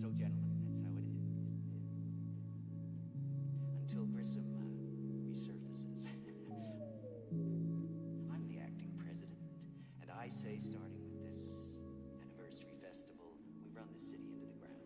So, gentlemen, that's how it is. Until Grissom resurfaces. I'm the acting president, and I say starting with this anniversary festival, we run the city into the ground.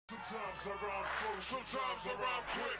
Sometimes I rhyme slow, sometimes I rhyme quick.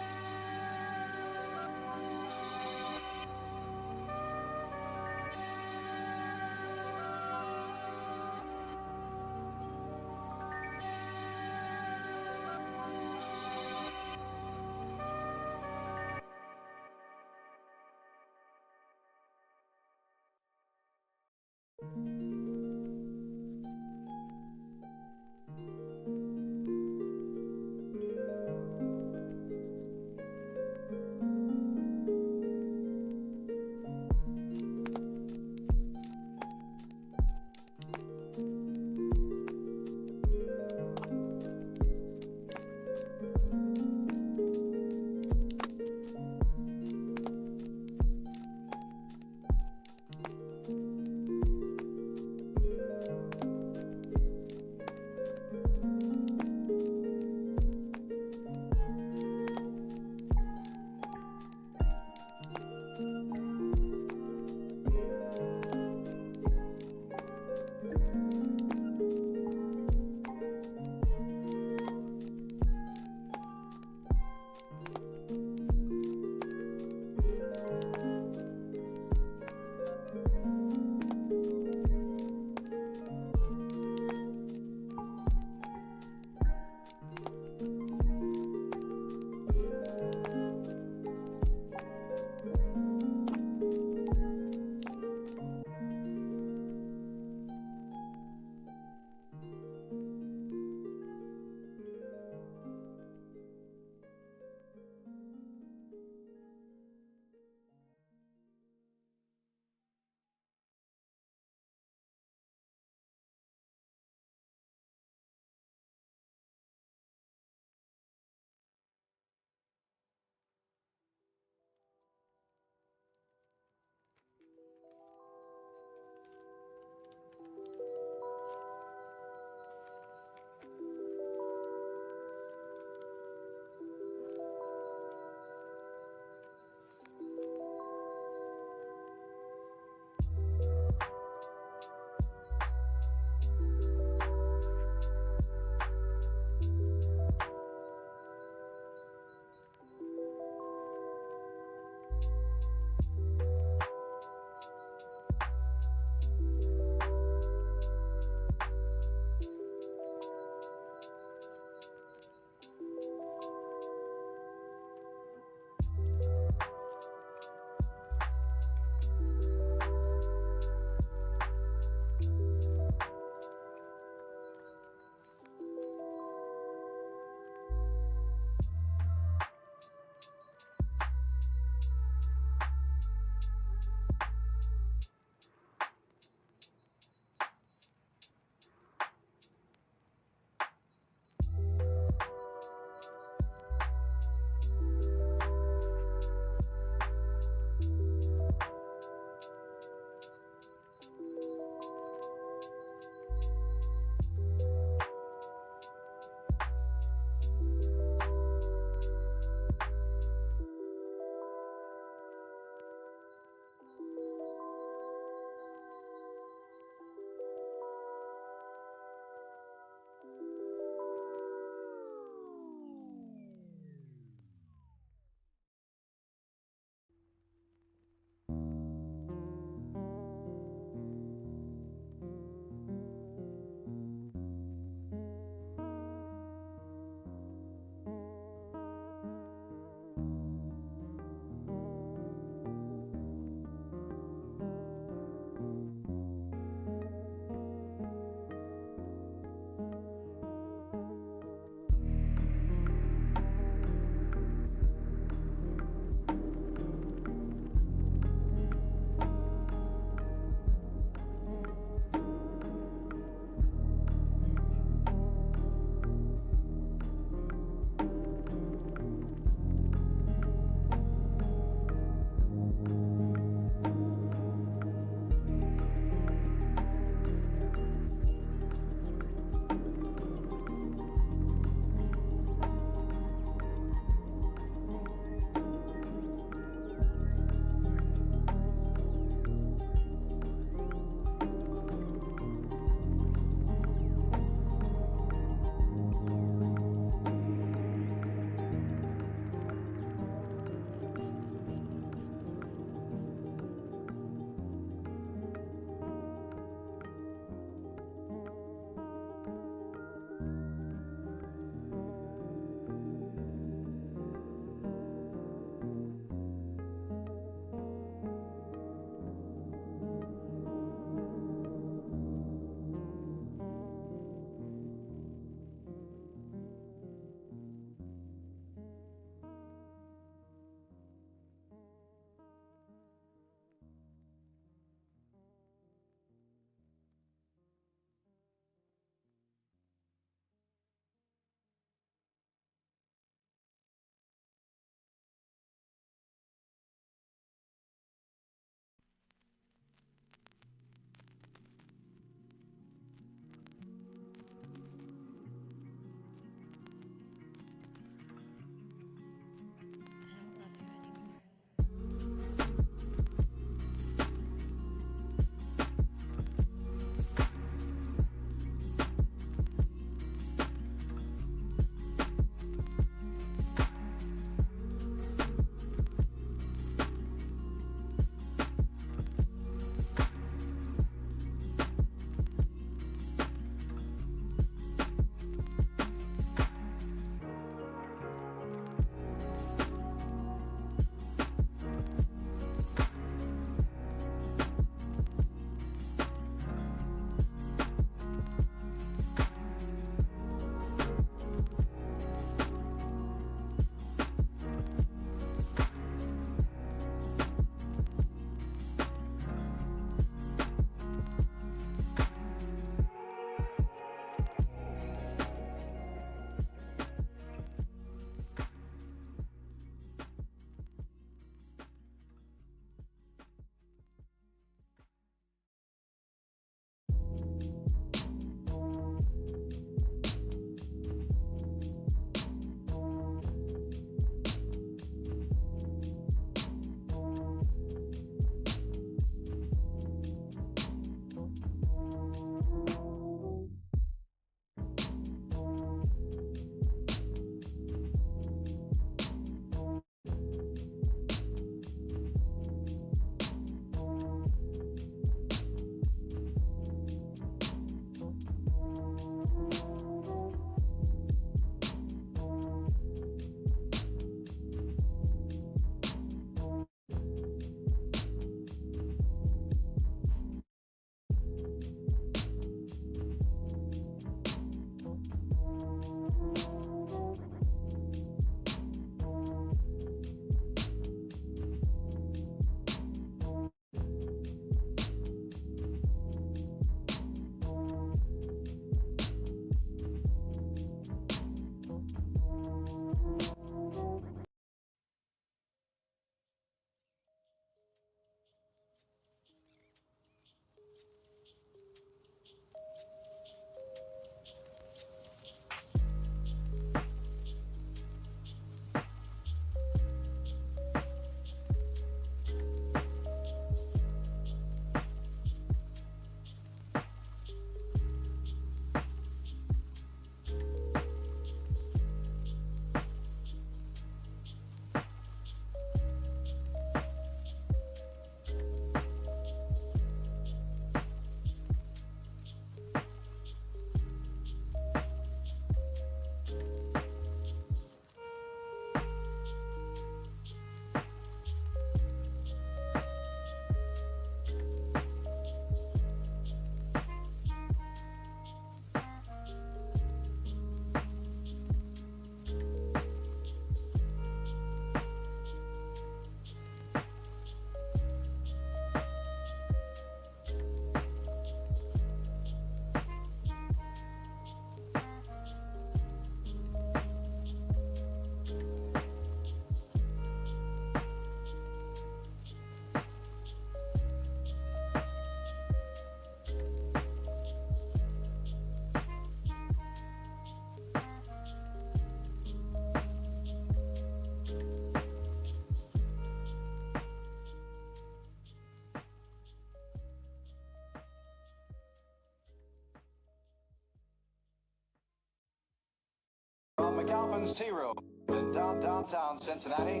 Women's Tea Room in downtown Cincinnati.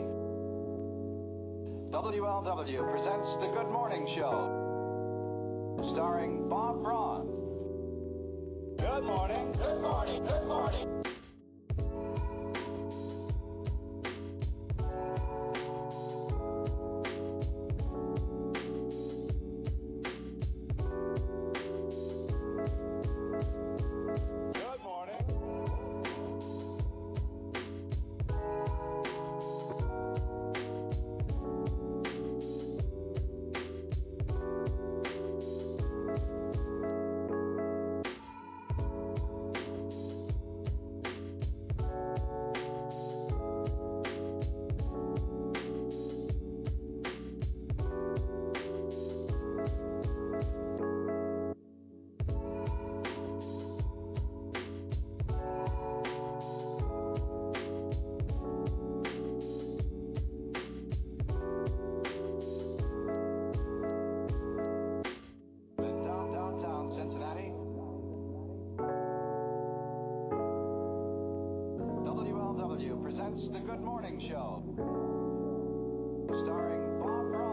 WLW presents The Good Morning Show, starring Bob Braun. Good morning, good morning, good morning. The Good Morning Show, starring Bob Braun.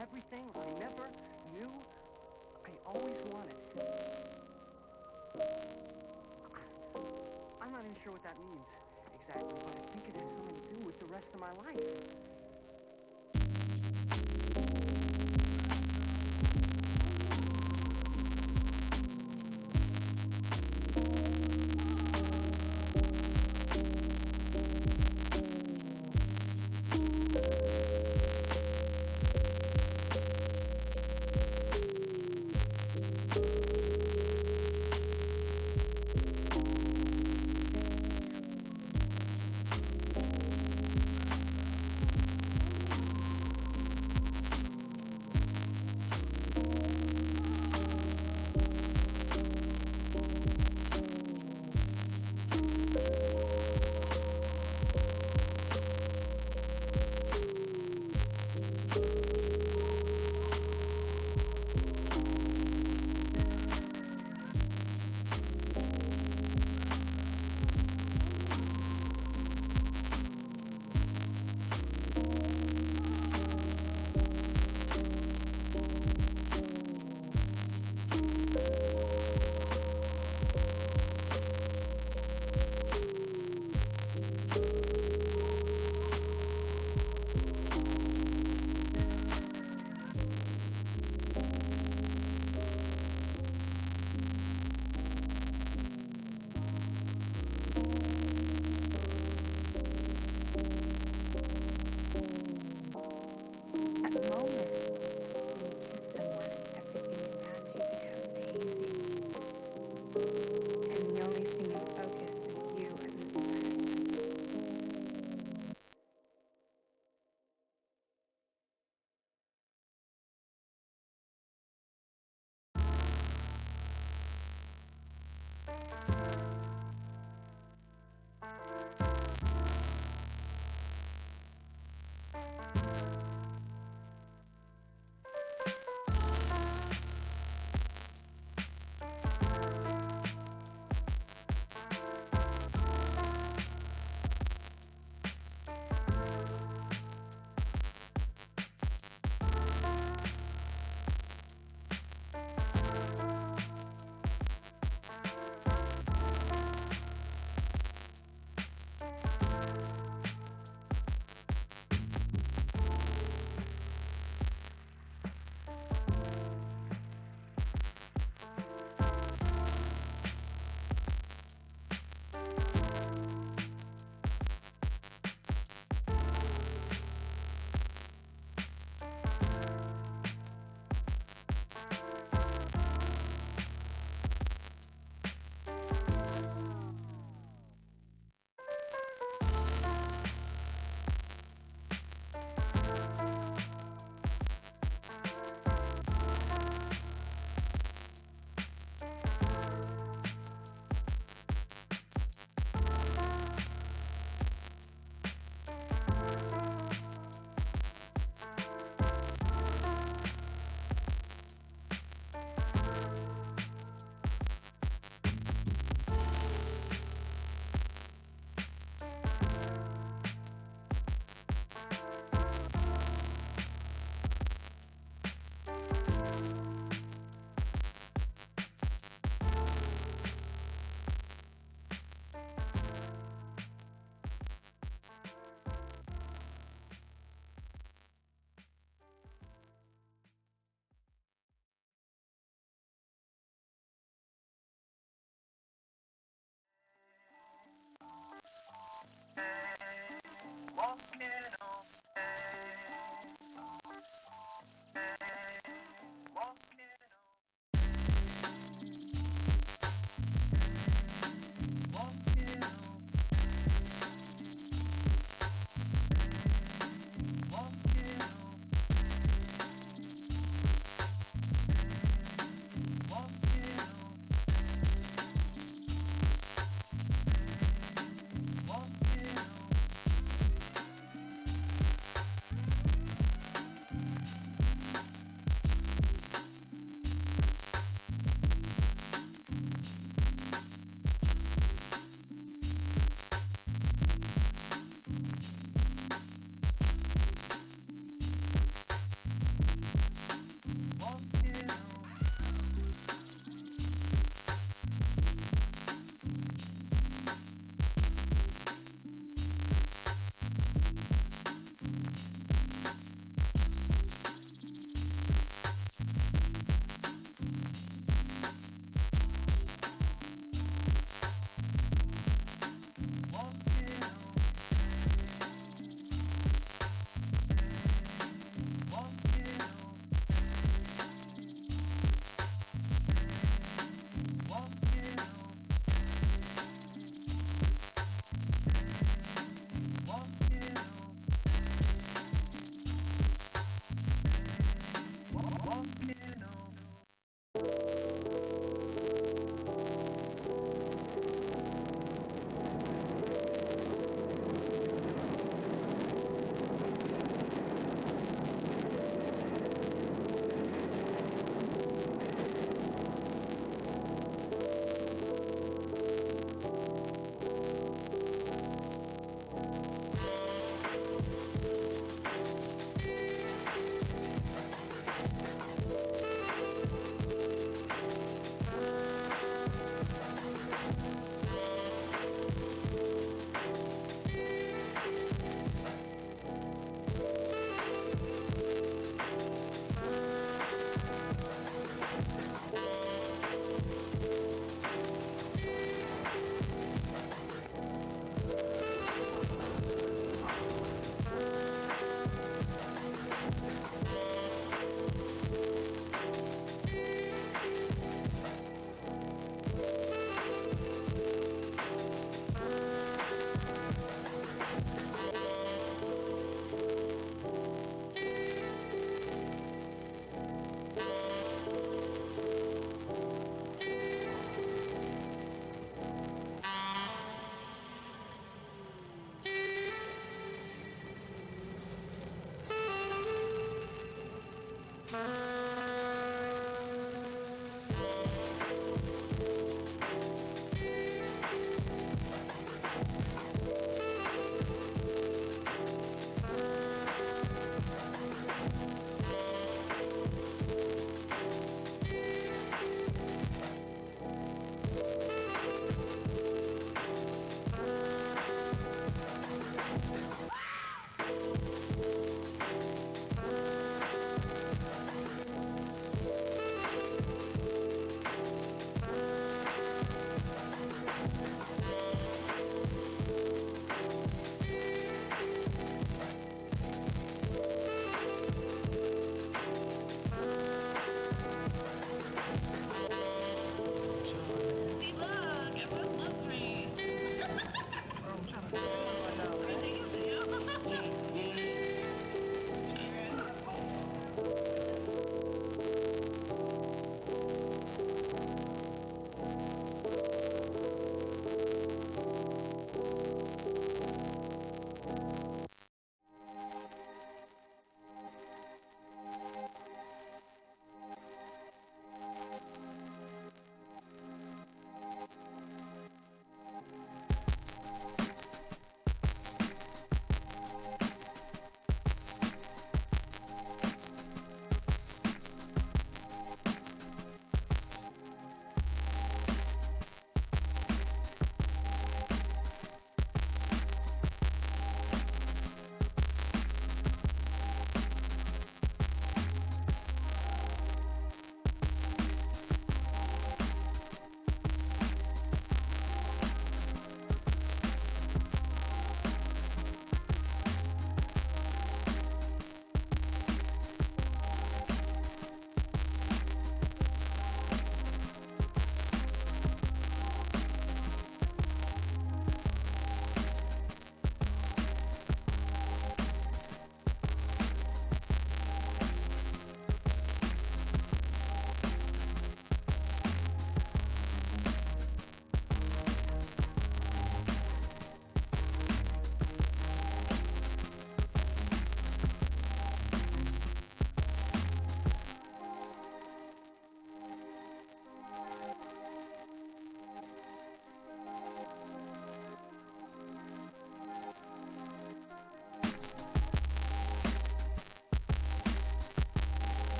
Everything I never knew I always wanted. I'm not even sure what that means exactly, but I think it has something to do with the rest of my life.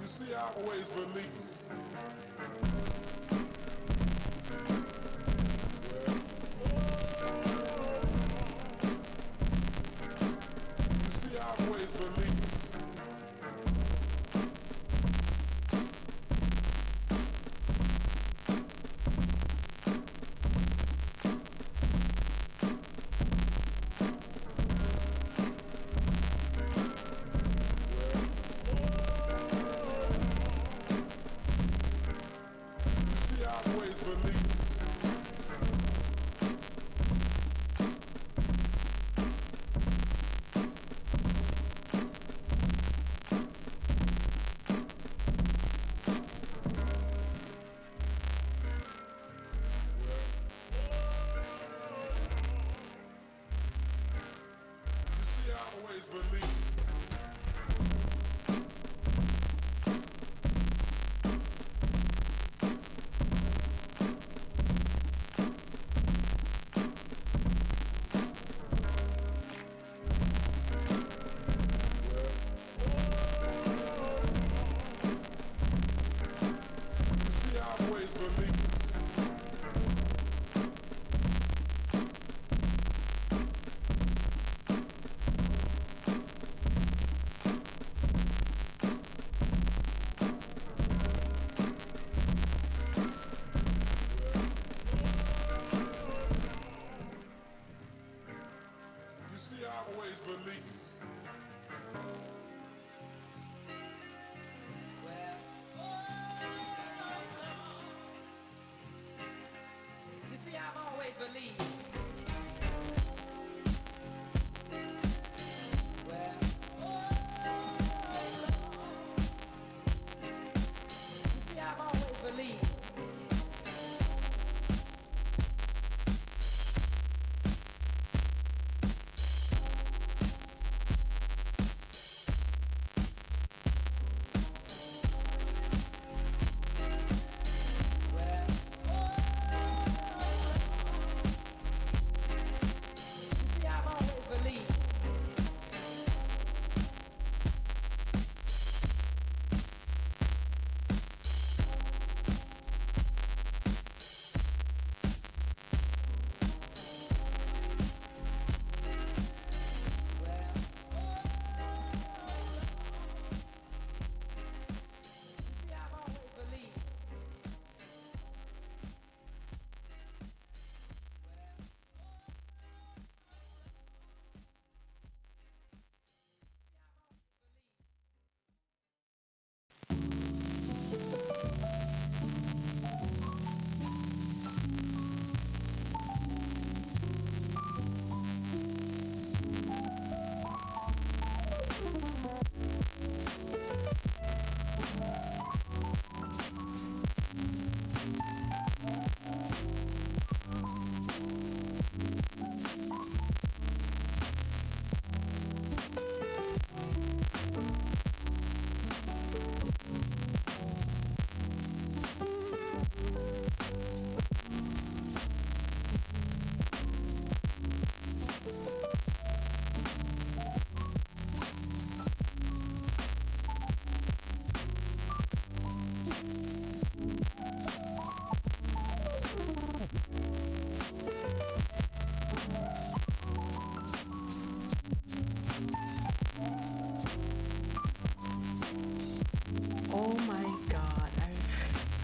see, I always believe. You see, I always believe.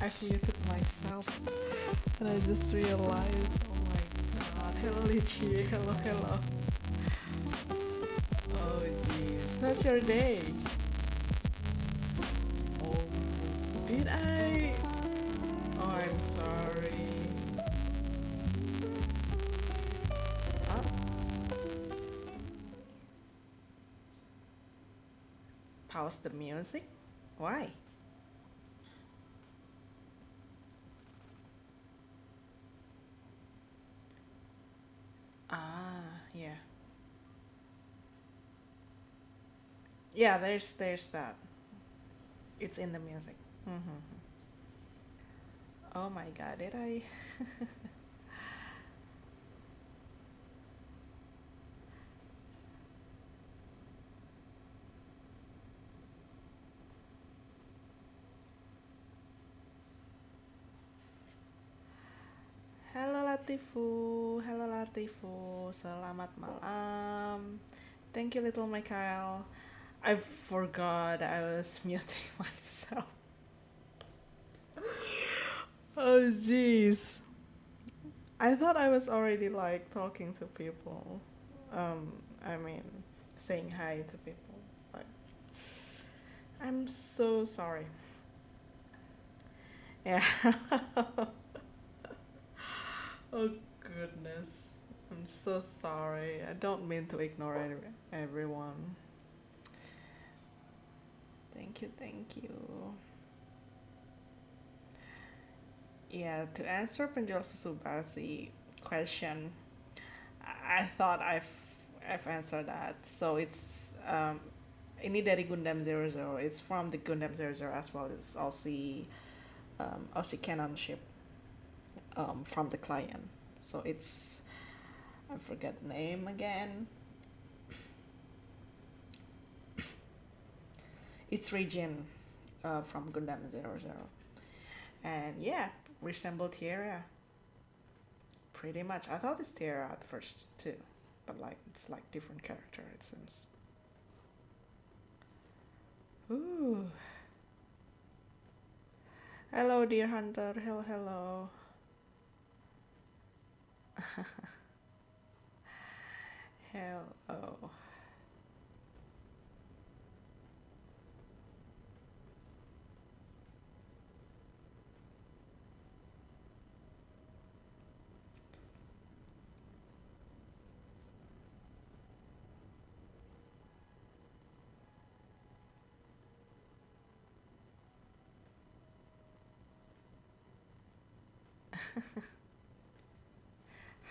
I muted myself and I just realized, oh my god, hello Lichi, hello. Oh jeez, how's your day? Oh, did I? Oh, I'm sorry. Pause the music? Why? Yeah. Yeah, there's that. It's in the music. Oh my god, did I? Latifu, hello Latifu, selamat malam. Thank you, little Michael. I forgot I was muting myself. Oh jeez. I thought I was already like talking to people. I mean, saying hi to people. Like, I'm so sorry. Yeah. Oh goodness. I'm so sorry. I don't mean to ignore everyone. Thank you, thank you. Yeah, to answer penjual susu basi question, I thought I've answered that. So it's ini dari Gundam 00. It's from the Gundam 00 as well. It's Aussie Canon ship from the client. So it's, I forget the name again. It's Vgen from Gundam 00. And yeah, resembled Tierra. Pretty much. I thought it's Tierra at first too, but like it's like different character it seems. Ooh. Hello, dear hunter. Hello, hello. Hello.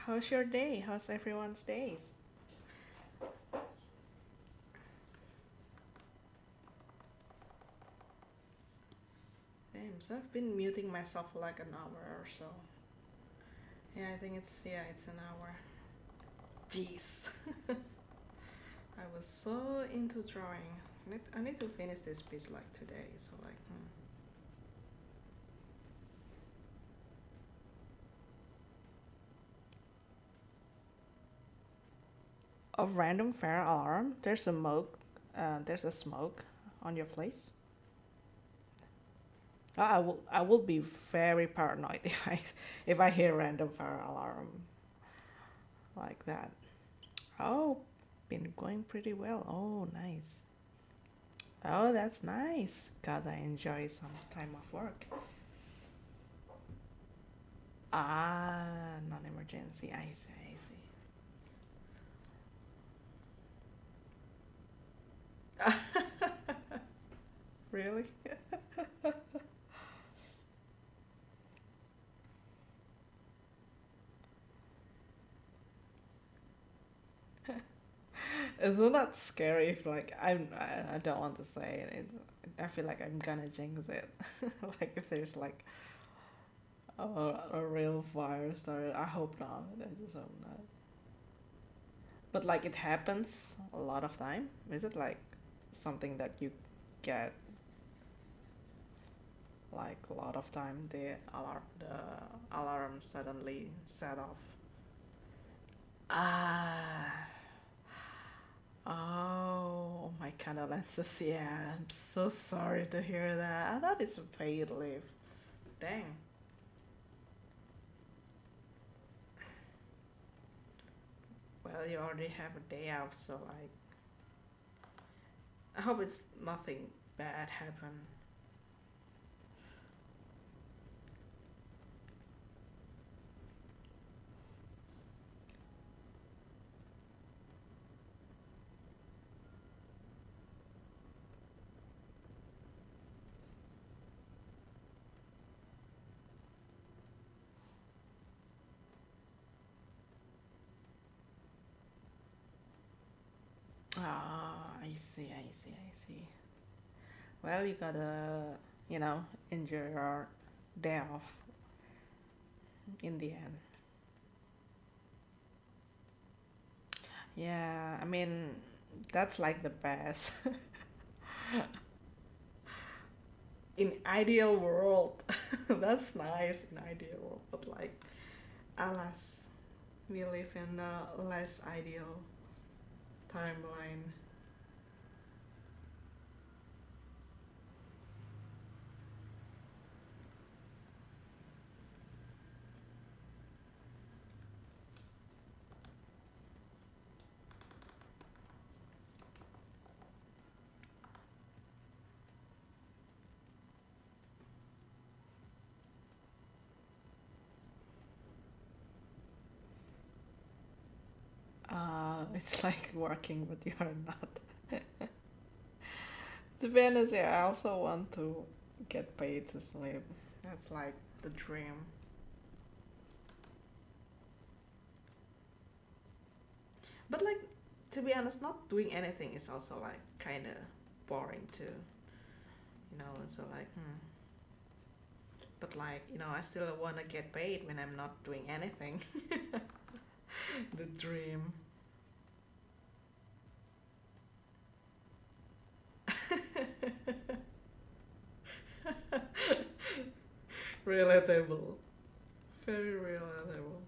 How's your day? How's everyone's days? Damn, so I've been muting myself for like an hour or so. Yeah, I think it's an hour. Jeez. I was so into drawing. I need to finish this piece like today, so like A random fire alarm. There's a smoke on your place. I will be very paranoid if I hear random fire alarm like that. Oh, been going pretty well. Oh, nice. Oh, that's nice. Gotta enjoy some time off work. Ah, non-emergency. I see. Really? Isn't that scary if like I don't want to say it. I feel like I'm gonna jinx it. Like if there's like a real fire started. I hope not. I just hope not. But like it happens a lot of time. Is it like something that you get like a lot of time the alarm suddenly set off? Ah. Oh, my condolences. Yeah, I'm so sorry to hear that. I thought it's a paid leave. Dang. Well, you already have a day off, so like I hope it's nothing bad happen. Ah, I see. Well, you gotta, enjoy your day off in the end. Yeah, I mean, that's like the best. In ideal world, that's nice in ideal world, but like, Alas, we live in a less ideal timeline. It's like working, but you're not. To be honest, yeah, I also want to get paid to sleep. That's like the dream. But like, to be honest, not doing anything is also like kind of boring too. You know, so like, But like, I still want to get paid when I'm not doing anything. The dream. Relatable. Very relatable.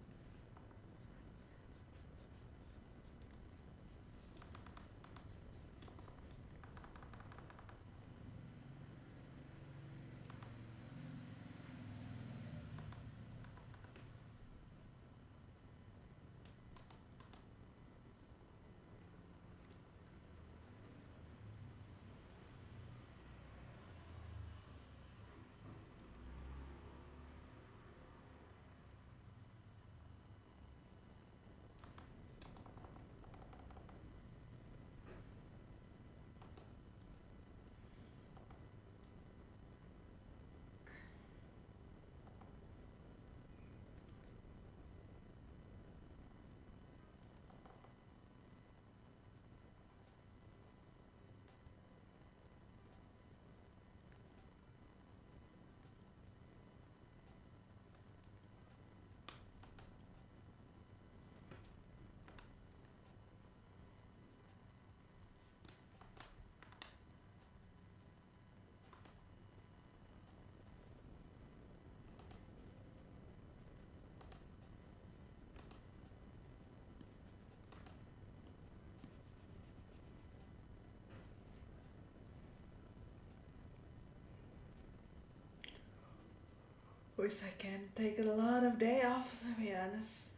Wish I can take a lot of day off, to be honest.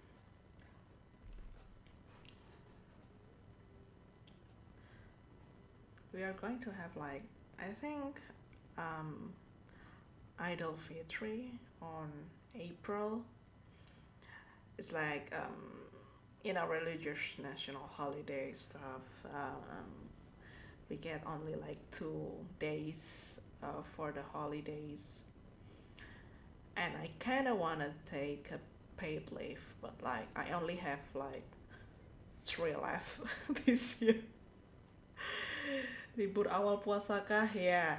We are going to have like, I think, Idol Fitri on April. It's like, religious national holiday stuff. We get only like 2 days for the holidays. And I kind of want to take a paid leave, but like I only have like 3 left this year. Libur awal puasa kah? Ya,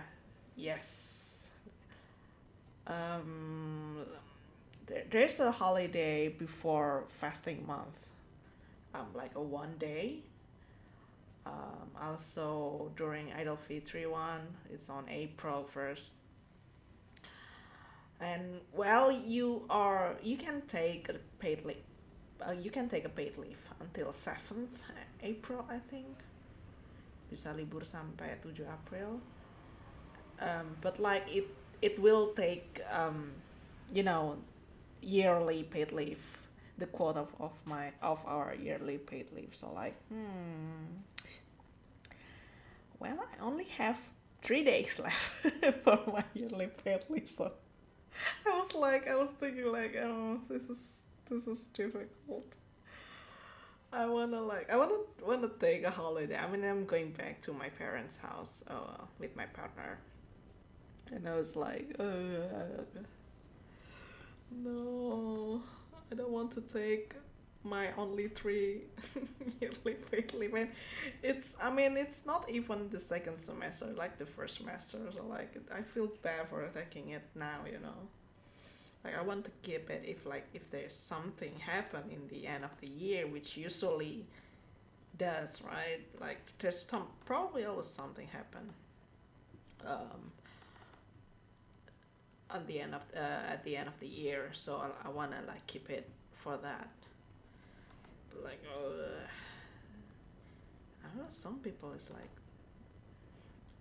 yes. There's a holiday before fasting month, like a 1 day. Also during Idul Fitri one, it's on April 1st. And well, you can take a paid leave. You can take a paid leave until 7th April, I think. Bisa libur sampai 7 April. But like it will take yearly paid leave, the quota of our yearly paid leave. So like, well, I only have 3 days left for my yearly paid leave. So I was thinking like, oh, this is difficult. I wanna take a holiday. I mean, I'm going back to my parents' house with my partner, and I was like, no, I don't want to take my only 3 yearly paid leave. And it's not even the second semester, like the first semester. So like, I feel bad for taking it now, Like I want to keep it if there's something happen in the end of the year, which usually does, right? Like there's probably always something happen. At the end of the year, so I wanna like keep it for that. Like, I don't know, some people is like,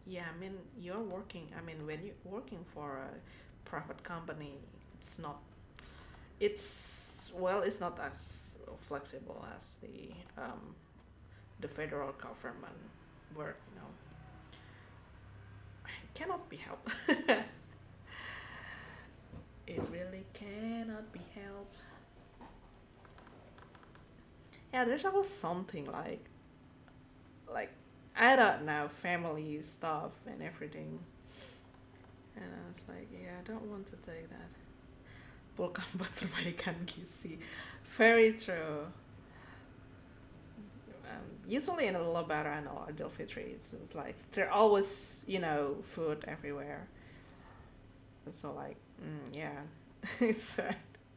yeah, I mean, you're working, I mean, when you're working for a private company, it's not, it's not as flexible as the federal government work, you know. It cannot be helped. It really cannot be helped. Yeah, there's always something like I don't know, family stuff and everything. And I was like, yeah, I don't want to take that. Bukan buat perbaikan gizi. Very true. Usually in a Lebaran or Idul Fitri, it's like there always, you know, food everywhere. So like, yeah, it's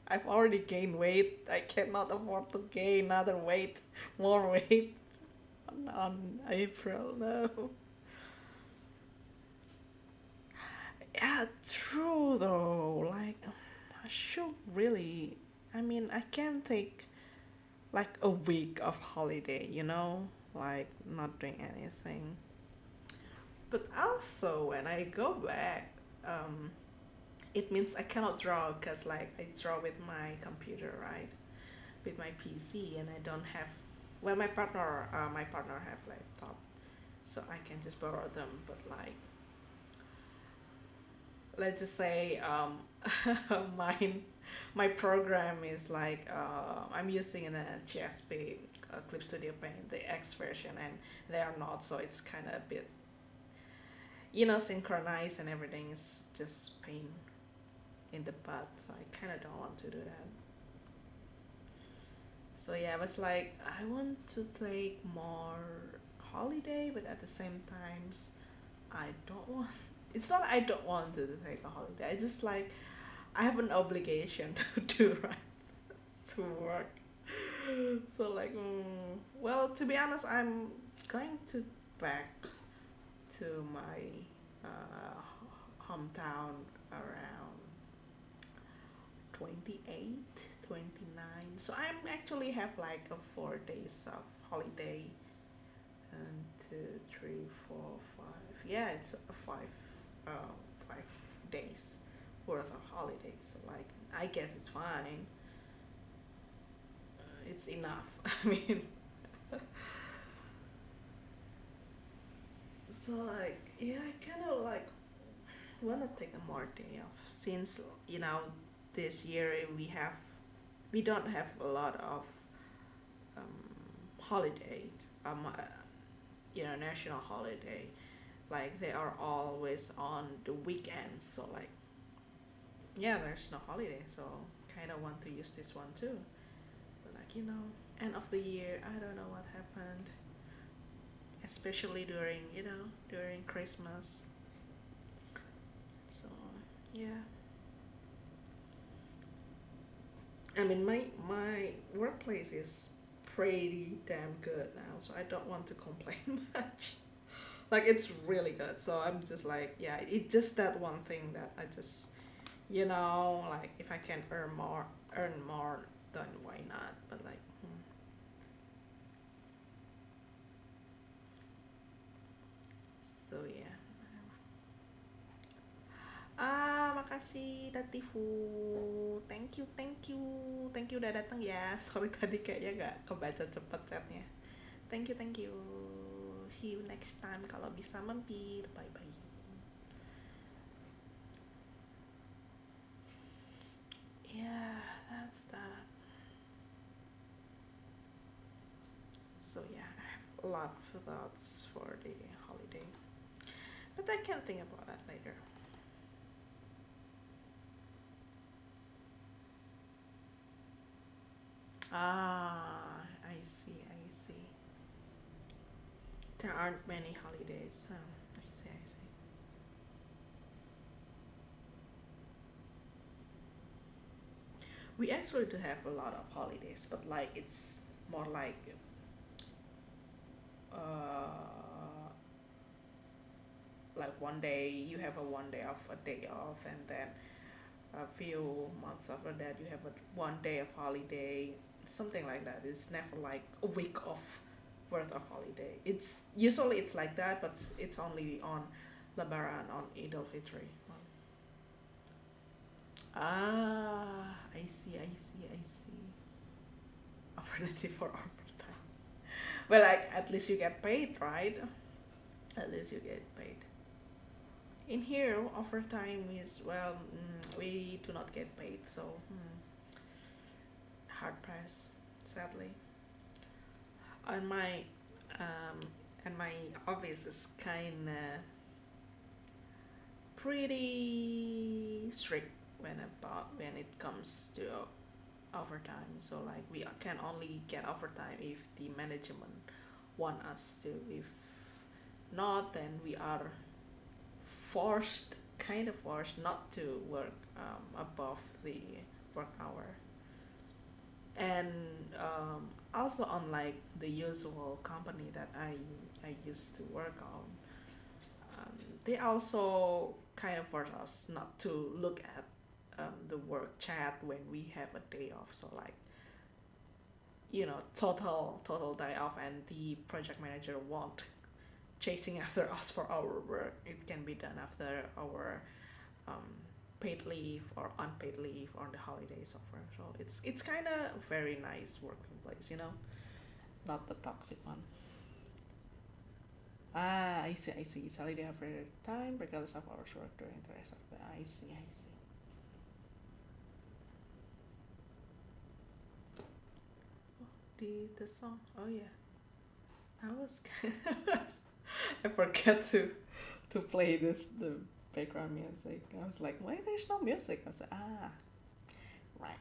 I've already gained weight. I cannot afford to gain another weight, more weight on April. No. Yeah, true though. Like, I should really. I mean, I can take like a week of holiday, you know, like not doing anything. But also, when I go back, it means I cannot draw because like I draw with my computer, right? With my PC, and I don't have. Well, my partner have laptop, so I can just borrow them. But like, let's just say, mine, my program is like I'm using a GSP Clip Studio Paint, the X version, and they are not, so it's kind of a bit, you know, synchronized and everything is just pain in the butt. So I kind of don't want to do that. So yeah, I was like, I want to take more holiday, but at the same times, I don't want. It's not I don't want to take a holiday. I just like I have an obligation to do right, to work. So like, well, to be honest, I'm going to back to my hometown around 28, 29. So I'm actually have like a 4 days of holiday. And 2, 3, 4, 5. Yeah, it's a 5 days worth of holidays. So like, I guess it's fine. It's enough. I mean, so like, yeah, I kind of like wanna take a more day off since, you know, this year we don't have a lot of holiday, you know, national holiday. Like they are always on the weekends. So like, yeah, there's no holiday. So kind of want to use this one too. But like, you know, end of the year, I don't know what happened. Especially during, you know, during Christmas. So yeah. I mean, my workplace is pretty damn good now, so I don't want to complain much. Like it's really good. So I'm just like, yeah, it's just that one thing that I just, you know, like if I can earn more, then why not? But like, so yeah. Makasih Datifu. Thank you, thank you. Thank you udah datang ya. Sorry tadi kayaknya gak kebaca cepet chatnya. Thank you, thank you. See you next time kalau bisa mampir. Bye bye. Yeah, that's that. So yeah, I have a lot of thoughts for the holiday, but I can think about that later. I see, I see. There aren't many holidays. I see, I see. We actually do have a lot of holidays, but like it's more like one day you have a 1 day off, a day off, and then a few months after that you have a 1 day of holiday, something like that. It's never like a week of worth of holiday. It's usually it's like that, but it's only on Lebaran, on Eid al-Fitr. Ah, I see, I see, I see. Alternative for overtime. Well, like at least you get paid, right? At least you get paid. In here, overtime is, well, we do not get paid, so hard pass, sadly. And my office is kinda pretty strict when it comes to overtime. So like we can only get overtime if the management want us to. If not, then we are kind of forced not to work above the work hour. And also unlike the usual company that I used to work on, they also kind of force us not to look at the work chat when we have a day off. So like, total day off, and the project manager won't chasing after us for our work. It can be done after our paid leave or unpaid leave on the holidays of work. So it's kind of very nice working place, not the toxic one. Ah, I see, I see. It's holiday every time regardless of hours work during the rest of the. I see, I see. The song. Oh yeah, I was I forgot to play the background music. I was like, why there's no music? I was like, right.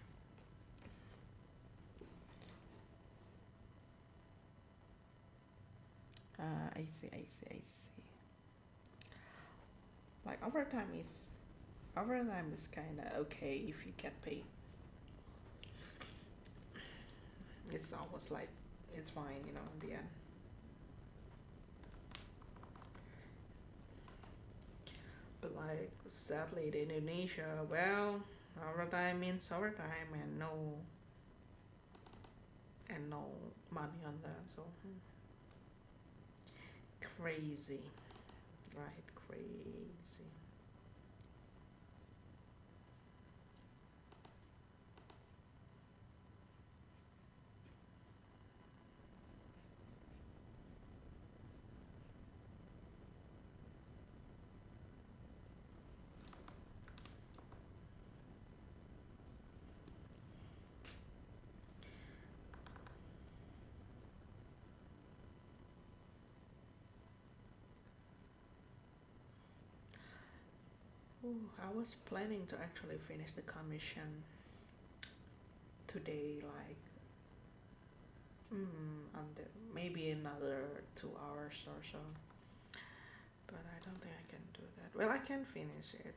I see, I see, I see. Like overtime is kind of okay if you get paid. It's almost like it's fine, in the end. But like sadly, in Indonesia, well, overtime means overtime and no money on that. So crazy, right? Crazy. I was planning to actually finish the commission today, like maybe another 2 hours or so. But I don't think I can do that. Well, I can finish it.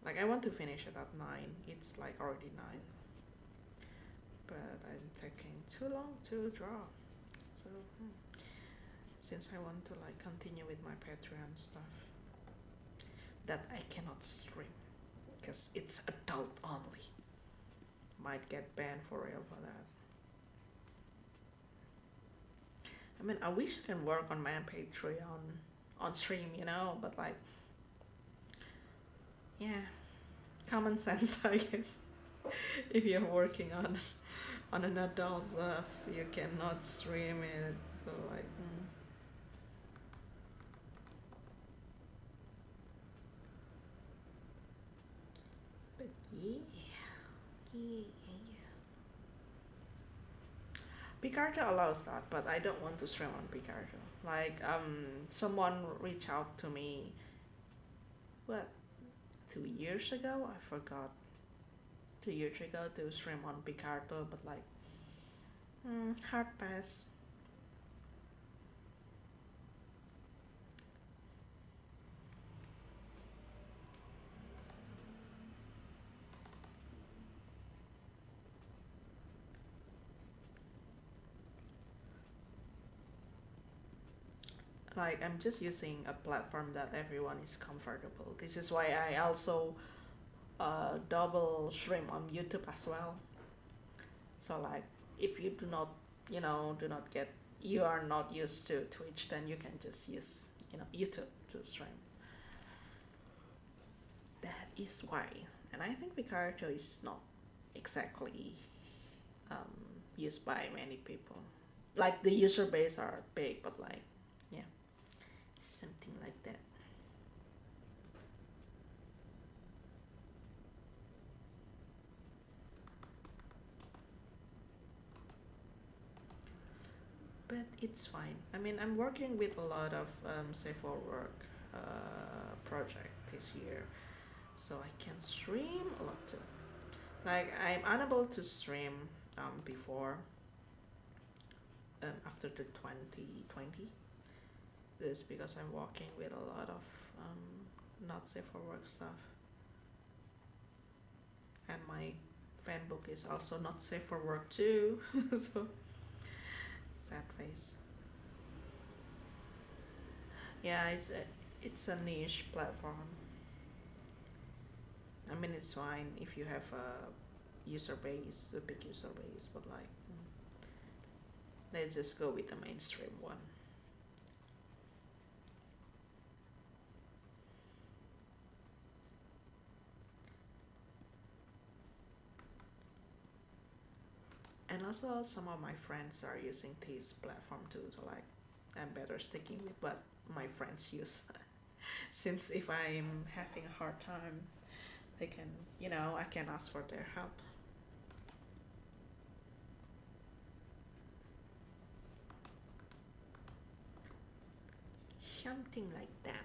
Like I want to finish it at 9. It's like already 9. But I'm taking too long to draw. So since I want to like continue with my Patreon stuff, that I cannot stream because it's adult only. Might get banned for real for that. I mean, I wish I can work on my Patreon on stream, but like, yeah, common sense, I guess. If you're working on an adult stuff, you cannot stream it. So like. Yeah. Picarto allows that, but I don't want to stream on Picarto. Like, someone reached out to me, 2 years ago? I forgot. 2 years ago to stream on Picarto, but like, hard pass. Like I'm just using a platform that everyone is comfortable. This is why I also double stream on YouTube as well. So like if you do not, do not get, you are not used to Twitch, then you can just use, YouTube to stream. That is why. And I think VGAaColorful is not exactly used by many people. Like the user base are big, but like, yeah, something like that. But it's fine. I mean, I'm working with a lot of safe for work project this year, so I can stream a lot too. Like I'm unable to stream before after the 2020. This is because I'm working with a lot of not safe for work stuff, and my fan book is also not safe for work too. So sad face. Yeah, it's a niche platform. I mean, it's fine if you have a user base, a big user base, but like, let's just go with the mainstream one. And also some of my friends are using this platform too, so like I'm better sticking with what my friends use. Since if I'm having a hard time, they can, I can ask for their help. Something like that.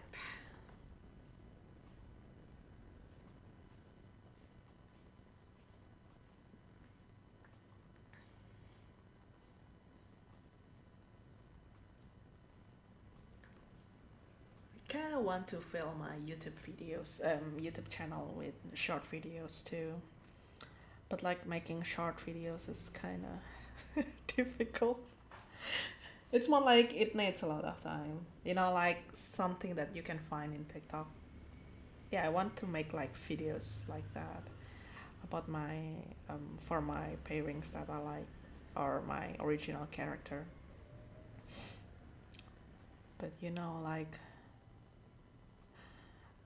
I kind of want to fill my YouTube videos, YouTube channel with short videos too. But like making short videos is kind of difficult. It's more like it needs a lot of time. Like something that you can find in TikTok. Yeah, I want to make like videos like that about my for my pairings that I like, or my original character. But like,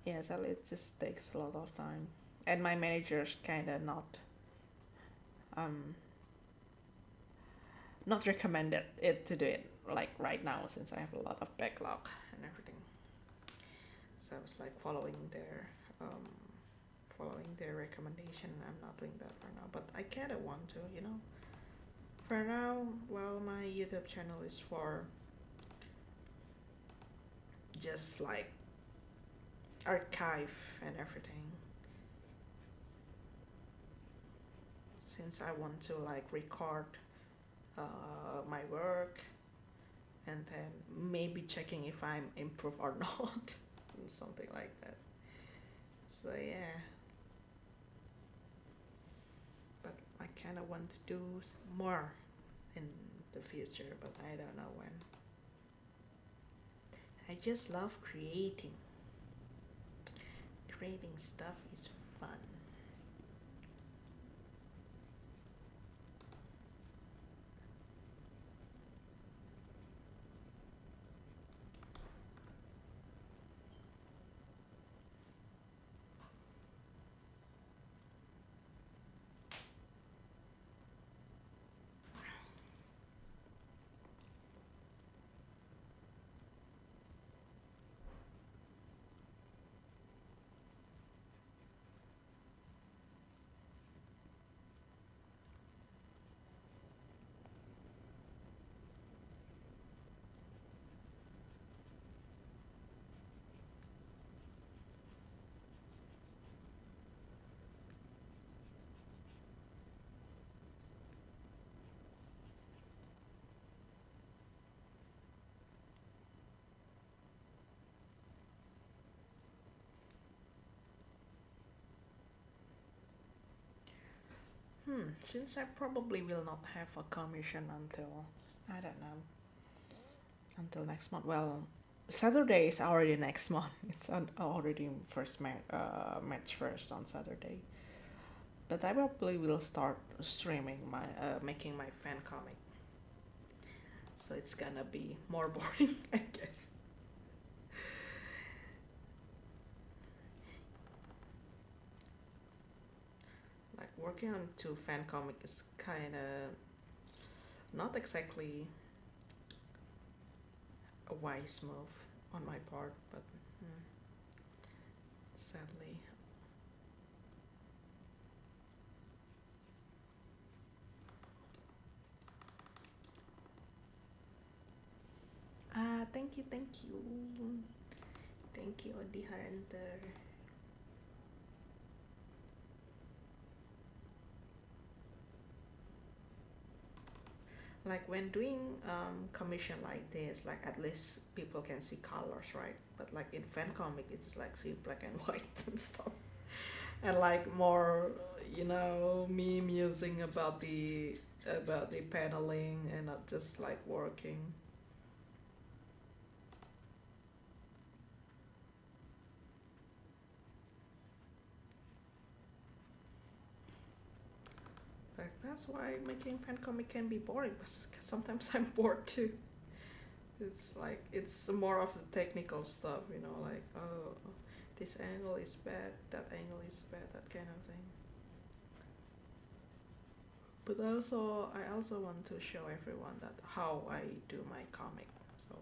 yeah, so it just takes a lot of time, and my manager's kind of not recommended it to do it like right now, since I have a lot of backlog and everything. So I was like following their recommendation. I'm not doing that for now, but I kind of want to, For now, well, my YouTube channel is for just like archive and everything, since I want to like record my work and then maybe checking if I'm improved or not and something like that. So yeah, but I kind of want to do more in the future, but I don't know when. I just love creating stuff is fun. Since I probably will not have a commission until, I don't know, until next month. Well, Saturday is already next month. It's already March 1st on Saturday. But I probably will start streaming my making my fan comic. So it's gonna be more boring, I guess. Like working on 2 fan comic is kind of not exactly a wise move on my part, but sadly. Thank you, thank you. Thank you, the Hunter. Like when doing commission like this, like at least people can see colors, right? But like in fan comic, it's just like see black and white and stuff, and like more, me musing about the paneling and not just like working. Like that's why making fan comic can be boring, because sometimes I'm bored too. It's like it's more of the technical stuff, like oh, this angle is bad, that angle is bad, that kind of thing. But also, I also want to show everyone that how I do my comic. So.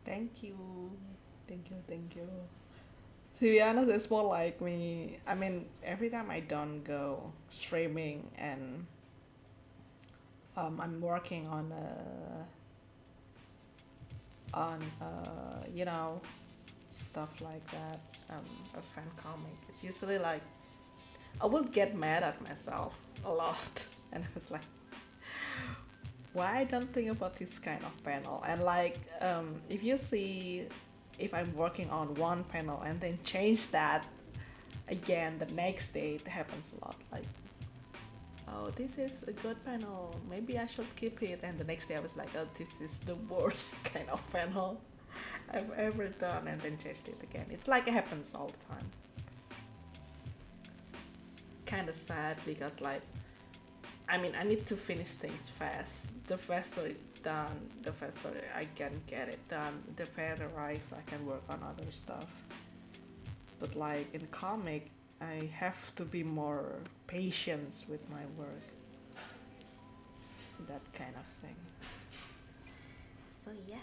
Thank you. Thank you, thank you. To be honest, it's more like me. I mean, every time I don't go streaming and I'm working on stuff like that, a fan comic. It's usually like I will get mad at myself a lot, and I was like, why I don't think about this kind of panel? And like, if you see, if I'm working on one panel and then change that again the next day, it happens a lot. Like, oh, this is a good panel, maybe I should keep it. And the next day I was like, oh, this is the worst kind of panel I've ever done, and then changed it again. It's like it happens all the time. Kind of sad because like, I mean, I need to finish things fast. The faster it's done, the faster I can get it done, the better I can work on other stuff. But like in comic, I have to be more patient with my work. That kind of thing. So yeah.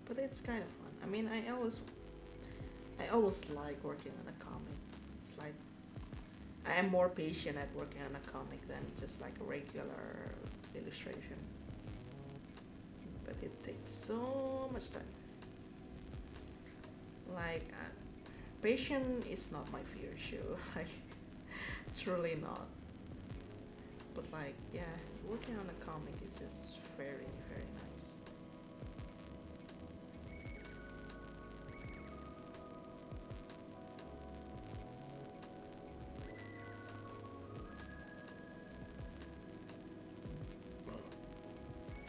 But it's kind of fun. I mean, I always like working on a comic. It's like I am more patient at working on a comic than just like a regular illustration. But it takes so much time. Like, patience is not my virtue. Like, truly not. But like, yeah, working on a comic is just very, very nice.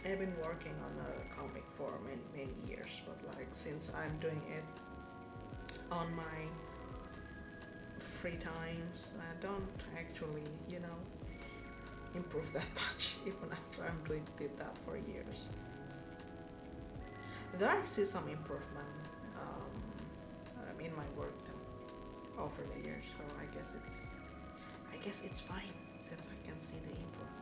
I've been working on a comic for many years, but like since I'm doing it on my free times, I don't actually, you know, improve that much even after I'm did that for years. Though I see some improvement in my work over the years, so I guess it's fine since I can see the improvement.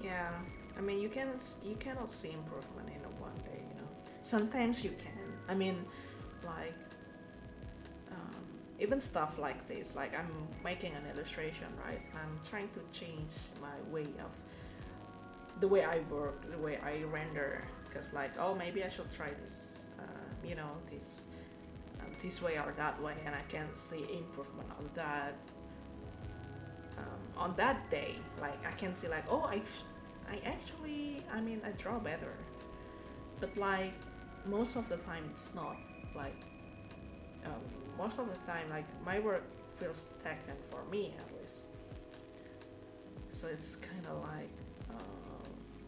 Yeah, I mean you cannot see improvement in a one day, you know. Sometimes you can. I mean, like even stuff like this, like I'm making an illustration, right? I'm trying to change my way of the way I work, the way I render, because like, oh, maybe I should try this, you know, this way or that way, and I can see improvement on that. On that day, like I can see like, oh, I actually, I mean, I draw better, but like most of the time it's not. Like most of the time, like my work feels stagnant for me at least. So it's kind of like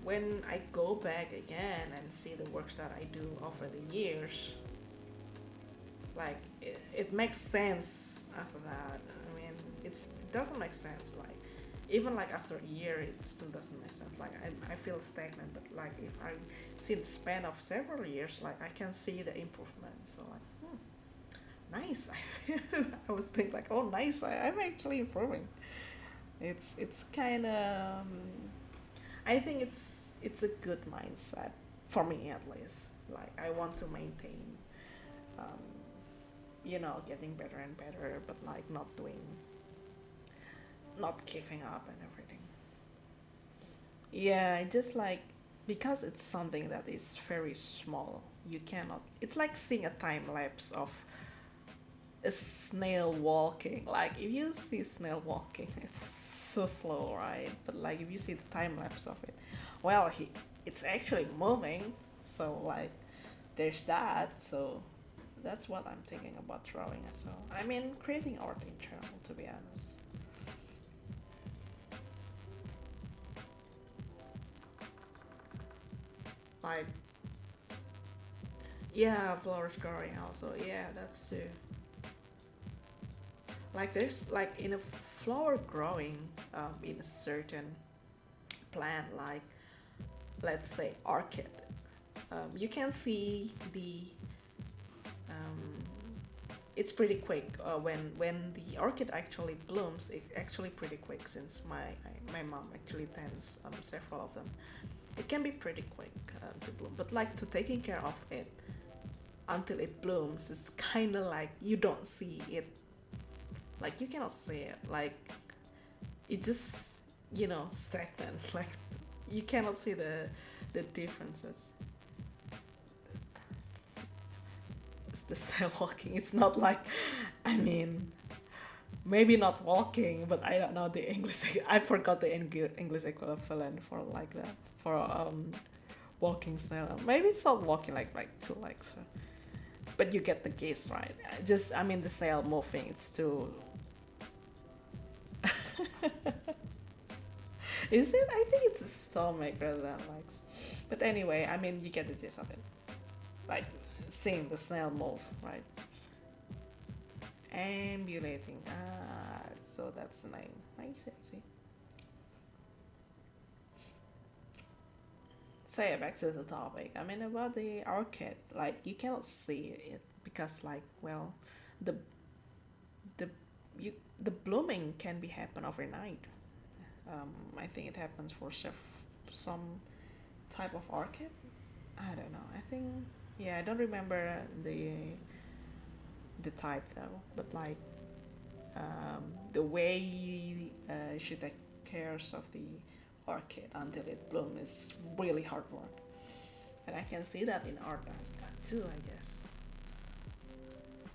when I go back again and see the works that I do over the years, like it makes sense after that. I mean, it doesn't make sense like even like after a year it still doesn't make sense. Like I feel stagnant, but like if I see the span of several years, like I can see the improvement. So like nice. I was thinking like, oh nice, I'm actually improving. It's kind of I think it's a good mindset for me at least. Like I want to maintain you know, getting better and better, but like not giving up and everything. Yeah, I just like, because it's something that is very small, you cannot, it's like seeing a time lapse of a snail walking. Like if you see a snail walking, it's so slow, right? But like if you see the time lapse of it, well, it's actually moving. So like there's that. So that's what I'm thinking about drawing as well. I mean, creating art in general, to be honest. Like, yeah, flowers growing also. Yeah, that's too. Like there's like in a flower growing in a certain plant, like let's say orchid, you can see the it's pretty quick when the orchid actually blooms. It's actually pretty quick since my mom actually tends several of them. It can be pretty quick to bloom, but like to taking care of it until it blooms, it's kind of like you don't see it. Like you cannot see it. Like it just, you know, stagnant. Like you cannot see the differences. It's the style walking. It's not like, I mean, maybe not walking, but I don't know the English. I forgot the English equivalent for like that, for walking style. Maybe it's not walking like two legs, but you get the gist, right? I mean the style moving. It's too. Is it? I think it's a stomach rather than legs. But anyway, I mean you get the gist of it. Like seeing the snail move, right? Ambulating. So that's the name. I see. So yeah, back to the topic. I mean about the orchid, like you cannot see it because like, well, the blooming can be happen overnight. I think it happens for some type of orchid. I don't know. I think, yeah, I don't remember the type though, but like the way you should take care of the orchid until it blooms is really hard work. And I can see that in art too, I guess.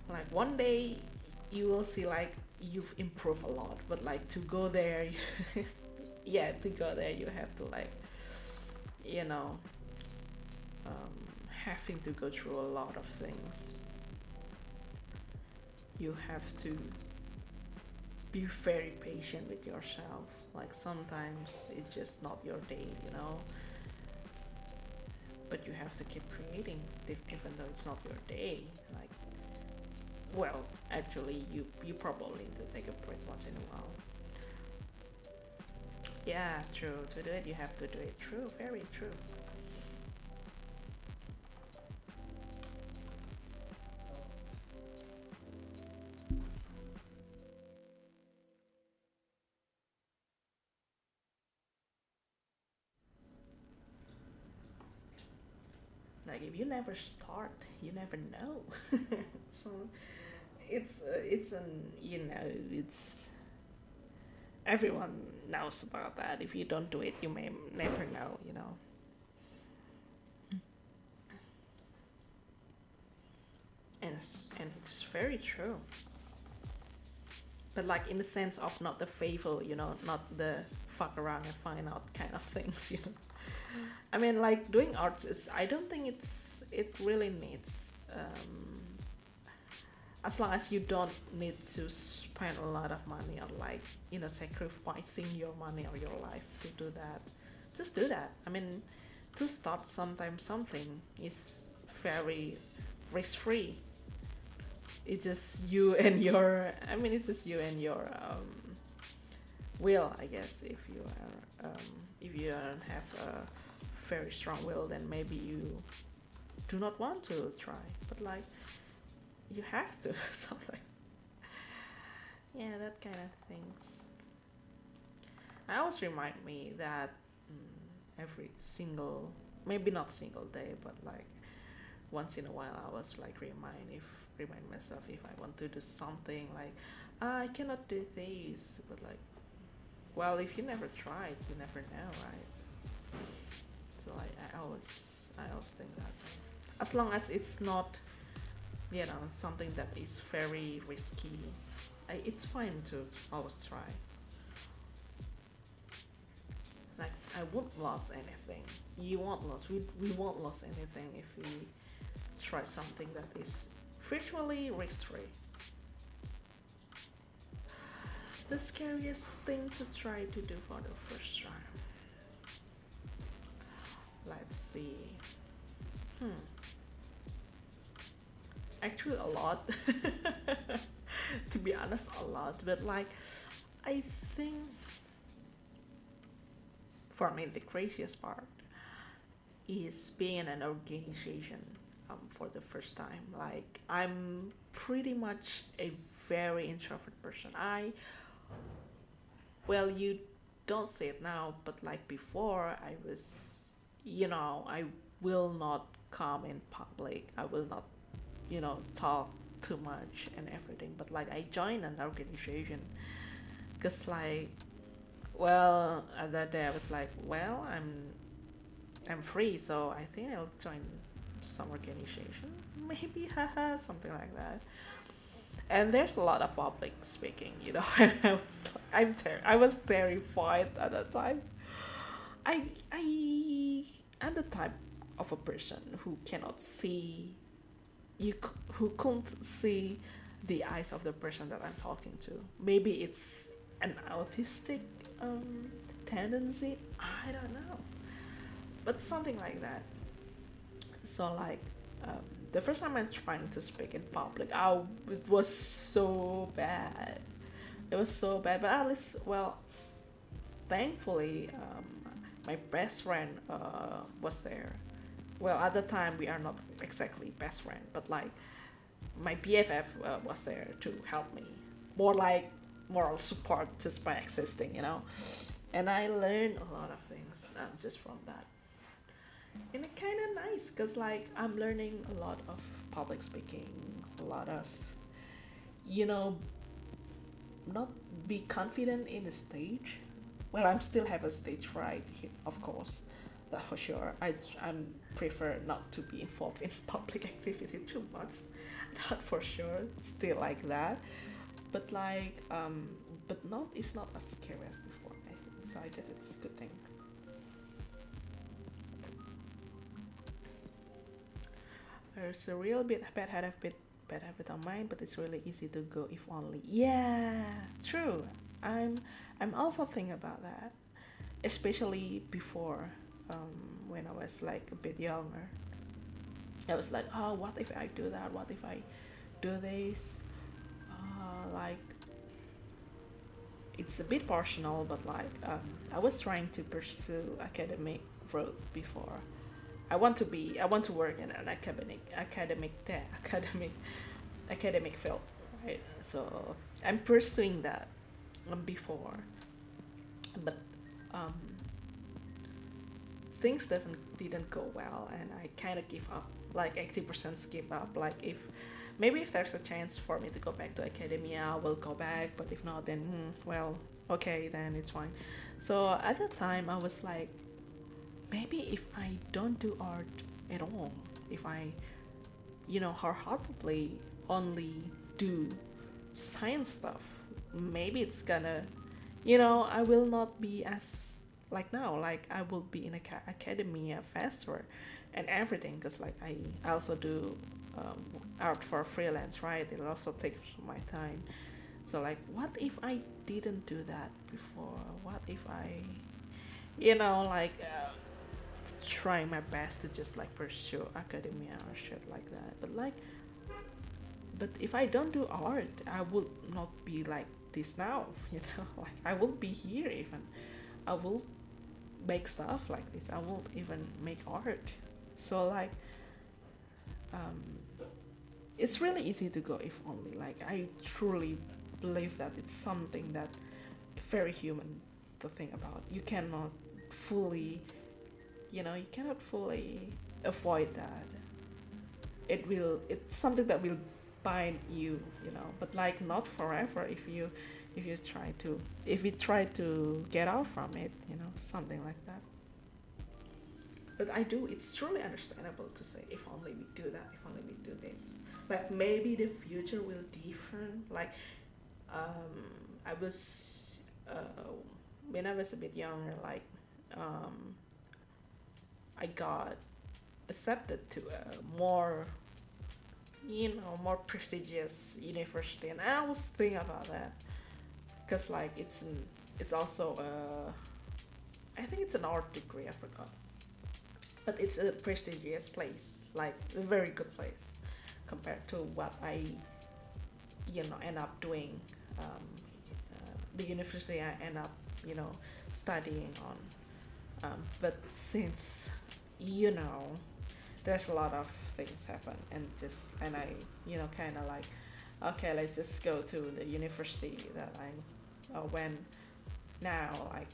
Like one day you will see like you've improved a lot, but like to go there, yeah, to go there you have to like, you know, having to go through a lot of things. You have to be very patient with yourself. Like sometimes it's just not your day, you know. But you have to keep creating even though it's not your day. Like, well, actually you probably need to take a break once in a while. Yeah, true. To do it you have to do it. True, very true. Like if you never start, you never know. So it's an, you know, it's everyone knows about that. If you don't do it, you may never know, you know. And it's very true. But like in the sense of not the faithful, you know, not the fuck around and find out kind of things, you know. I mean, like doing art is, I don't think it really needs, as long as you don't need to spend a lot of money on like, you know, sacrificing your money or your life to do that, just do that. I mean, to start sometimes something is very risk free. It's just you and your, I mean, it's just you and your will, I guess. If you are if you don't have a very strong will, then maybe you do not want to try, but like you have to sometimes. Yeah, that kind of things. I always remind me that every single, maybe not single day, but like once in a while I was like remind myself if I want to do something, like I cannot do this, but like, well, if you never tried, you never know, right? So I always think that as long as it's not, you know, something that is very risky, it's fine to always try. Like I won't lose anything. You won't lose. We won't lose anything if we try something that is virtually risk-free. The scariest thing to try to do for the first time. Let's see. Actually a lot. To be honest, a lot. But like, I think for me the craziest part is being in an organization for the first time. Like I'm pretty much a very introvert person. Well, you don't say it now, but like before I was, you know, I will not come in public. I will not, you know, talk too much and everything. But like I joined an organization because like, well, at that day I was like, well, I'm free, so I think I'll join some organization, maybe, haha, something like that. And there's a lot of public speaking, you know. And I was terrified at that time. I'm the type of a person who cannot see, who couldn't see the eyes of the person that I'm talking to. Maybe it's an autistic tendency, I don't know, but something like that. So like the first time I'm trying to speak in public, it was so bad. It was so bad, but at least, well, thankfully, my best friend was there. Well, at the time we are not exactly best friend, but like my BFF was there to help me. More like moral support just by existing, you know. And I learned a lot of things just from that. And it kind of nice because like I'm learning a lot of public speaking, a lot of, you know, not be confident in the stage. Well, I still have a stage fright, of course, that for sure. I'm prefer not to be involved in public activity too much. That for sure. Still like that. But like but not it's not as scary as before, I think. So I guess it's a good thing. There's a real bad habit on mine, but it's really easy to go if only. Yeah, true. I'm also thinking about that, especially before, when I was like a bit younger. I was like, oh, what if I do that? What if I do this? Like, it's a bit personal, but like, I was trying to pursue academic growth before. I want to work in an academic field, right? So I'm pursuing that before, but things didn't go well, and I kind of give up, like 80% give up. Like if there's a chance for me to go back to academia, I will go back, but if not, then well, okay, then it's fine. So at that time I was like, maybe if I don't do art at all, if I, wholeheartedly only do science stuff, maybe it's gonna, I will not be as like now, like I will be in academia faster and everything, because like I also do art for freelance, right? It also takes my time. So like, what if I didn't do that before? What if I, like trying my best to just like pursue academia or shit like that, but if I don't do art, I would not be like this now. Like I will be here, even I will make stuff like this, I won't even make art. So like it's really easy to go if only. Like I truly believe that it's something that very human to think about. You cannot fully avoid that. It's something that will bind you, but like not forever if you try to get out from it, something like that. But it's truly understandable to say, if only we do that, if only we do this. Like maybe the future will different. Like I was when I was a bit younger, like I got accepted to a more prestigious university, and I was thinking about that, because like it's also I think it's an art degree, I forgot, but it's a prestigious place, like a very good place compared to what I end up doing, the university I end up studying on, but since there's a lot of things happen, and I kind of like, okay, let's just go to the university that I went now, like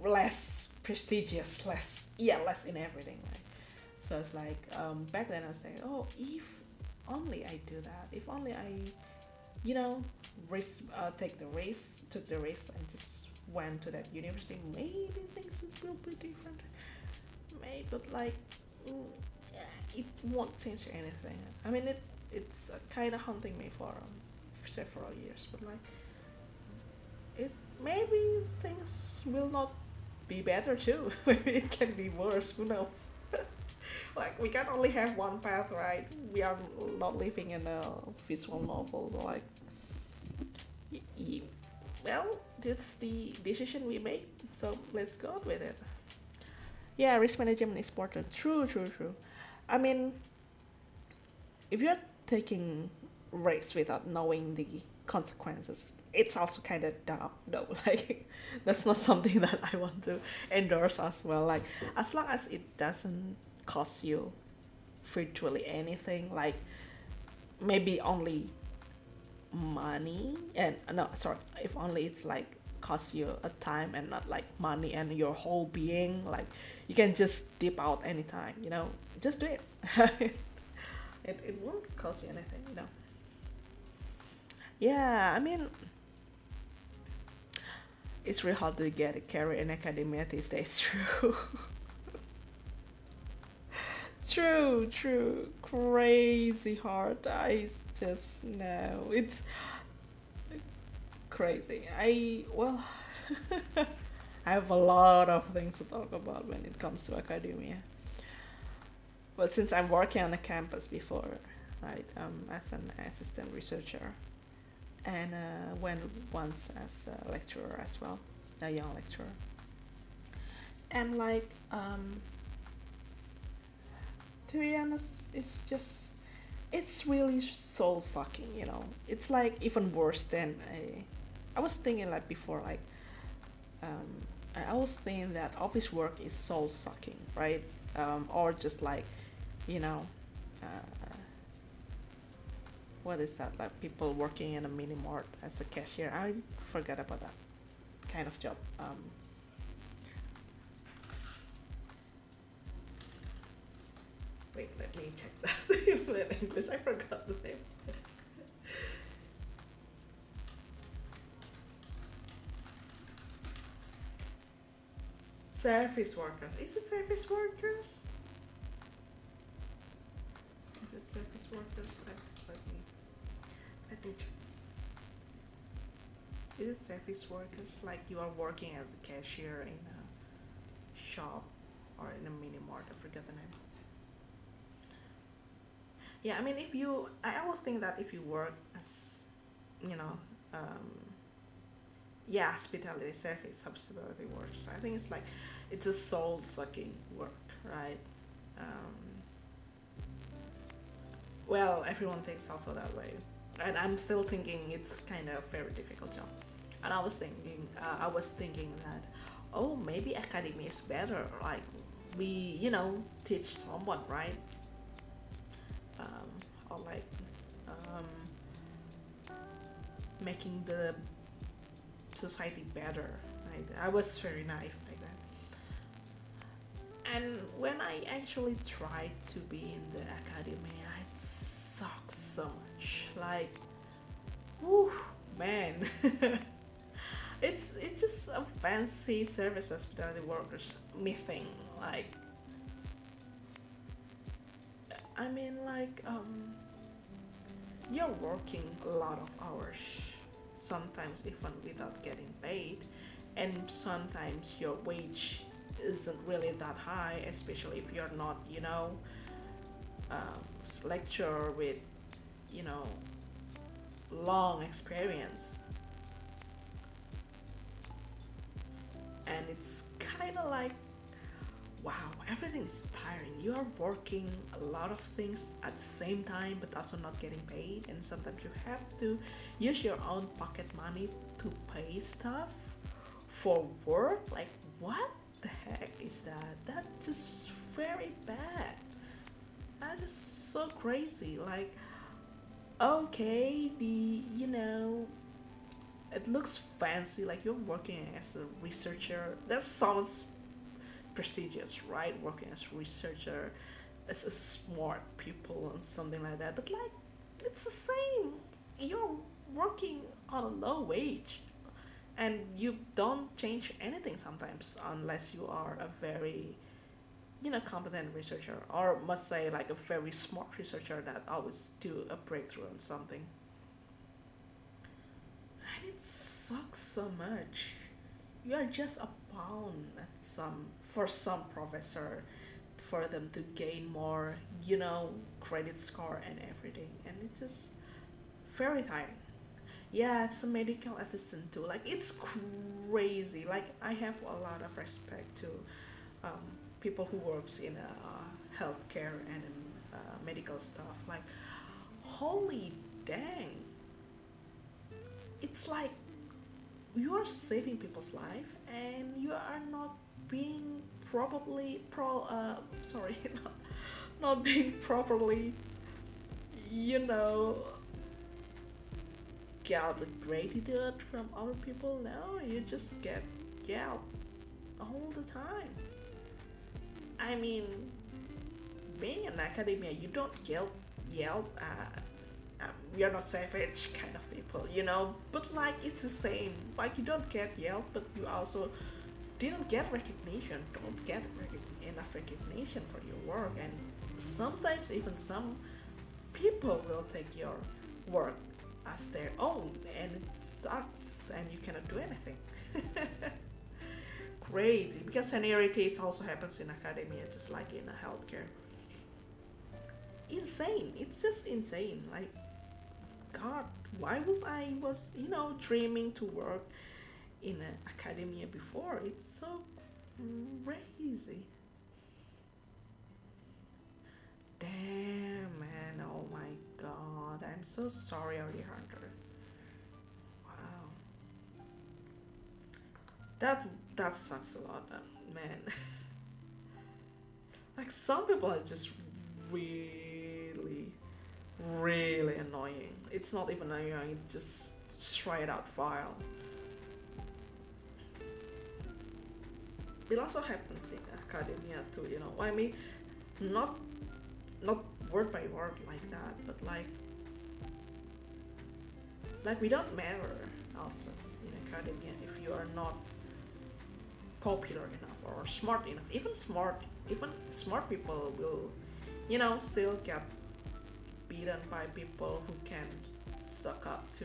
less prestigious, less in everything, right? So it's like back then I was like, oh, if only I do that, if only I took the risk and just went to that university, maybe things will be different. Maybe, but like it won't change anything. I mean, it's kind of haunting me for several years, but like maybe things will not be better too. Maybe it can be worse, who knows. Like we can only have one path, right? We are not living in a visual novel, so like well, it's the decision we made, so let's go with it. Yeah, risk management is important. True. I mean, if you're taking risks without knowing the consequences, it's also kind of dumb, though. Like, that's not something that I want to endorse as well. Like, as long as it doesn't cost you virtually anything, like maybe only money, and no, sorry, if only it's like cost you a time and not like money and your whole being, like you can just dip out anytime, just do it. It won't cost you anything, Yeah, I mean, it's really hard to get a career in academia these days. True. True. Crazy hard. I just know it's crazy. Well, I have a lot of things to talk about when it comes to academia. But since I'm working on a campus before, right, as an assistant researcher, and went once as a lecturer as well, a young lecturer, and like to be honest, it's really soul sucking, you know. It's like even worse than I was thinking like before, like I was thinking that office work is soul sucking, right? Or just like, you know, what is that, like people working in a mini mart as a cashier. I forgot about that kind of job. Wait, let me check that in English. I forgot the name. Service workers. Is it service workers? Is it service workers? Let me check. Is it service workers? Like you are working as a cashier in a shop or in a mini mart? I forget the name. Yeah, I mean, I always think that if you work as, you know, hospitality service, hospitality works. I think it's like, it's a soul-sucking work, right? Well, everyone thinks also that way, and I'm still thinking it's kind of a very difficult job. And I was thinking that, oh, maybe academia is better. Like we, you know, teach someone, right? Or like making the society better, right? I was very naive like that. And when I actually tried to be in the academia, it sucks so much. Like, whew, man. It's just a fancy service hospitality workers mything. Like, I mean, like, you're working a lot of hours, sometimes even without getting paid, and sometimes your wage isn't really that high, especially if you're not, you know, lecturer with, you know, long experience. And it's kind of like, wow, everything is tiring. You're working a lot of things at the same time, but also not getting paid. And sometimes you have to use your own pocket money to pay stuff for work. Like, what the heck is that? That's just very bad. That's just so crazy. Like, okay, you know, it looks fancy, like you're working as a researcher. That sounds prestigious, right? Working as a researcher, as a smart people and something like that. But like, it's the same. You're working on a low wage, and you don't change anything sometimes unless you are a very, you know, competent researcher, or must say like a very smart researcher that always do a breakthrough on something. And it sucks so much. You are just a pawn for some professor, for them to gain more, you know, credit score and everything, and it's just very tiring. Yeah, it's a medical assistant too. Like, it's crazy. Like, I have a lot of respect to people who works in healthcare and in medical stuff. Like, holy dang, it's like you are saving people's life and you are not being not being properly, you know, get the gratitude from other people. No, you just get yelled all the time. I mean, being in academia, you don't get yelled at we are not savage kind of people, you know, but like it's the same. Like you don't get yelled, but you also didn't get recognition, don't get enough recognition for your work, and sometimes even some people will take your work as their own, and it sucks, and you cannot do anything. Crazy, because seniority also happens in academia, just like in a healthcare. Insane, it's just insane. Like, God, why would I was, you know, dreaming to work in an academia before? It's so crazy. Damn, man, oh my God, I'm so sorry, Audi Hunter. Wow. That sucks a lot, man. Like, some people are just really, really annoying. It's not even annoying, it's just straight out file. It also happens in academia too, you know. I mean, not word by word like that, but like we don't matter also in academia if you are not popular enough or smart enough. Even smart people will, you know, still get beaten by people who can suck up to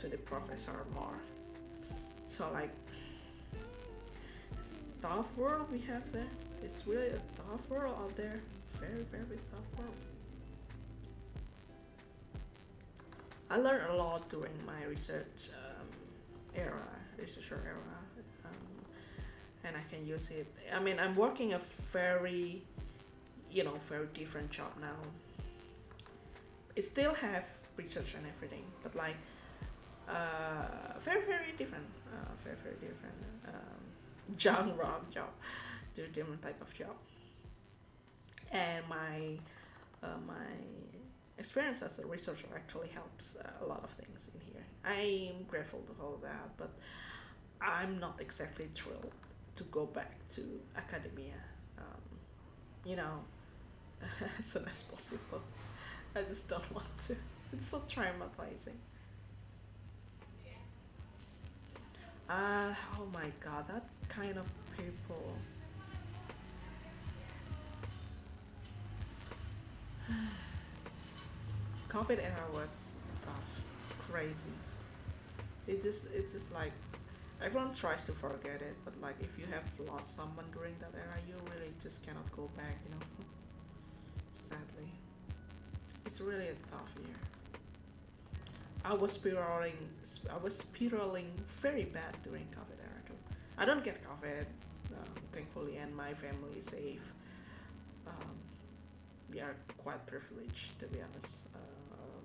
the professor more. So like, tough world we have there. It's really a tough world out there. Very, very tough world. I learned a lot during my researcher era, and I can use it. I mean, I'm working a very, you know, very different job now. It still have research and everything, but like, very, very different, genre of job, to different type of job. And my experience as a researcher actually helps a lot of things in here. I'm grateful to all that, but I'm not exactly thrilled to go back to academia, you know, as soon as possible. I just don't want to. It's so traumatizing. Oh my God, that kind of people. COVID era was tough, crazy. It's just like everyone tries to forget it, but like if you have lost someone during that era, you really just cannot go back, you know. Sadly, it's really a tough year. I was spiraling very bad during COVID era too. I don't get COVID, thankfully, and my family is safe. We are quite privileged, to be honest,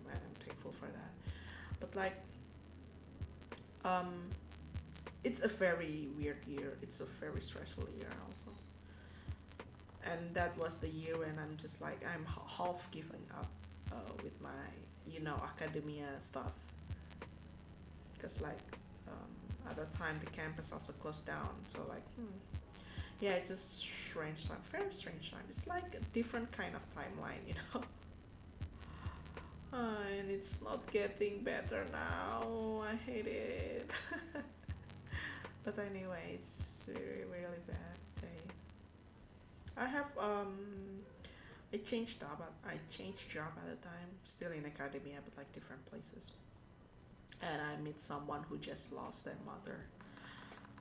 and I'm thankful for that. But like, it's a very weird year. It's a very stressful year also. And that was the year when I'm just like, I'm half giving up with my, you know, academia stuff. Because like, at that time the campus also closed down. So like, yeah, it's a strange time, very strange time. It's like a different kind of timeline, you know. And it's not getting better now. I hate it. But anyway, it's really, really bad day. I have I changed job at the time, still in academia, but like different places. And I meet someone who just lost their mother.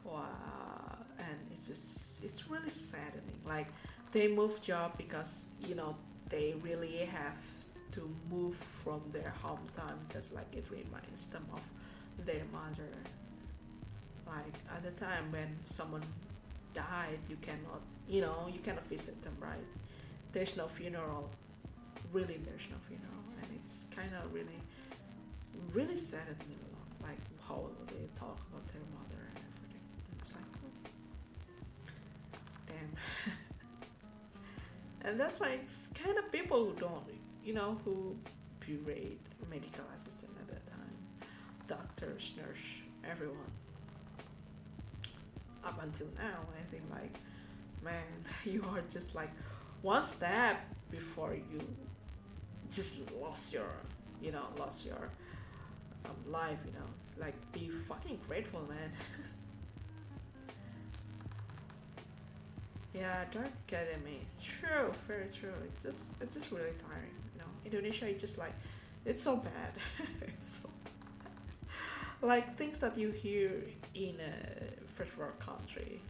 Wow, and it's really saddening. Like, they moved job because, you know, they really have to move from their hometown because like it reminds them of their mother. Like at the time when someone died, you cannot, you know, you cannot visit them, right? There's no funeral. Really, there's no funeral, and it's kind of really saddened me a lot. Like how they talk about their mother and everything. And it's like, damn. And that's why it's kind of people who don't, you know, who berate medical assistant at that time, doctors, nurse, everyone. Up until now, I think like, man, you are just like one step before just lost your, life, like be fucking grateful, man. Yeah, Dark Academy, true, very true. It's just really tiring, Indonesia, it's just like, it's so bad. It's so like things that you hear in a first world country,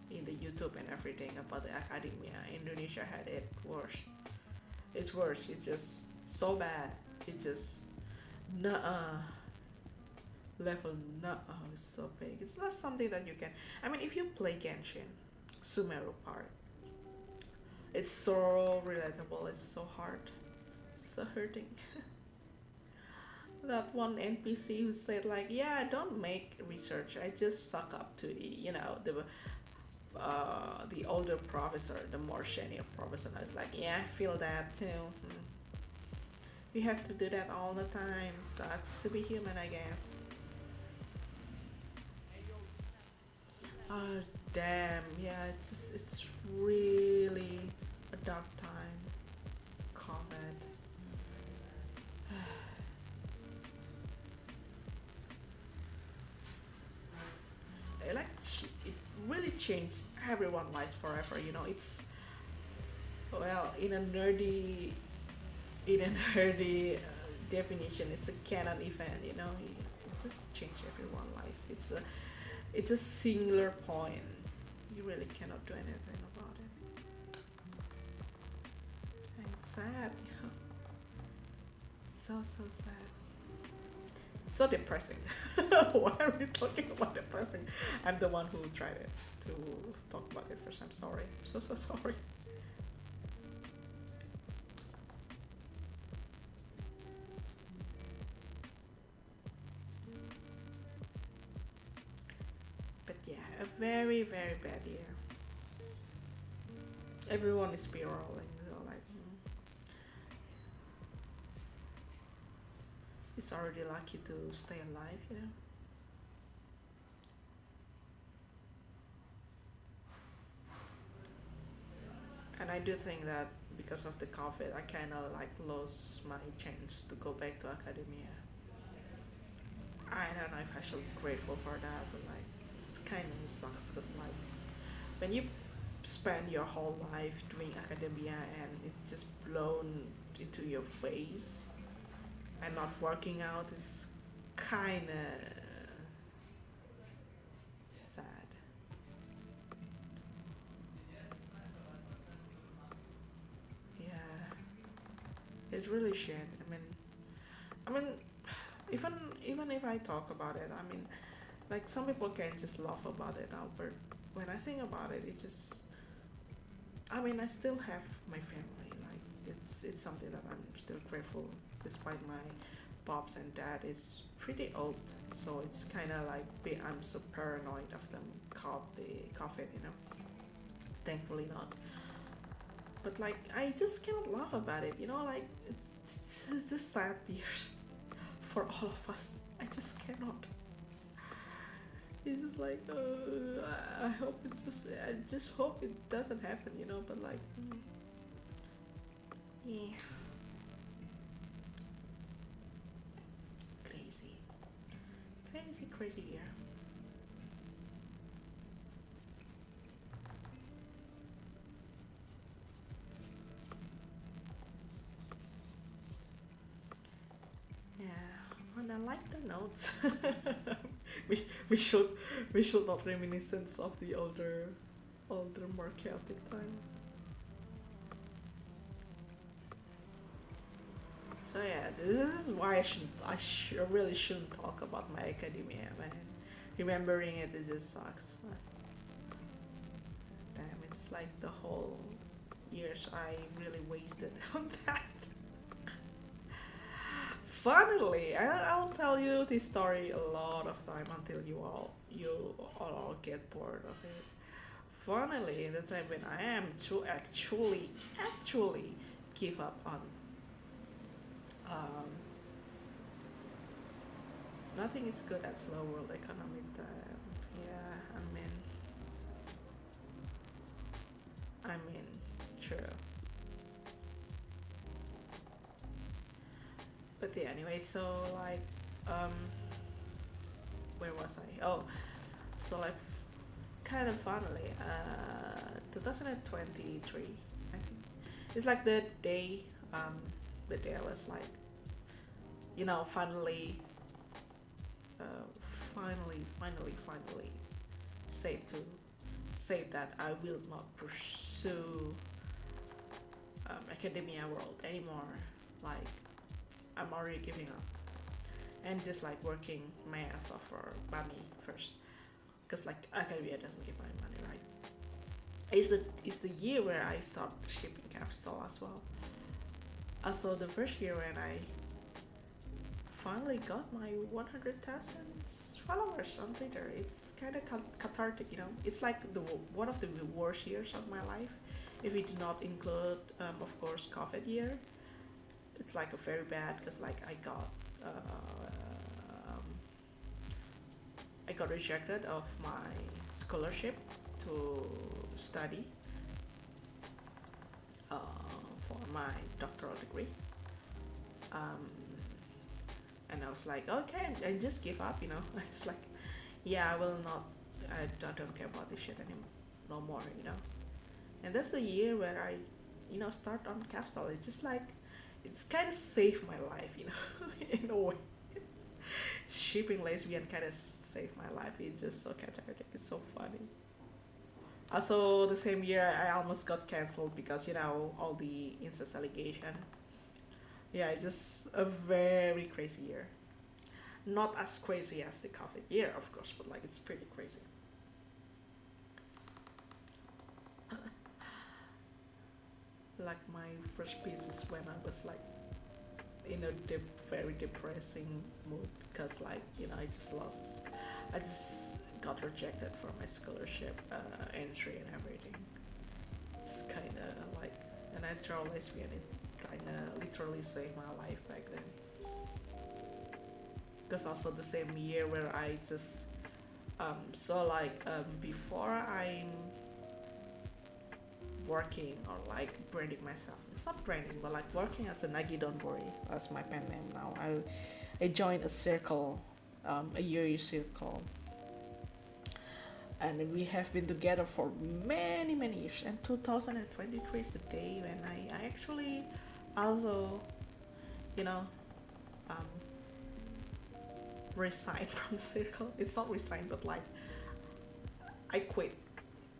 in the YouTube and everything about the academia. Indonesia had it worse. It's worse. It's just so bad. It just level is so big. It's not something that you can. I mean, if you play Genshin, Sumeru part, it's so relatable. It's so hard. It's so hurting. That one NPC who said like, yeah, I don't make research, I just suck up to the older professor, the more senior professor. I was like, yeah, I feel that too. You have to do that all the time. Sucks to be human, I guess. Oh damn, yeah, it's really a dark time. Combat. It really changed everyone's lives forever. It's, well, in a nerdy definition, it's a canon event. It just changed everyone's life. It's a singular point. You really cannot do anything about it. And it's sad. So sad. So depressing. Why are we talking about depressing? I'm the one who tried it to talk about it first. I'm sorry. I'm so sorry. But yeah, a very, very bad year. Everyone is spiraling. It's already lucky to stay alive, And I do think that because of the COVID, I kind of like lost my chance to go back to academia. I don't know if I should be grateful for that, but like, it's kind of sucks because like, when you spend your whole life doing academia and it's just blown into your face, and not working out is kind of sad. Yeah, it's really shit. I mean, even if I talk about it, like some people can just laugh about it now, but when I think about it, it just, I still have my family. Like it's something that I'm still grateful. Despite my pops and dad is pretty old, so it's kind of like I'm so paranoid of them caught the COVID, Thankfully not. But like I just cannot laugh about it, like it's just sad years for all of us. I just cannot. It's just like I just hope it doesn't happen, But like, yeah. Crazy year. Yeah, on a lighter note, we should not reminiscence of the older more chaotic time. So yeah, this is why I really shouldn't talk about my academia, man. Remembering it just sucks. Damn, it's like the whole years I really wasted on that. Funnily, I'll tell you this story a lot of time until you all get bored of it. Funnily, the time when I am to actually give up on nothing is good at slow world economy time. Yeah, true. But yeah, anyway, so like, um, where was I? Oh, so like, kind of finally, 2023, I think. It's like the day I was like, you know, finally, finally say that I will not pursue academia world anymore. Like, I'm already giving up and just like working my ass off for money first, because like academia doesn't give my money, right? It's the year where I start shipping Capstone as well. Also, the first year when I finally got my 100,000 followers on Twitter. It's kind of cathartic, you know. It's like one of the worst years of my life, if we do not include, of course, COVID year. It's like a very bad, because like I got rejected of my scholarship to study for my doctoral degree. And I was like, okay, and just give up, you know. It's like, yeah, I will not, I don't care about this shit anymore, no more, you know. And that's the year where I, you know, start on Capstone. It's just like, it's kind of saved my life, you know, in a way. Shipping lesbian kind of saved my life. It's just so cathartic. It's so funny. Also, the same year, I almost got cancelled because, you know, all the incest allegation. Yeah, it's just a very crazy year. Not as crazy as the COVID year, of course, but like it's pretty crazy. Like my first piece is when I was like in a very depressing mood, because like, you know, I just got rejected for my scholarship entry and everything. It's kind of like a natural lesbian. It kind of literally saved my life back then. Because also the same year where I just so like before I'm working or like branding myself, it's not branding, but like working as a Nagidonburi, that's my pen name now. I joined a circle, a Yuri circle, and we have been together for many years, and 2023 is the day when I actually also, you know, resigned from the circle. It's not resigned, but like I quit.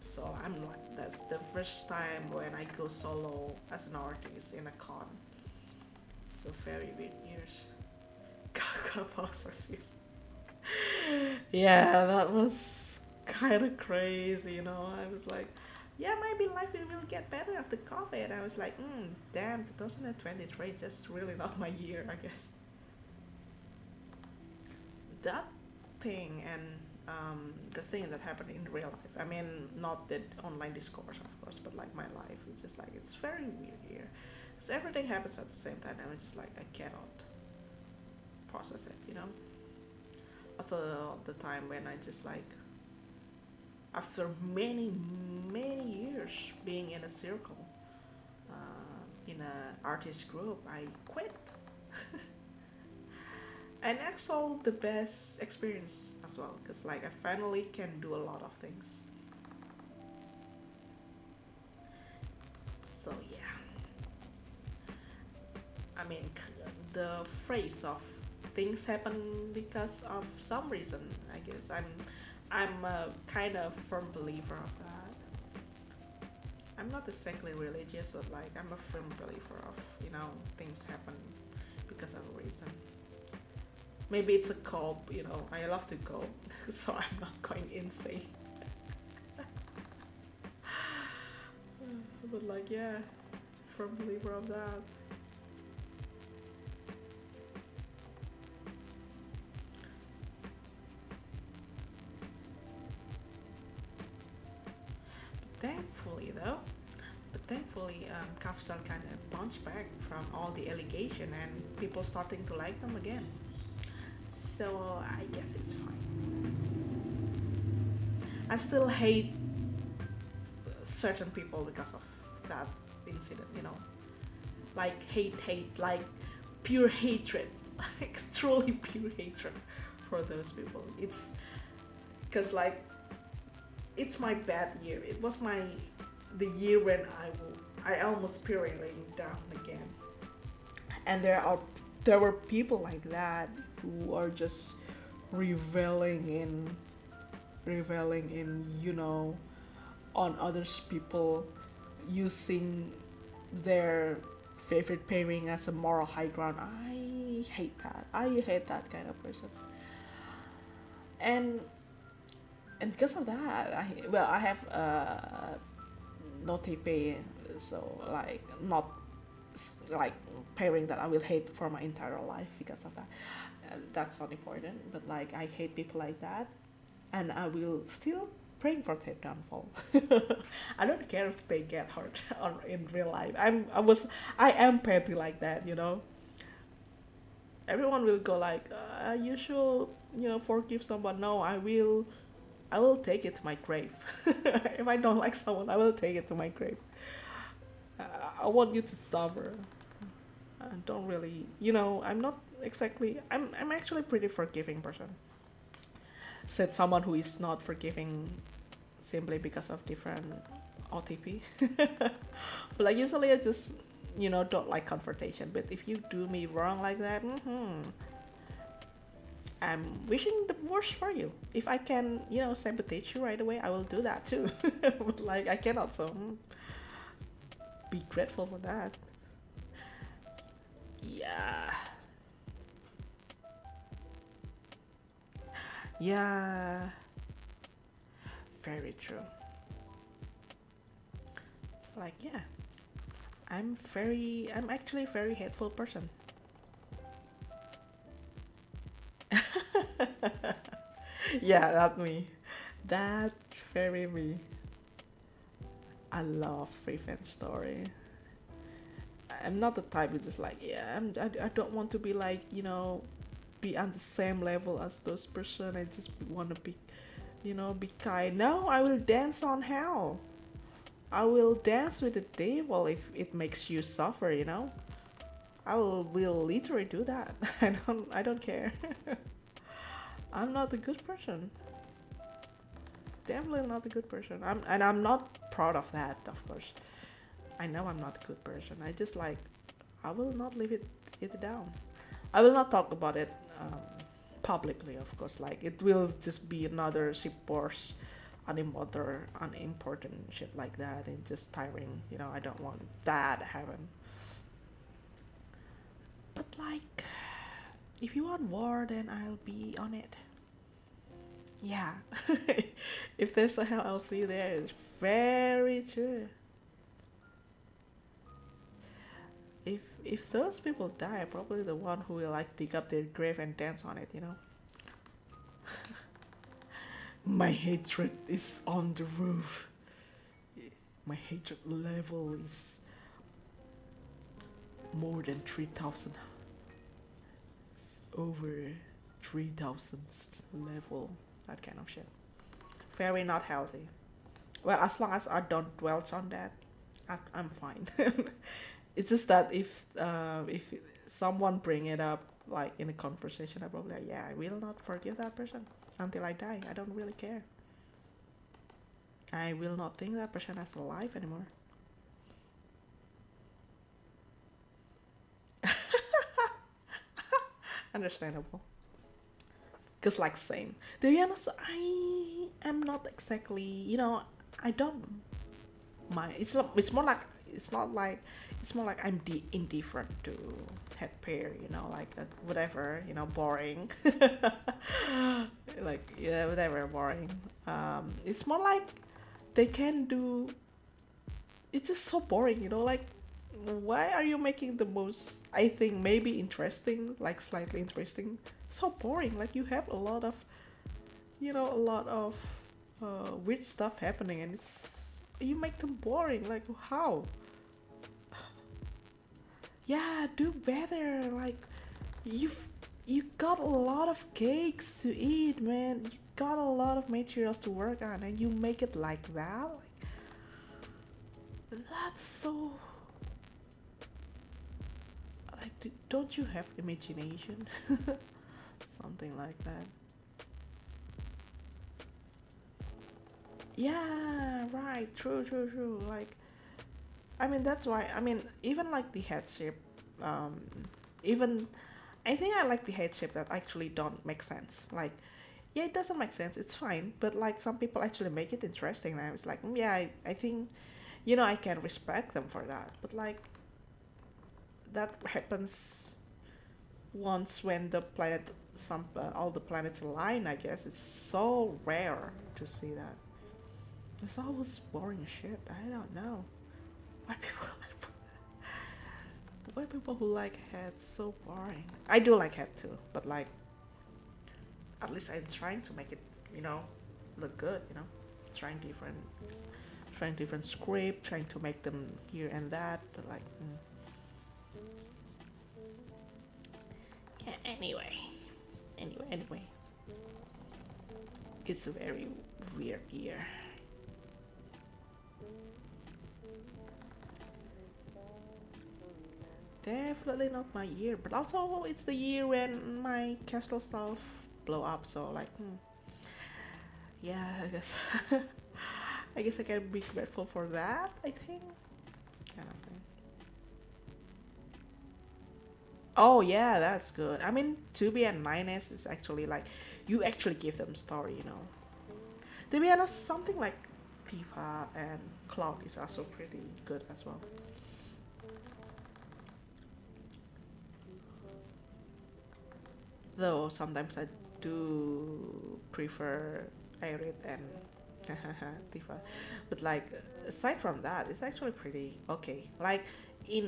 So I'm like, that's the first time when I go solo as an artist in a con. It's a very weird years. Kamvas. Yeah, that was kind of crazy, you know. I was like, yeah, maybe life will get better after COVID. I was like, damn, 2023 is just really not my year, I guess. That thing and the thing that happened in real life, I mean, not the online discourse, of course, but like my life, it's just like, it's very weird here. Because everything happens at the same time, and I'm just like, I cannot process it, you know. Also, the time when I just like, after many years being in a circle, in an artist group, I quit. And that's all the best experience as well, because like I finally can do a lot of things. So yeah, I mean, the phrase of things happen because of some reason, I guess I'm a kind of firm believer of that. I'm not exactly religious, but like I'm a firm believer of, you know, things happen because of a reason. Maybe it's a cope, you know, I love to cope, so I'm not going insane. But like, yeah, firm believer of that. Thankfully, Kafsal kind of bounced back from all the allegation and people starting to like them again. So I guess it's fine. I still hate certain people because of that incident, you know. Like hate, like pure hatred, like truly pure hatred for those people. It's because like it's my bad year. It was the year when I almost spiraling down again. And there were people like that who are just reveling in on others people, using their favorite pairing as a moral high ground. I hate that kind of person. And because of that, I have no TP, so like not like pairing that I will hate for my entire life because of that. That's not important, but like I hate people like that, and I will still praying for their downfall. I don't care if they get hurt in real life. I am petty like that, you know. Everyone will go like, you should, forgive someone. No, I will take it to my grave. If I don't like someone, I will take it to my grave. I want you to suffer. I don't really, I'm not exactly, I'm actually a pretty forgiving person. Said someone who is not forgiving simply because of different OTP. But like usually I just, don't like confrontation. But if you do me wrong like that, I'm wishing the worst for you. If I can, sabotage you right away, I will do that too. But like I cannot, so be grateful for that. Yeah. Yeah. Very true. So like, yeah. I'm actually a very hateful person. Yeah, that's me. That's very me. I love revenge story. I'm not the type who just like, I don't want to be like, be on the same level as those person. I just want to be, be kind. No, I will dance on hell. I will dance with the devil if it makes you suffer, I will literally do that. I don't care. I'm not a good person. Definitely not a good person. I'm not proud of that, of course. I know I'm not a good person. I just like, I will not leave it down. I will not talk about it publicly, of course. Like it will just be another shitpost, unimportant shit like that, and just tiring. I don't want that to happen. But like, if you want war, then I'll be on it. Yeah. If there's a hell, I'll see you there. It's very true. If those people die, probably the one who will like dig up their grave and dance on it, My hatred is on the roof. My hatred level is more than 3,000. It's over 3,000 level. That kind of shit. Very not healthy. Well, as long as I don't dwell on that, I'm fine. It's just that if someone bring it up like in a conversation, I probably like, I will not forgive that person until I die. I don't really care. I will not think that person is alive anymore. Understandable. Cause like same. To be honest, I am not exactly, I don't mind. It's more like I'm indifferent to head pair, like whatever, boring. Like whatever, boring. It's more like they can do. It's just so boring, like. Why are you making the most, I think, maybe interesting, like slightly interesting? So boring. Like you have a lot of weird stuff happening, and you make them boring. Like how? Yeah, do better. Like you got a lot of cakes to eat, man. You got a lot of materials to work on, and you make it like that. Like, that's so. Like, don't you have imagination? Something like that. Yeah, right. True. Like, I mean, that's why. I mean, even like the head shape, even I think I like the head shape that actually don't make sense. Like, yeah, it doesn't make sense. It's fine, but like some people actually make it interesting. And I was like, yeah, I think, I can respect them for that. But like, that happens once when the planet, all the planets align. I guess it's so rare to see that. It's always boring shit. I don't know why people why people who like heads so boring. I do like head too, but like at least I'm trying to make it, look good. Trying different script, trying to make them here and that. But like, yeah. Anyway, it's a very weird year. Definitely not my year, but also it's the year when my castle stuff blow up. So like, yeah, I guess I guess I can be grateful for that. I think, kind of thing. Oh yeah, that's good. I mean, 2B and 9S is actually like, you actually give them story. To be honest, something like Tifa and Cloud is also pretty good as well. Though sometimes I do prefer Aerith and Tifa, but like aside from that, it's actually pretty okay. Like in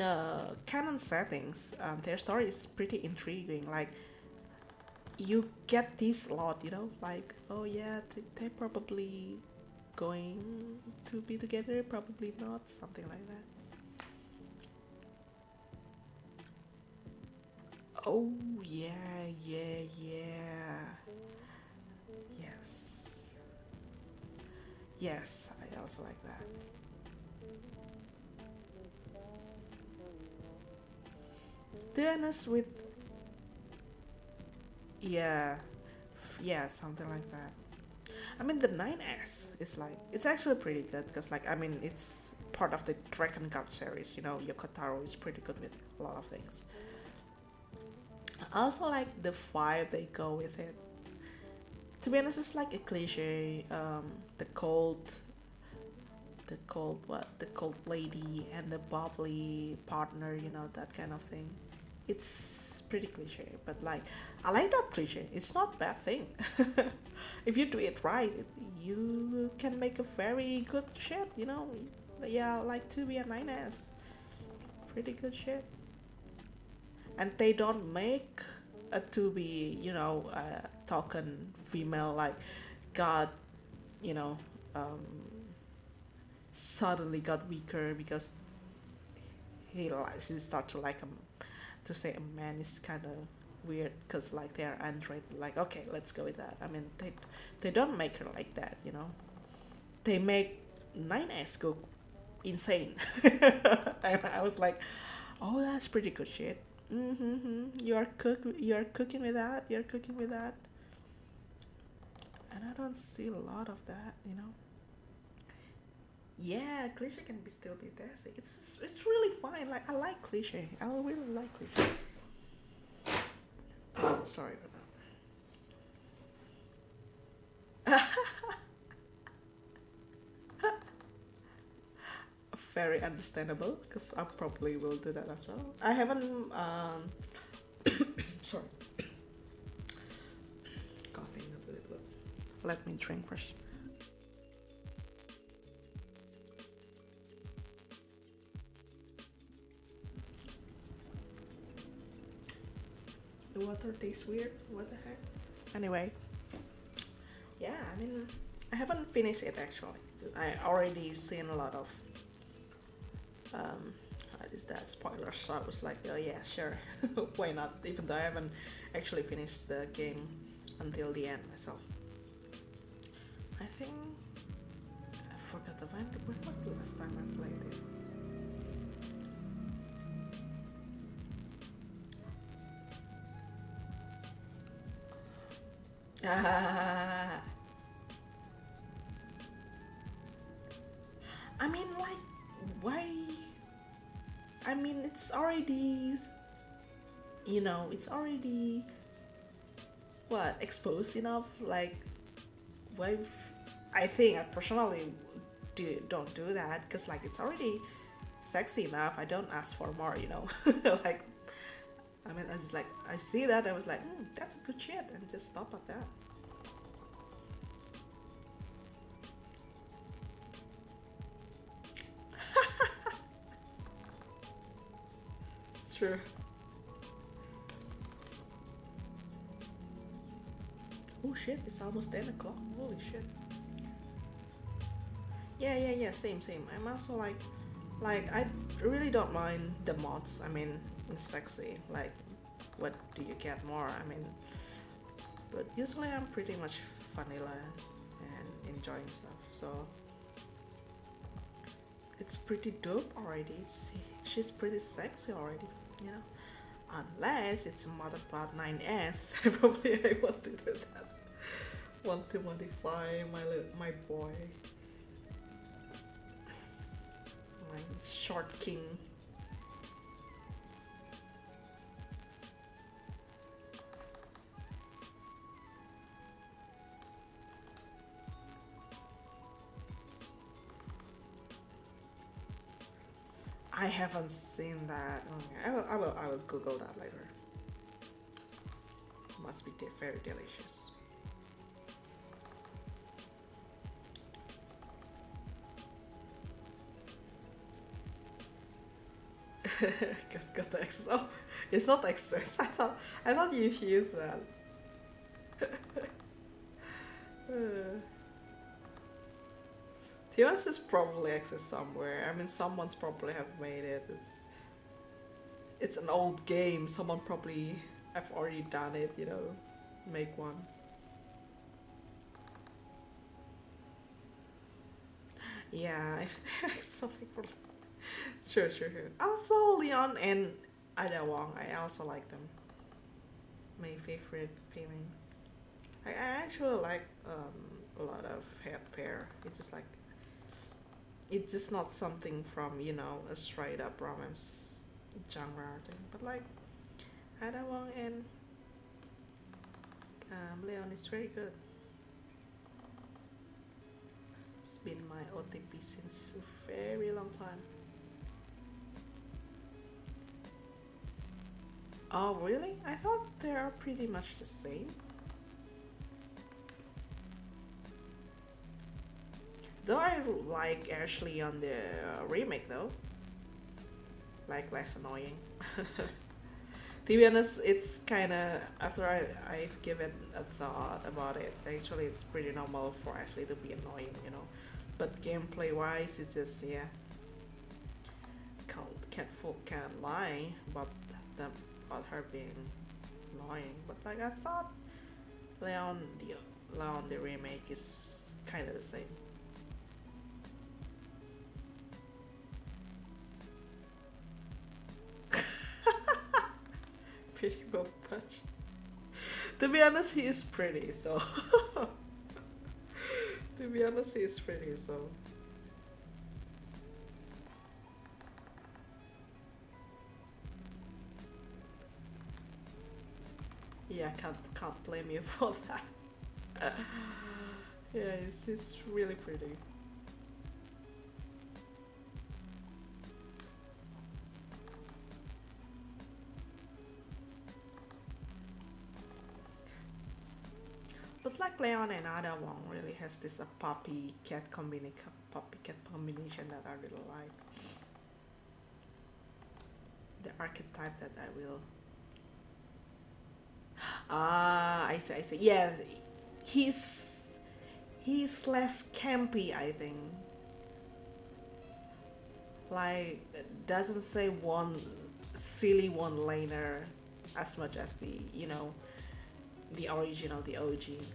canon settings, their story is pretty intriguing. Like you get this a lot, like, oh yeah, they're probably going to be together, probably not, something like that. Oh, yeah. Yes, I also like that. To be honest with... Yeah, something like that. I mean, the 9S is like... It's actually pretty good, because like, I mean, it's part of the Dragon Guard series, Yoko Taro is pretty good with a lot of things. I also like the vibe they go with it. To be honest, it's like a cliche. The cold lady and the bubbly partner, that kind of thing. It's pretty cliche, but like, I like that cliche. It's not a bad thing. If you do it right, you can make a very good shit, Yeah, like 2B and 9S. Pretty good shit. And they don't make a 2B, a token female like got, suddenly got weaker because he start to like him. To say a man is kind of weird because like they're android. Like, okay, let's go with that. I mean, they don't make her like that, They make 9S go insane. And I was like, oh, that's pretty good shit. You're cooking with that. And I don't see a lot of that, Yeah, cliche can still be there. So it's really fine. Like, I like cliche. I really like cliche. Oh, sorry about that. Very understandable, because I probably will do that as well. I haven't sorry, coughing a little bit. Let me drink first. The water tastes weird. What the heck? Anyway, yeah, I mean, I haven't finished it actually. I already seen a lot of is that spoilers, so I was like, oh yeah, sure. Why not, even though I haven't actually finished the game until the end myself. I think I forgot when was the last time I played it. I mean, like, why? I mean, it's already, you know, it's already what exposed enough. Like, why? I think I personally don't do that because like it's already sexy enough. I don't ask for more, you know. Like, I mean, I just like I see that I was like, that's a good shit, and just stop at that. It's true. Oh shit! It's almost 10 o'clock. Holy shit. Yeah. Same. I'm also like I really don't mind the mods. I mean, it's sexy. Like, what do you get more? I mean, but usually I'm pretty much vanilla and enjoying stuff. So it's pretty dope already. She's pretty sexy already, you know. Unless it's a Motherpod 9S, probably I want to do that. Want to modify my boy. My short king. I haven't seen that. Okay, I will Google that later. Must be very delicious. Got the access. Oh, it's not access. I thought you used that. TOS is probably access somewhere. I mean, someone's probably have made it. It's an old game. Someone probably have already done it. You know, make one. Yeah, if there's something for. Sure. Also, Leon and Ada Wong, I also like them. My favorite pairings. I actually like a lot of head pair. It's just not something from, you know, a straight up romance genre thing. But like Ada Wong and Leon is very good. It's been my OTP since a very long time. Oh, really? I thought they are pretty much the same. Though I like Ashley on the remake though. Like, less annoying. To be honest, it's kinda, after I've given a thought about it, actually it's pretty normal for Ashley to be annoying, you know. But gameplay wise, it's just, yeah. Can't lie about them. About her being annoying, but like I thought Leon the remake is kind of the same. Pretty much. To be honest, he is pretty, so. To be honest, he is pretty, so. Yeah, can't blame you for that. Yeah, he's really pretty. But like Leon and Ada Wong really has this puppy cat combination that I really like. The archetype that I will. I see. Yeah, he's less campy, I think. Like, doesn't say one silly one-liner as much as the, you know, the original, the OG.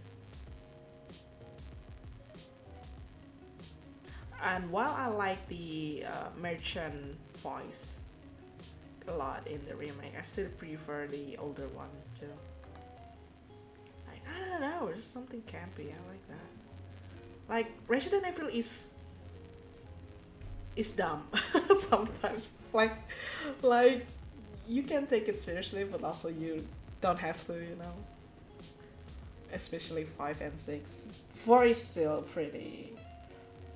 And while I like the merchant voice a lot in the remake, I still prefer the older one too. Like, I don't know, there's something campy. I like that. Like Resident Evil is dumb sometimes. Like you can take it seriously, but also you don't have to, you know. Especially 5 and 6. 4 is still pretty.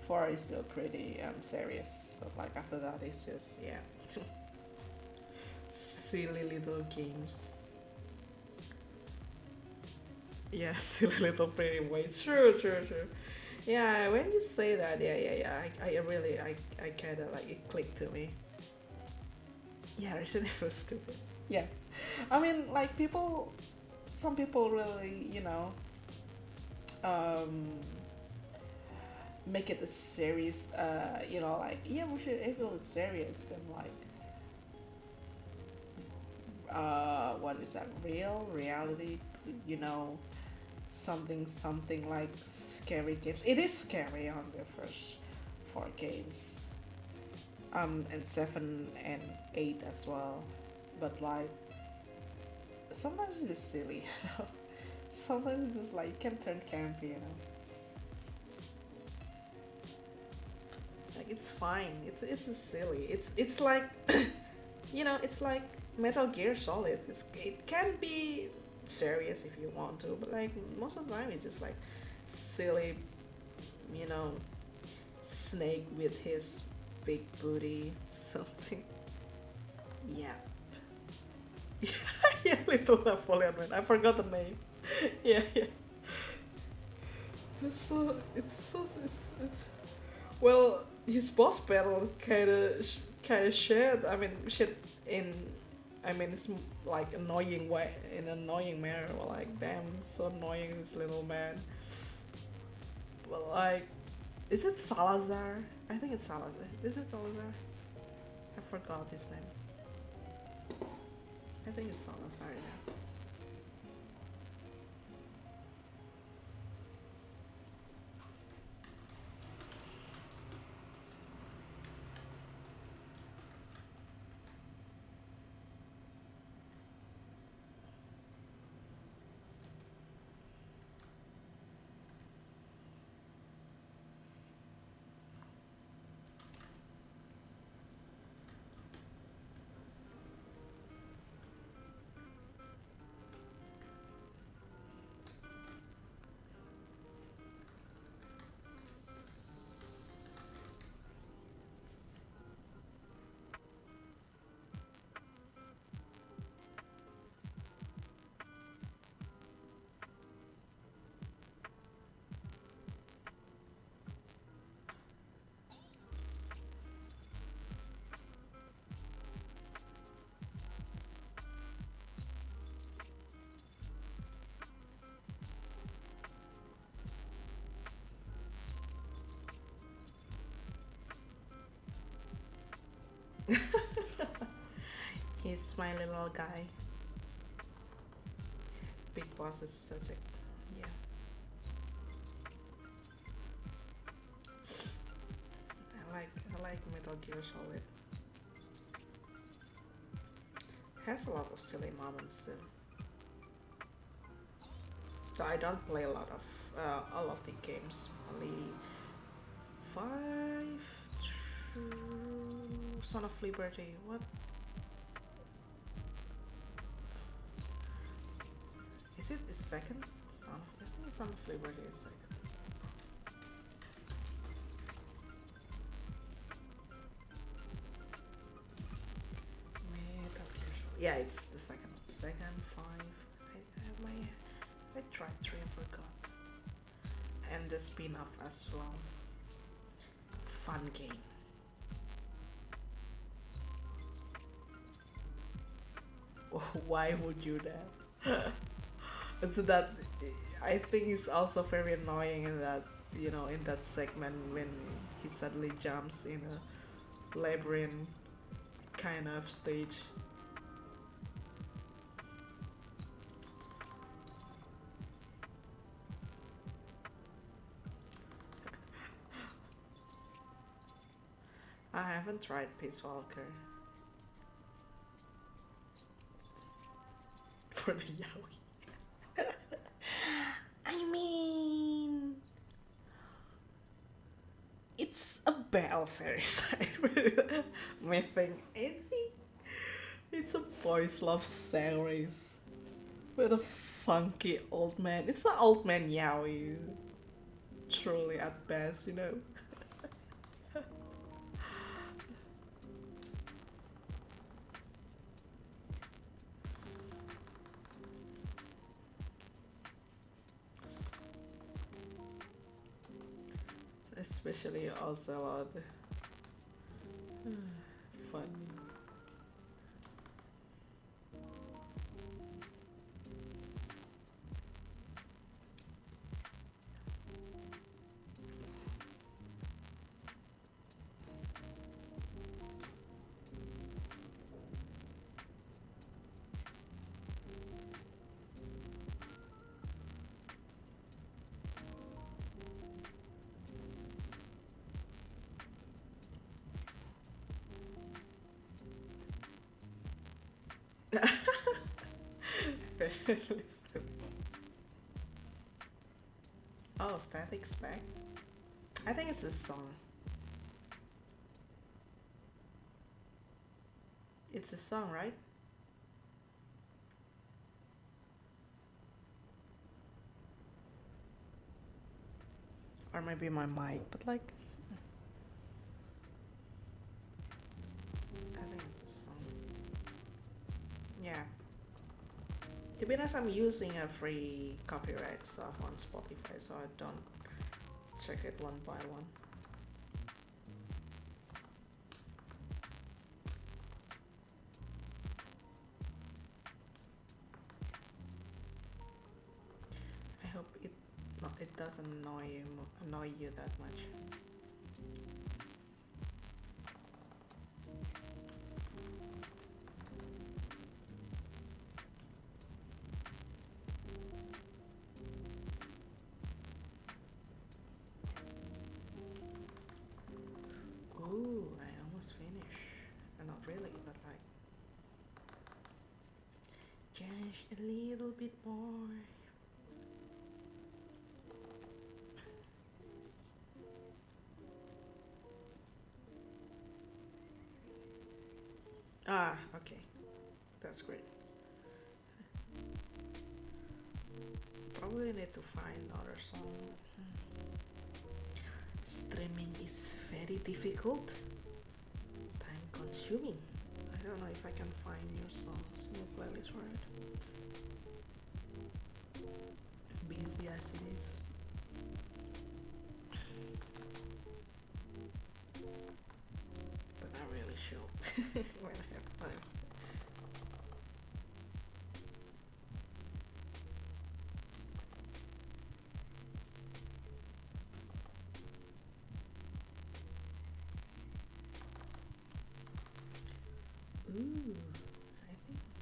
4 is still pretty serious, but like after that, it's just yeah, silly little games. Yeah, silly little pretty ways. True. Yeah, when you say that, yeah. I really, I kind of like it clicked to me. Yeah, Resident Evil is stupid. Yeah, I mean, like some people really, you know, make it a series. You know, like yeah, Resident Evil is serious and like, what is that? Reality? You know. Something like scary games. It is scary on the first 4 games, and 7 and 8 as well. But like sometimes it's silly, you know. Sometimes it's like it can turn campy, you know. Like it's fine. It's silly. It's like you know, it's like Metal Gear Solid. It can be serious if you want to, but like most of the time it's just like silly, you know, Snake with his big booty something. Yeah. Yeah, Little Napoleon Man. I forgot the name. Yeah. It's well, his boss battle kind of shit. I mean, shit in. I mean, it's like annoying way, in an annoying manner. Like, damn, it's so annoying, this little man. But like, is it Salazar? I think it's Salazar. Is it Salazar? I forgot his name. I think it's Salazar. Yeah. He's my little guy. Big Boss is such a yeah. I like Metal Gear Solid. Has a lot of silly moments too. So I don't play a lot of all of the games. Only 5 Son of Liberty. What? Is it the second Son of? I think Son of Liberty is second. Metal Gear Solid. Yeah, it's the second. Second 5. I tried 3. I forgot. And the spin-off as well. Fun game. Why would you that? So that I think is also very annoying in that, you know, in that segment when he suddenly jumps in a labyrinth kind of stage. I haven't tried Peace Walker. For the yaoi. BL series. I think it's a boys love series with a funky old man. It's not old man yaoi, truly at best, you know. Especially Ocelot. Funny. Oh, Static Spec? I think it's a song. It's a song, right? Or maybe my mic, but like... I think it's a song. Yeah. To be honest, I'm using a free copyright stuff on Spotify, so I don't check it one by one. I hope it doesn't annoy you that much. Ooh, I almost finished. Not really, but like just a little bit more. Ah, okay. That's great. Probably need to find another song. Streaming is very difficult, time consuming. I don't know if I can find new songs, new playlists for it. Busy as it is. But I really should when I have time. Ooh, I think I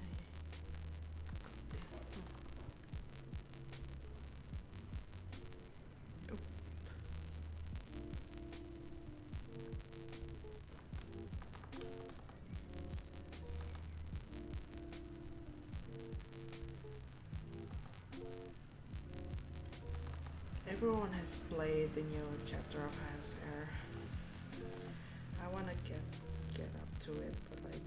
got it. Oh. Everyone has played the new chapter of Hans Air. I wanna get up to it, but like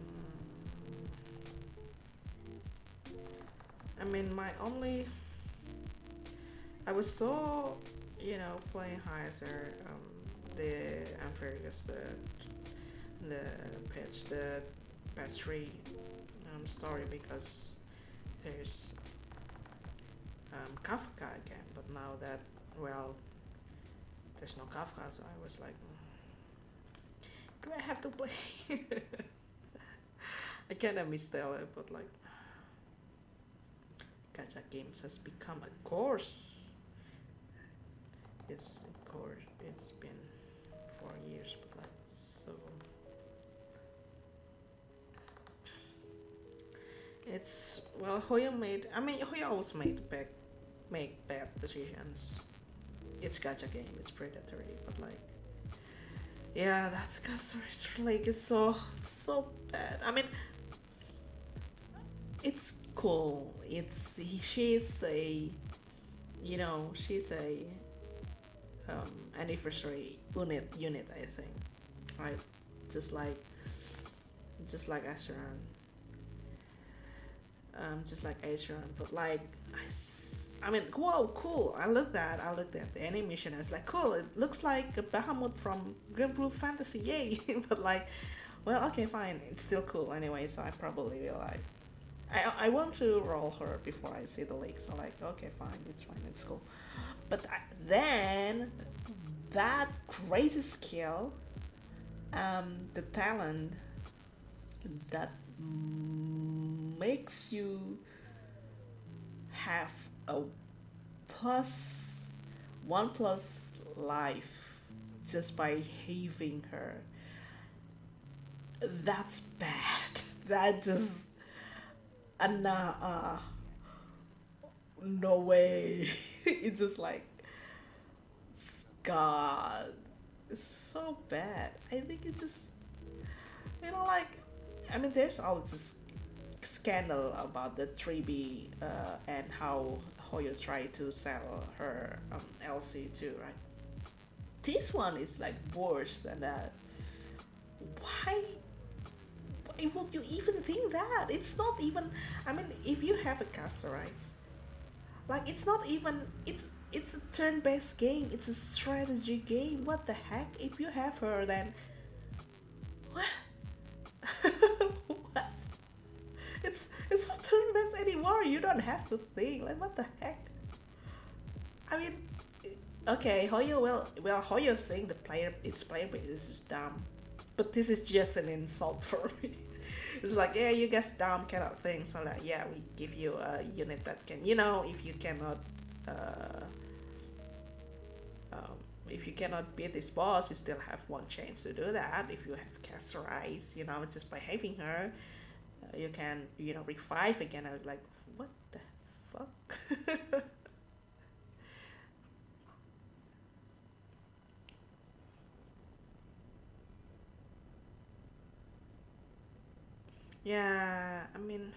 I mean I was so, you know, playing Heiser, the Amphibious, the patch 3 story, because there's Kafka again, but now that, well, there's no Kafka, so I was like, do I have to play? I kinda missed it, but like, gacha games has become a course. It's a course. It's been 4 years, but like, so it's, well, Huion always make bad decisions. It's gacha game, it's predatory, but like, yeah, that customer like is so bad. I mean, it's cool. She's a, you know, she's a anniversary unit, I think, right? Just like Asheron, but like I mean, whoa, cool! I looked at the animation. I was like, cool. It looks like a Bahamut from Grim Blue Fantasy, yay! But like, well, okay, fine. It's still cool anyway. So I probably will like. I want to roll her before I see the leak. So like, okay, fine, it's cool. But then that crazy skill, the talent that makes you have a +1+ life just by having her. That's bad. That just no way. It's just like, God, it's so bad. I think it's just, like, I mean, there's always this scandal about the 3B and how Huion tried to sell her LC too, right? This one is like worse than that. Why would you even think that? It's not even, I mean, if you have a Castorized, like, it's not even, it's a turn-based game, it's a strategy game. What the heck? If you have her, then what? What? It's not turn-based anymore. You don't have to think. Like, what the heck? I mean, okay, Huion Huion think its player base is dumb, but this is just an insult for me. It's like, yeah, you guys dumb, cannot think, so like, yeah, we give you a unit that can, if you cannot beat this boss, you still have one chance to do that. If you have Castorized, just by having her, you can, revive again. I was like, what the fuck? Yeah, I mean,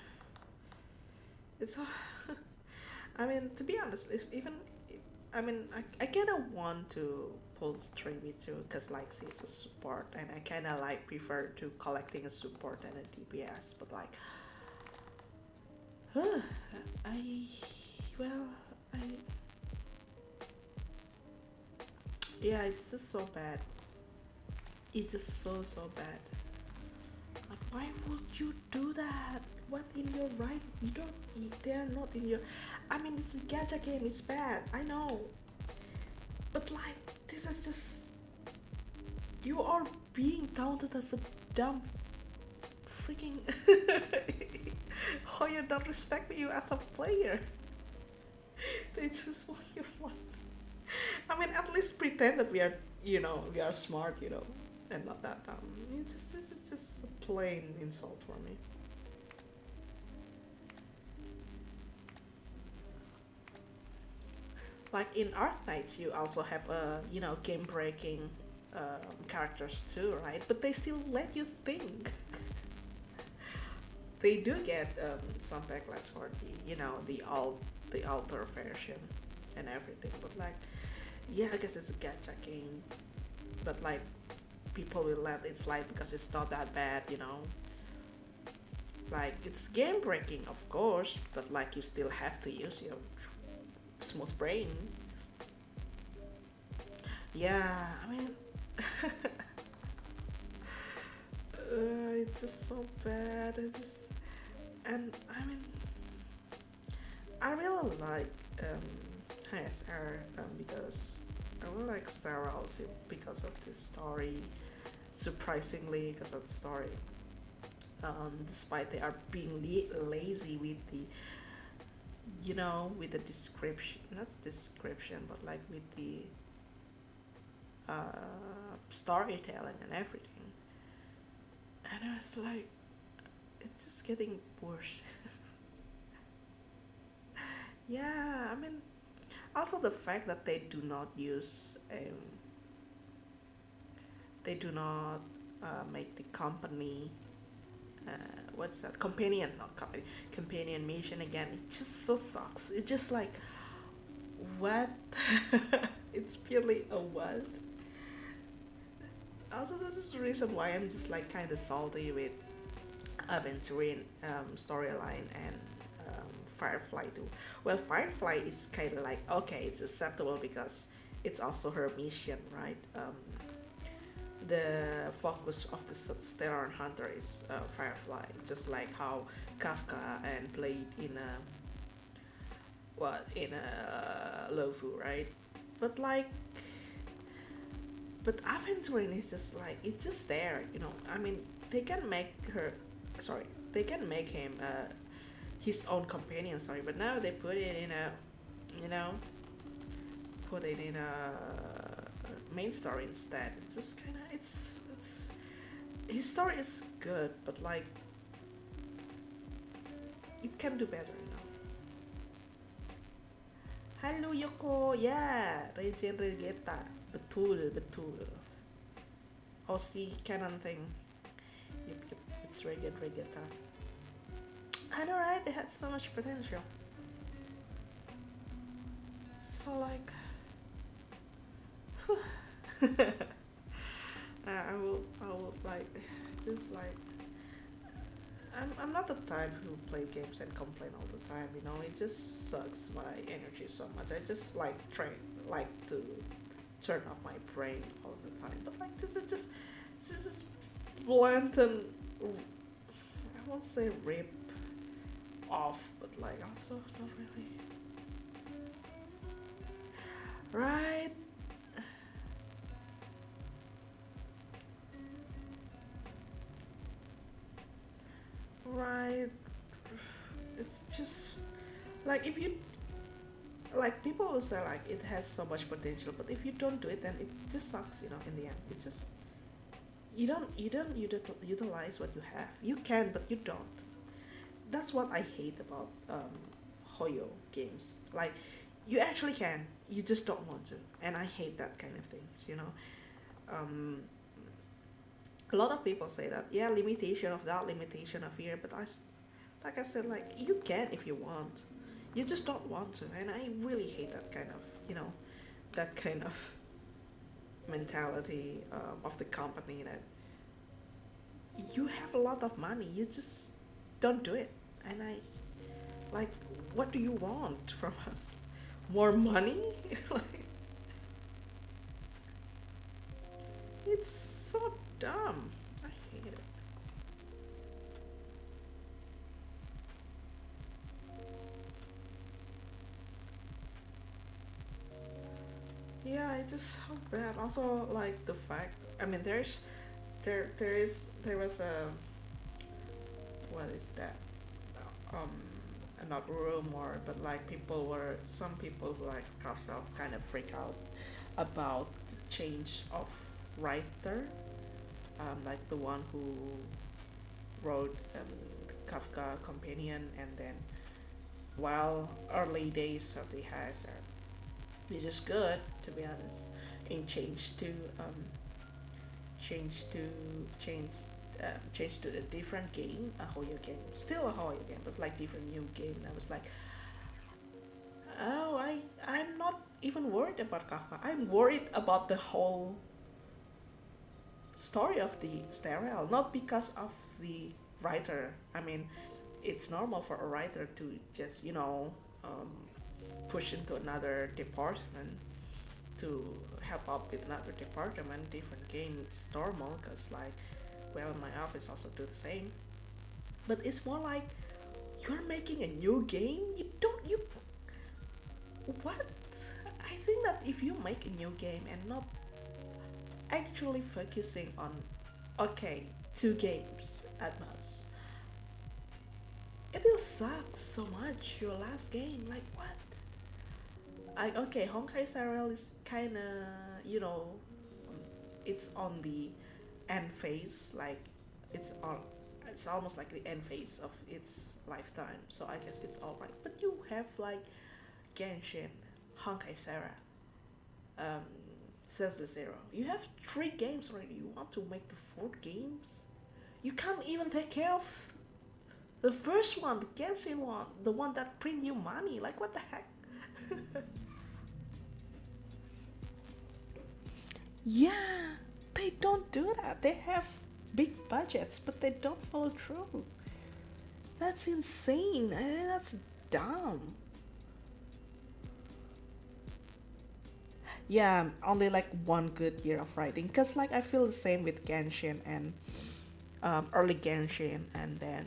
it's I mean, to be honest, I kind of want to pull 3v2 because like she's a support, and I kind of like prefer to collecting a support and a DPS, but like, yeah, it's just so bad. It's just so bad. Like, why would you do that? What in your right? They're not in your, I mean, this is a gacha game, it's bad, I know. But like, this is just, you are being counted as a dumb freaking Huion don't respect you as a player. They just want your money. I mean, at least pretend that we are, we are smart, and not that dumb. This is just a plain insult for me. Like in Arknights, you also have game-breaking characters too, right? But they still let you think. They do get some backlash for the alter version and everything, but like, yeah, I guess it's a gacha game, but like, people will let it slide because it's not that bad, like, it's game breaking, of course, but like, you still have to use your smooth brain. Yeah, I mean, it's just so bad. And I mean, I really like HSR because I really like Sarah also because of the story. Surprisingly, because of the story, despite they are being lazy with the, with the description, not description, but like with the storytelling and everything. And I was like, it's just getting worse. Yeah, I mean, also the fact that they do not use make the company, what's that, companion mission again. It just so sucks. It's just like, what? It's pure really a what? Also, this is the reason why I'm just like kind of salty with Aventurine storyline and Firefly too. Well, Firefly is kind of like, okay, it's acceptable because it's also her mission, right? The focus of the Stellar Hunter is Firefly, just like how Kafka and played in a Lofu, right? But like, but Aventurine is just like, it's just there, you know. I mean, they can make they can make him his own companion story, but now they put it in a, you know, put it in a main story instead. It's just kind of, it's his story is good, but like it can do better, you know. Halo Yoko, ya, Regen Regeta, betul. Aussie canon thing. Yep, it's Regen Regeta. I know, right? They had so much potential. So like, I will like, just like, I'm not the type who play games and complain all the time, you know. It just sucks my energy so much. I just like to turn off my brain all the time. But like, this is blatant, I won't say rip off, but like also not really, right? Right, it's just like, if you like, people will say like it has so much potential, but if you don't do it, then it just sucks, you know. In the end, it just, you don't utilize what you have. You can, but you don't. That's what I hate about Hoyo games. Like, you actually can, you just don't want to, and I hate that kind of things, you know. A lot of people say that, yeah, limitation of that, limitation of here, but like I said, like, you can if you want, you just don't want to, and I really hate that kind of, you know, that kind of mentality of the company, that you have a lot of money, you just don't do it. And I, like, what do you want from us? More money? Like, it's so dumb. I hate it. Yeah, it's just so bad. Also, like, the fact, I mean, there was a, what is that? Not rumor, but like, some people like Kafka kind of freak out about the change of writer, like the one who wrote Kafka Companion, and then, while early days of the hazard, which is good, to be honest, and changed to a different game, a Hoyo game, still a Hoyo game, but like different new game. And I was like, oh, I'm not even worried about Kafka. I'm worried about the whole story of the Stereo, not because of the writer. I mean, it's normal for a writer to just, you know, push into another department to help out with another department, different game. It's normal, because like, well, my office also do the same. But it's more like, you're making a new game, what? I think that if you make a new game and not actually focusing on, okay, 2 games at most, it will suck so much, your last game. Like, what? Okay, Honkai Star Rail is kinda, you know, it's on the end phase, like, it's almost like the end phase of its lifetime, so I guess it's alright. But you have like Genshin, Honkai Star Rail, Senseless Zero. You have 3 games already. You want to make the 4th games? You can't even take care of the first one, the Genshin one, the one that bring you money. Like, what the heck? Yeah, they don't do that. They have big budgets, but they don't follow through. That's insane. That's dumb. Yeah, only like one good year of writing. Cause like I feel the same with Genshin and early Genshin, and then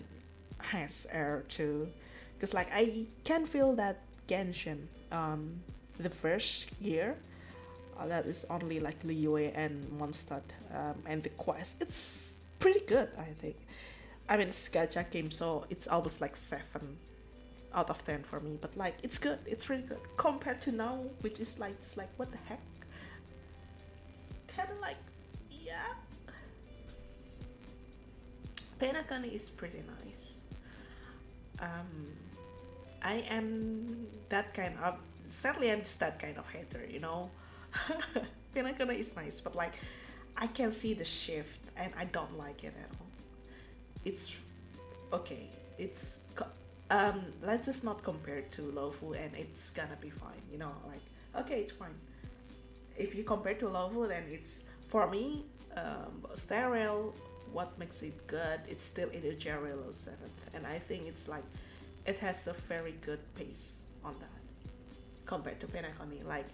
has Air too. Cause like I can feel that Genshin, the first year, that is only like Liyue and Mondstadt, and the quest. It's pretty good, I think. I mean, it's gacha game, so it's almost like 7 out of 10 for me. But like, it's good. It's really good compared to now, which is like, it's like, what the heck? Kind of like, yeah. Penakani is pretty nice. I am that kind of, sadly, I'm just that kind of hater, you know. Penakana is nice, but like, I can see the shift, and I don't like it at all. It's okay. Let's just not compare it to Lofu, and it's gonna be fine, you know. Like, okay, it's fine. If you compare to Lofu, then it's, for me, Stereo. What makes it good? It's still in the Jarrell 7th, and I think it's like, it has a very good pace on that compared to Penacony. Like,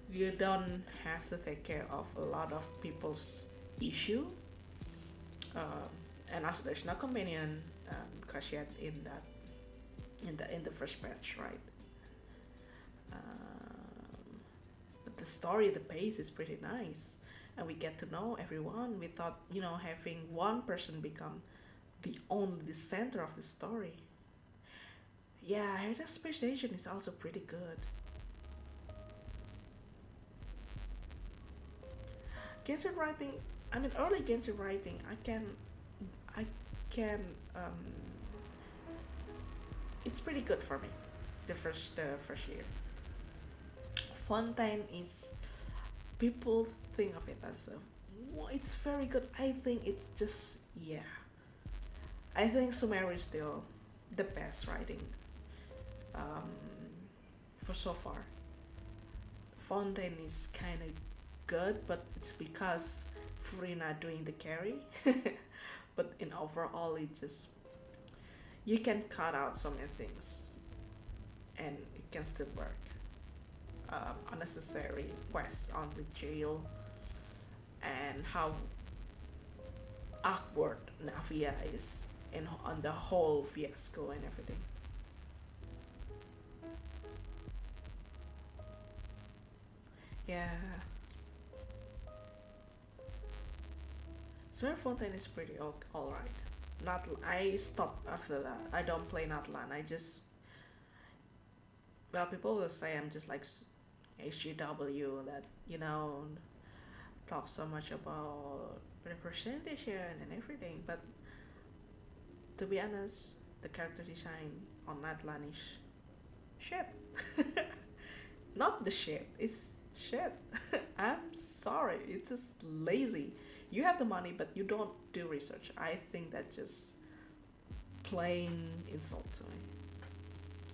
you don't have to take care of a lot of people's issue, and also there's no companion crash yet in that, in the first patch, right? But the story, the pace is pretty nice, and we get to know everyone without, you know, having one person become the center of the story. Yeah, Herda Space Station is also pretty good. Genshin writing, I mean, early Genshin writing, I can, it's pretty good for me. The first year. Fontaine is, people think of it as it's very good. I think it's just, yeah. I think Sumeru is still the best writing, for so far. Fontaine is kind of good, but it's because Furina doing the carry. But in overall, it just, you can cut out so many things, and it can still work. Unnecessary quests on the jail, and how awkward Navia is, and on the whole fiasco and everything. Yeah. Summer Fontaine is pretty alright. Not, I stopped after that. I don't play Natlan. I just, well, people will say I'm just like HGW that, you know, talk so much about representation and everything, but to be honest, the character design on Natlan is shit. Not the shit, it's shit. I'm sorry, it's just lazy. You have the money, but you don't do research. I think that's just plain insult to me.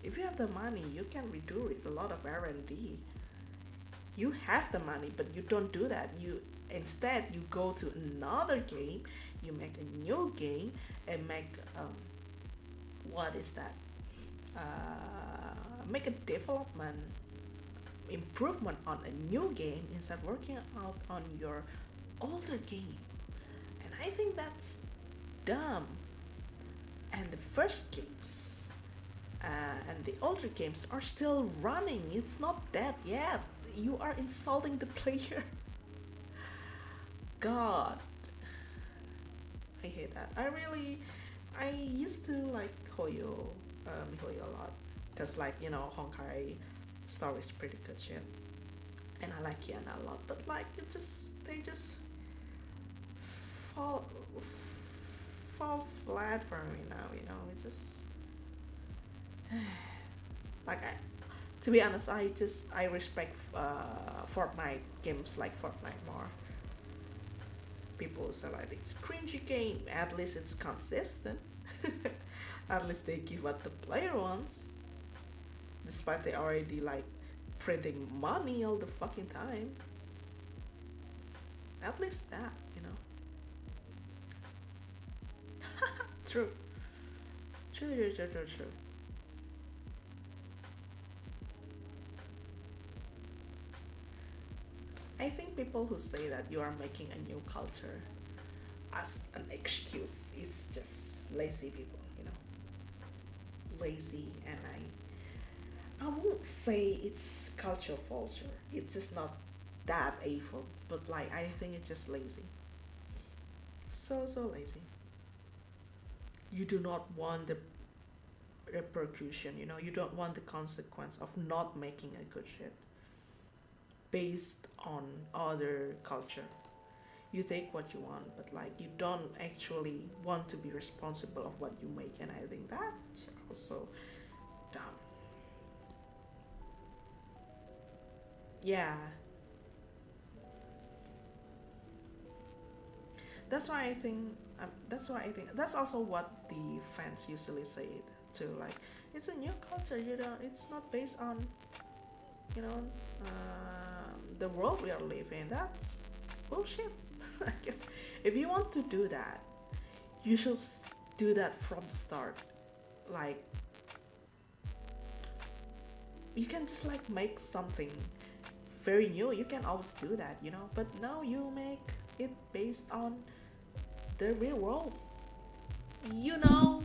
If you have the money, you can redo it. A lot of R&D. You have the money, but you don't do that. You instead you go to another game. You make a new game and make what is that? Make a development improvement on a new game instead of working out on your older game. And I think that's dumb. And the first games and the older games are still running. It's not dead yet. You are insulting the player. God, I hate that. I used to like Mihoyo a lot, because like, you know, Honkai story is pretty good shit, and I like Huion a lot, but like they just fall flat for me now, you know. It just like, to be honest, I respect Fortnite games like Fortnite more. People say like, it's cringy game, at least it's consistent. At least they give what the player wants, despite they already like printing money all the fucking time. At least that, you know. True. True. I think people who say that you are making a new culture as an excuse is just lazy people, you know. Lazy, and I won't say it's culture vulture. It's just not that evil, but like I think it's just lazy. So lazy. You do not want the repercussion, you know, you don't want the consequence of not making a good shit based on other culture. You take what you want, but like you don't actually want to be responsible of what you make, and I think that's also dumb. Yeah, that's why I think that's also what the fans usually say too. Like, it's a new culture. You know, it's not based on, you know, the world we are living. That's bullshit. I guess if you want to do that, you should do that from the start. Like, you can just like make something very new. You can always do that, you know. But now you make it based on the real world, you know.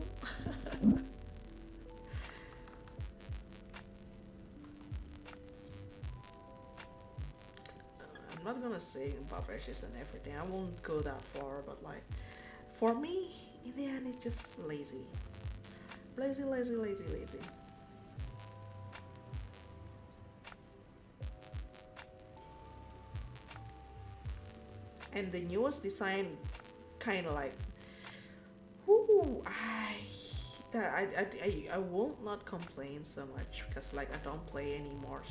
I'm not gonna say about rashes and everything. I won't go that far, but like, for me, in the end, it's just lazy. Lazy. And the newest design, kind of like, whoo, I will not complain so much because like I don't play anymore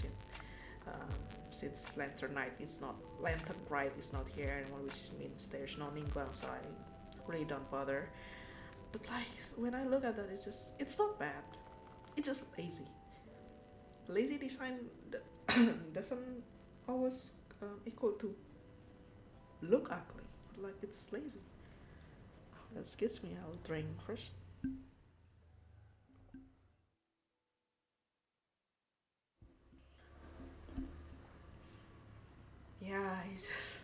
since Lantern Night is not Lantern Bright is not here anymore, which means there's no Ningguang, so I really don't bother. But like when I look at that, it's not bad. It's just lazy. Lazy design doesn't always equal to look ugly. Like, it's lazy. Excuse me, I'll drink first. Yeah, it's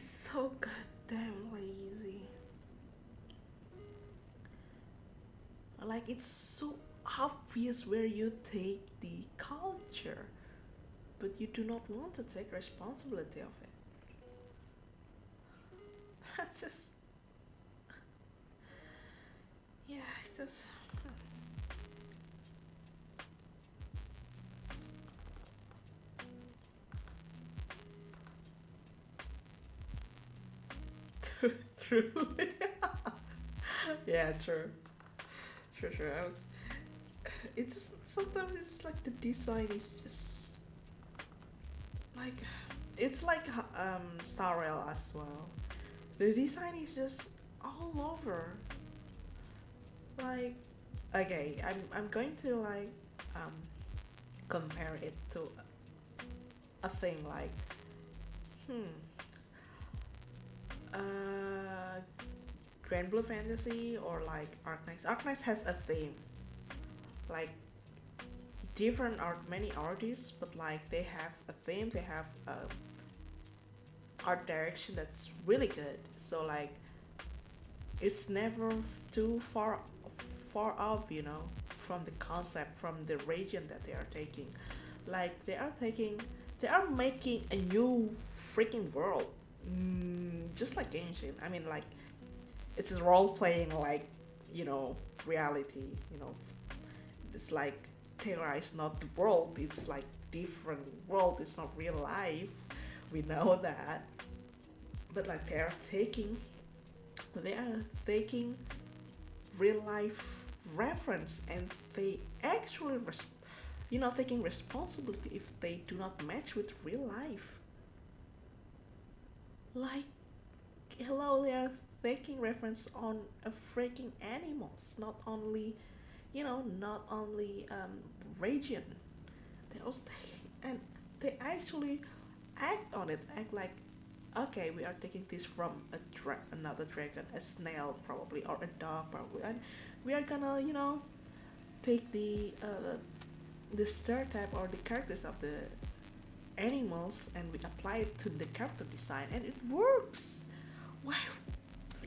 so goddamn lazy. Like, it's so obvious where you take the culture, but you do not want to take responsibility of it. That's just, yeah, it just. True. Yeah, true. Sure. I was. It's just sometimes it's like the design is just like it's like Star Rail as well. The design is just all over. Like, okay, I'm going to like um compare it to a thing like uh Grand Blue Fantasy or like Arknights. Arknights has a theme. Like, different art many artists, but like they have a theme, they have a art direction that's really good. So like it's never too far off, you know, from the concept, from the region that they are taking. Like they are making a new freaking world, just like Ancient. I mean, like, it's a role playing, like, you know, reality. You know, it's like Terra is not the world. It's like different world. It's not real life. We know that, but like they are taking real life reference, and they actually taking responsibility if they do not match with real life. Like, hello, they are taking reference on a freaking animals, not only, not only region. They also take, and they actually act on it, act like okay, we are taking this from another dragon, a snail probably, or a dog probably, and we are gonna, you know, take the stereotype or the characters of the animals and we apply it to the character design, and it works. Why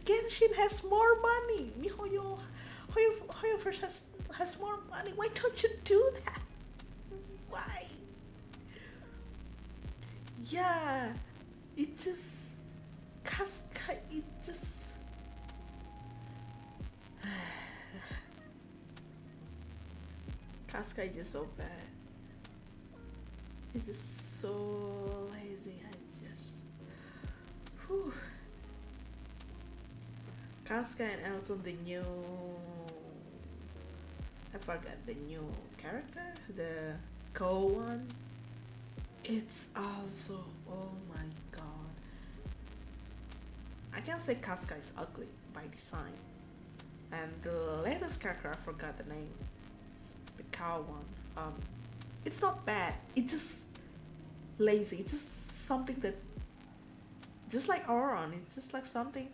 Genshin has more money? Hoyo first has more money. Why don't you do that? Why? Yeah, it just Casca. It just Casca is just so bad. It's just so lazy. Whew. Casca and also the new, I forgot the new character, the Co one. It's also, oh my god. I can't say Casca is ugly by design. And the latest character, I forgot the name. The cow one. It's not bad. It's just lazy. It's just something that, just like Auron, it's just like something.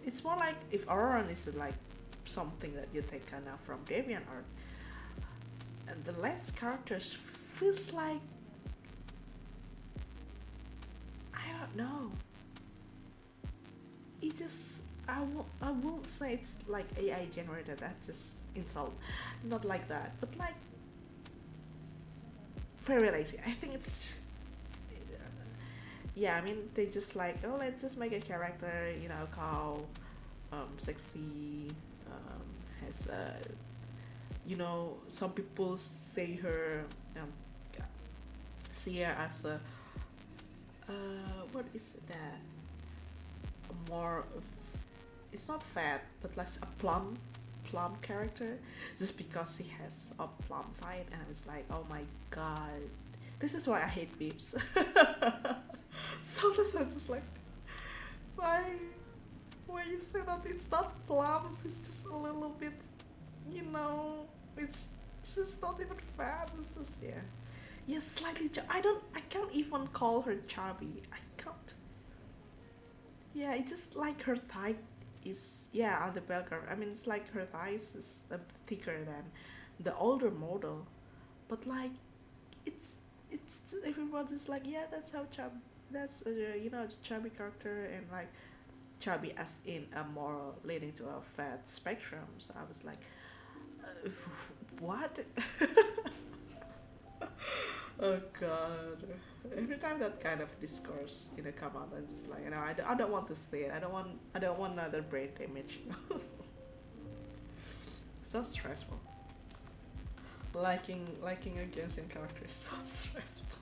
It's more like if Auron is like something that you take kind of from DeviantArt, and the latest characters feels like, I don't know. It just, I won't say it's like AI generated. That's just insult. Not like that, but like very lazy. I think it's, yeah, I mean, they just like, oh, let's just make a character, you know, called sexy, has you know, some people say her, see her as a, what is that? More, it's not fat, but less a plum character, just because she has a plum fight, and I was like, oh my god, this is why I hate beeps. So this I'm just like, why you say that it's not plums, it's just a little bit, you know, it's just not even fat, it's just, yeah, slightly I can't even call her chubby, I can't. Yeah, it's just like her thigh is, yeah, on the bell curve, I mean, it's like her thighs is thicker than the older model, but like it's everybody's like, yeah, that's how chubby, that's you know, chubby character, and like chubby as in a more leading to a fat spectrum. So I was like, what? Oh god, every time that kind of discourse, you know, come out, and just like, you know, I don't want to say it, I don't want another brain damage. So stressful. Liking a Genshin character is so stressful.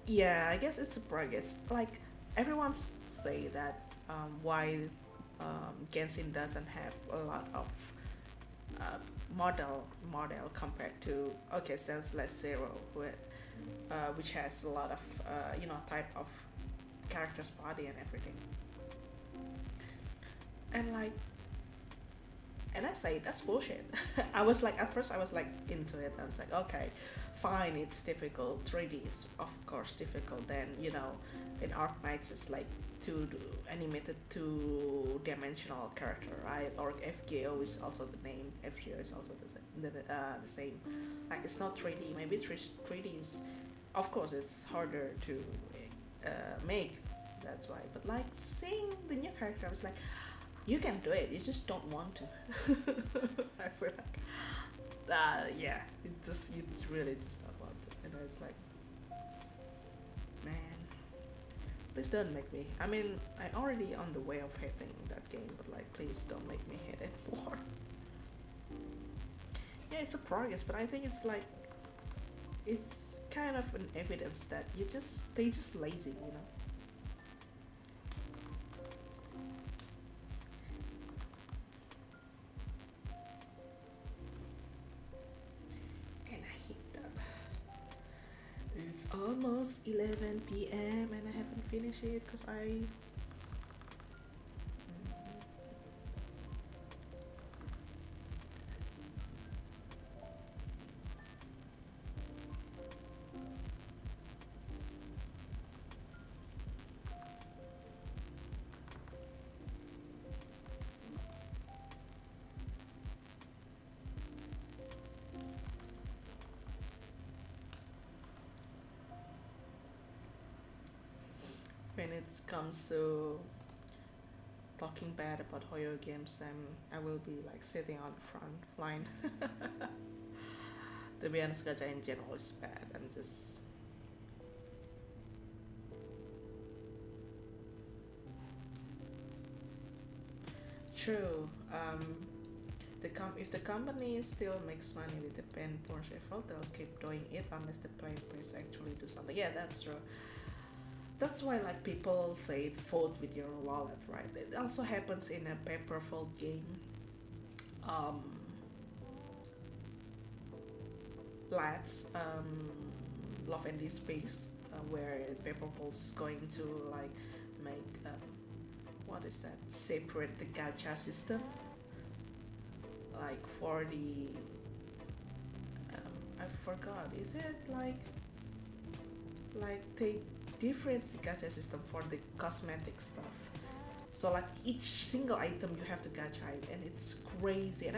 Yeah, I guess it's a progress. Like, everyone say that why Genshin doesn't have a lot of model compared to, okay, Senseless Zero, which has a lot of you know, type of character's body and everything. And like, and I say that's bullshit. I was like, at first I was like into it. I was like, okay, fine, it's difficult. 3D is of course difficult. Then, you know, in Arknights it's like animated 2-dimensional character, right? Or FGO is also the name. FGO is also the same. Like, it's not 3D. Maybe 3D is, of course, it's harder to make. That's why. But like, seeing the new character, I was like, you can do it, you just don't want to. I was like, yeah, you really just don't want to. And I was like, man, please don't make me, I mean, I'm already on the way of hating that game, but like, please don't make me hate it more. Yeah, it's a progress, but I think it's like, it's kind of an evidence that they just lazy, you know. It's almost 11 p.m. and I haven't finished it because it comes to talking bad about Hoyo games, then I will be like sitting on the front line. To be honest, gacha in general is bad. I'm just true. If the company still makes money with the pen Porsche effort, they'll keep doing it unless the player base actually do something. Yeah, that's true. That's why like people say vote with your wallet, right? It also happens in a pay-per-vote game. Lads, Love and Space, where pay-per-vote's going to like make what is that? Separate the gacha system. Like for the I forgot. Is it like they difference the gacha system for the cosmetic stuff? So like each single item you have to gacha it, and it's crazy.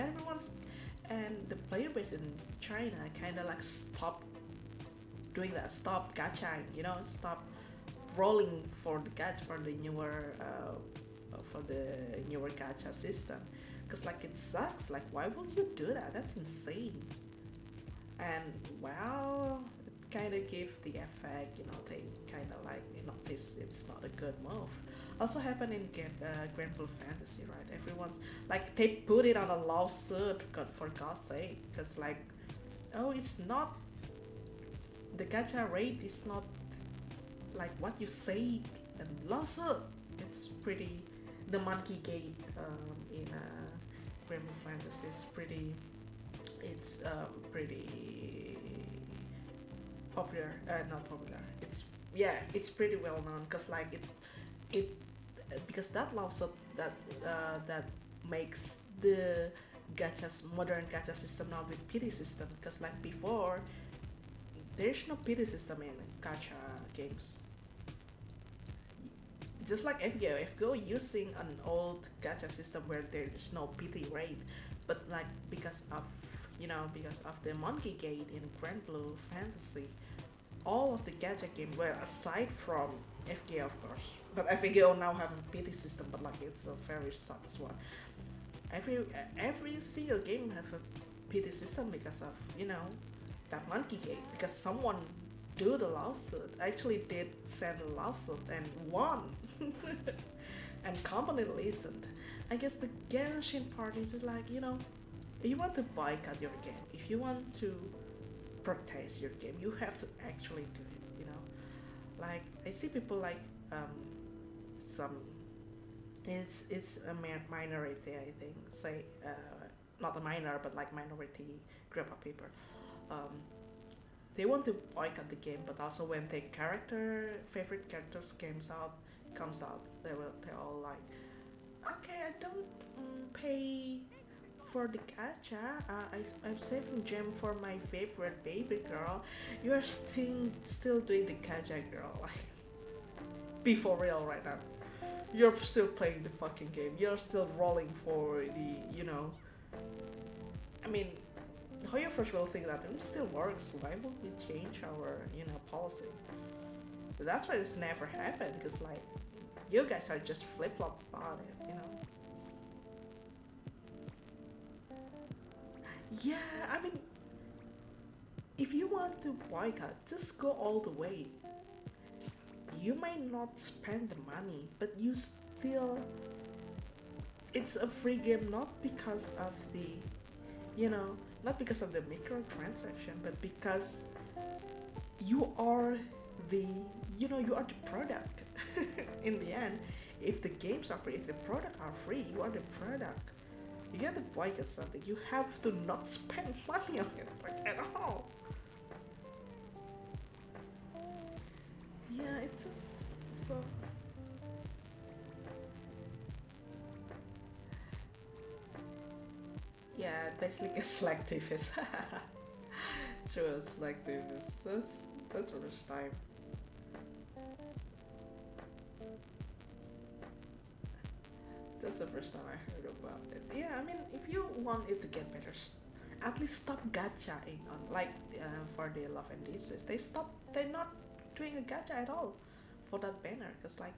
And the player base in China kind of like stop doing that. Stop gachaing, stop rolling for the gacha for the newer gacha system. Because like it sucks. Like why would you do that? That's insane. And well, it kind of gave the effect, they kind of like this. It's not a good move. Also happened in Grand Blue Fantasy, right? Everyone's like they put it on a lawsuit. God, for God's sake, because like, oh, it's not the gacha rate is not like what you say, and lawsuit. It's pretty the monkey gate in Grand Blue Fantasy. It's pretty popular. Not popular. It's pretty well known because like it because that lawsuit that makes the modern gacha system now with pity system, because like before there's no pity system in gacha games. Just like FGO using an old gacha system where there's no pity rate, but like because of the monkey gate in Grand Blue Fantasy, all of the gacha games, well, aside from FGO of course, but FGO now have a pity system, but like it's a very sucks one. Every single game have a pity system because of that monkey gate, because someone do the lawsuit, actually did send a lawsuit and won. And company listened. I guess the Genshin part is just like, if you want to boycott your game, if you want to protest your game, you have to actually do it, like I see people like some it's a minority, I think, say not a minor but like minority group of people, they want to boycott the game, but also when their favorite characters comes out, they're all like, okay, I don't pay for the gacha. I'm saving gem for my favorite baby girl. You are still doing the gacha, girl. Like, be for real right now. You're still playing the fucking game. You're still rolling for the, I mean, Hoyo first will think that it still works. Why would we change our, policy? But that's why it's never happened, because like, you guys are just flip-flop about it, Yeah, I mean, if you want to boycott, just go all the way. You might not spend the money, but you still, it's a free game, not because of the, not because of the microtransaction, but because you are the, you are the product. In the end, if the games are free, if the product are free, you are the product. You get to boycott something, you have to not spend money on it, like, at all. Yeah, it's just so. Yeah, basically a selectivist. True, selectivist. That's the first time. That's the first time I heard about it. Yeah, I mean, if you want it to get better, at least stop gachaing on, like, for the Love and Dishes. They're not doing a gacha at all for that banner, because like,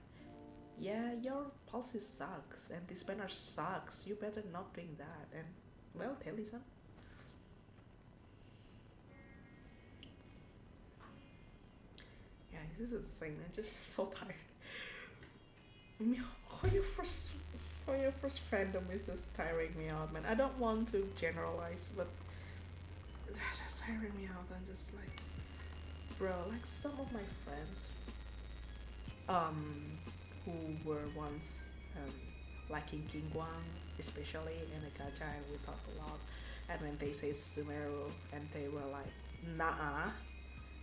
yeah, your policy sucks and this banner sucks. You better not doing that. And well, tell Lisa. Yeah, this is insane. I'm just so tired. How your first fandom is just tiring me out, man. I don't want to generalize, but it's just tiring me out. I'm just like, bro, like some of my friends, who were once liking King Guang, especially in a gacha, and we talk a lot. And when they say Sumeru, and they were like, nah,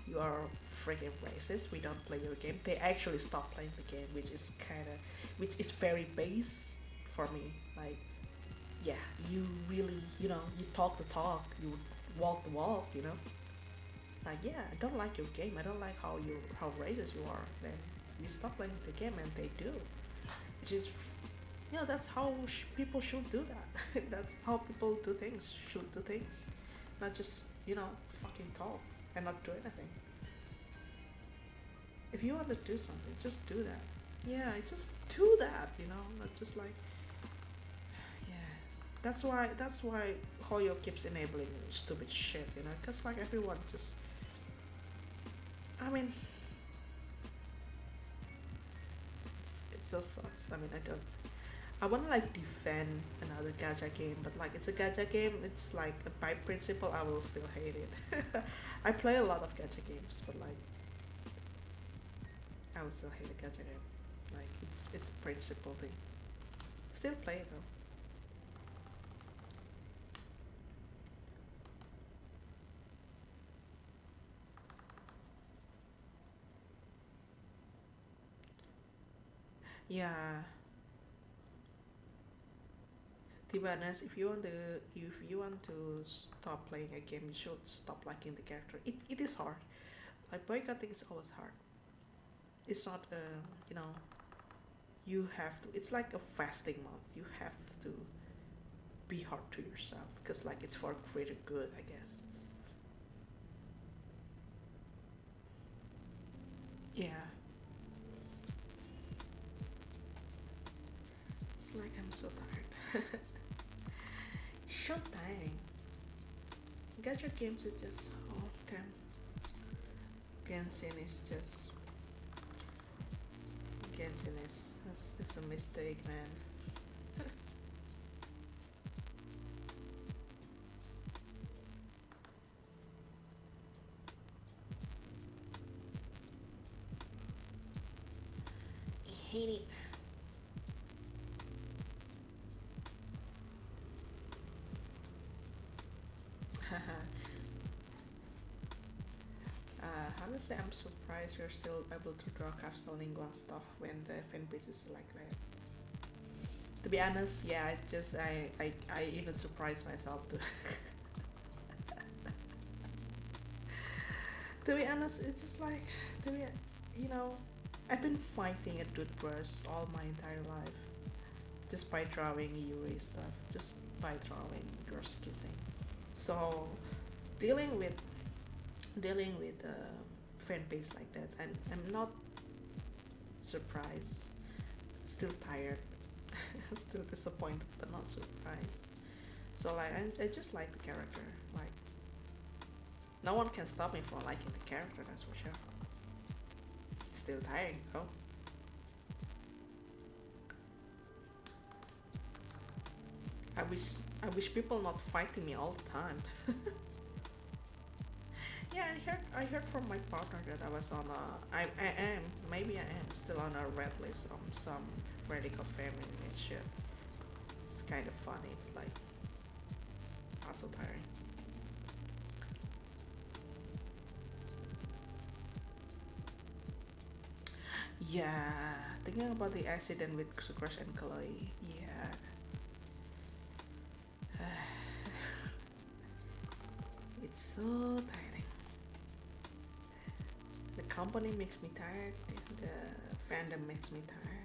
you are freaking racist. We don't play your game. They actually stopped playing the game, which is very base for me. Like, yeah, you really, you talk the talk, you walk the walk, Like, yeah, I don't like your game. I don't like how racist you are. Then you stop playing the game, and they do, which is, that's how people should do that. That's how people do things. Should do things, not just fucking talk and not do anything. If you want to do something, just do that. Yeah, just do that, not just like, yeah. That's why Hoyo keeps enabling stupid shit, because like everyone just, I mean, it just sucks. I mean, I want to like defend another gacha game, but like it's a gacha game. It's like by principle, I will still hate it. I play a lot of gacha games, but like I will still hate a gacha game. Like it's a principle thing. Still play it though. Yeah. To be honest, if you want to stop playing a game, you should stop liking the character. It is hard. Like boycotting is always hard. It's not you have to. It's like a fasting month. You have to be hard to yourself because like it's for greater good, I guess. Yeah. It's like I'm so tired. Shut dang. Gacha games is just, oh damn. Genshin is a mistake, man. I hate it. Honestly, I'm surprised you're still able to draw capsule Ningguang stuff when the fan base is like that. To be honest, yeah, I even surprised myself too. To be honest, it's just like, I've been fighting a toothbrush all my entire life, just by drawing Yuri stuff, just by drawing girls kissing. So dealing with fan base like that, and I'm not surprised, still tired, still disappointed, but not surprised. So like I just like the character. Like no one can stop me from liking the character, that's for sure. Still tiring though. I wish people not fighting me all the time. Yeah, I heard from my partner that I was on I am still on a red list on some radical feminist shit. It's kind of funny, but like also tiring. Yeah, thinking about the accident with Crush and Chloe. Yeah. It's so tiring. The company makes me tired. The fandom makes me tired.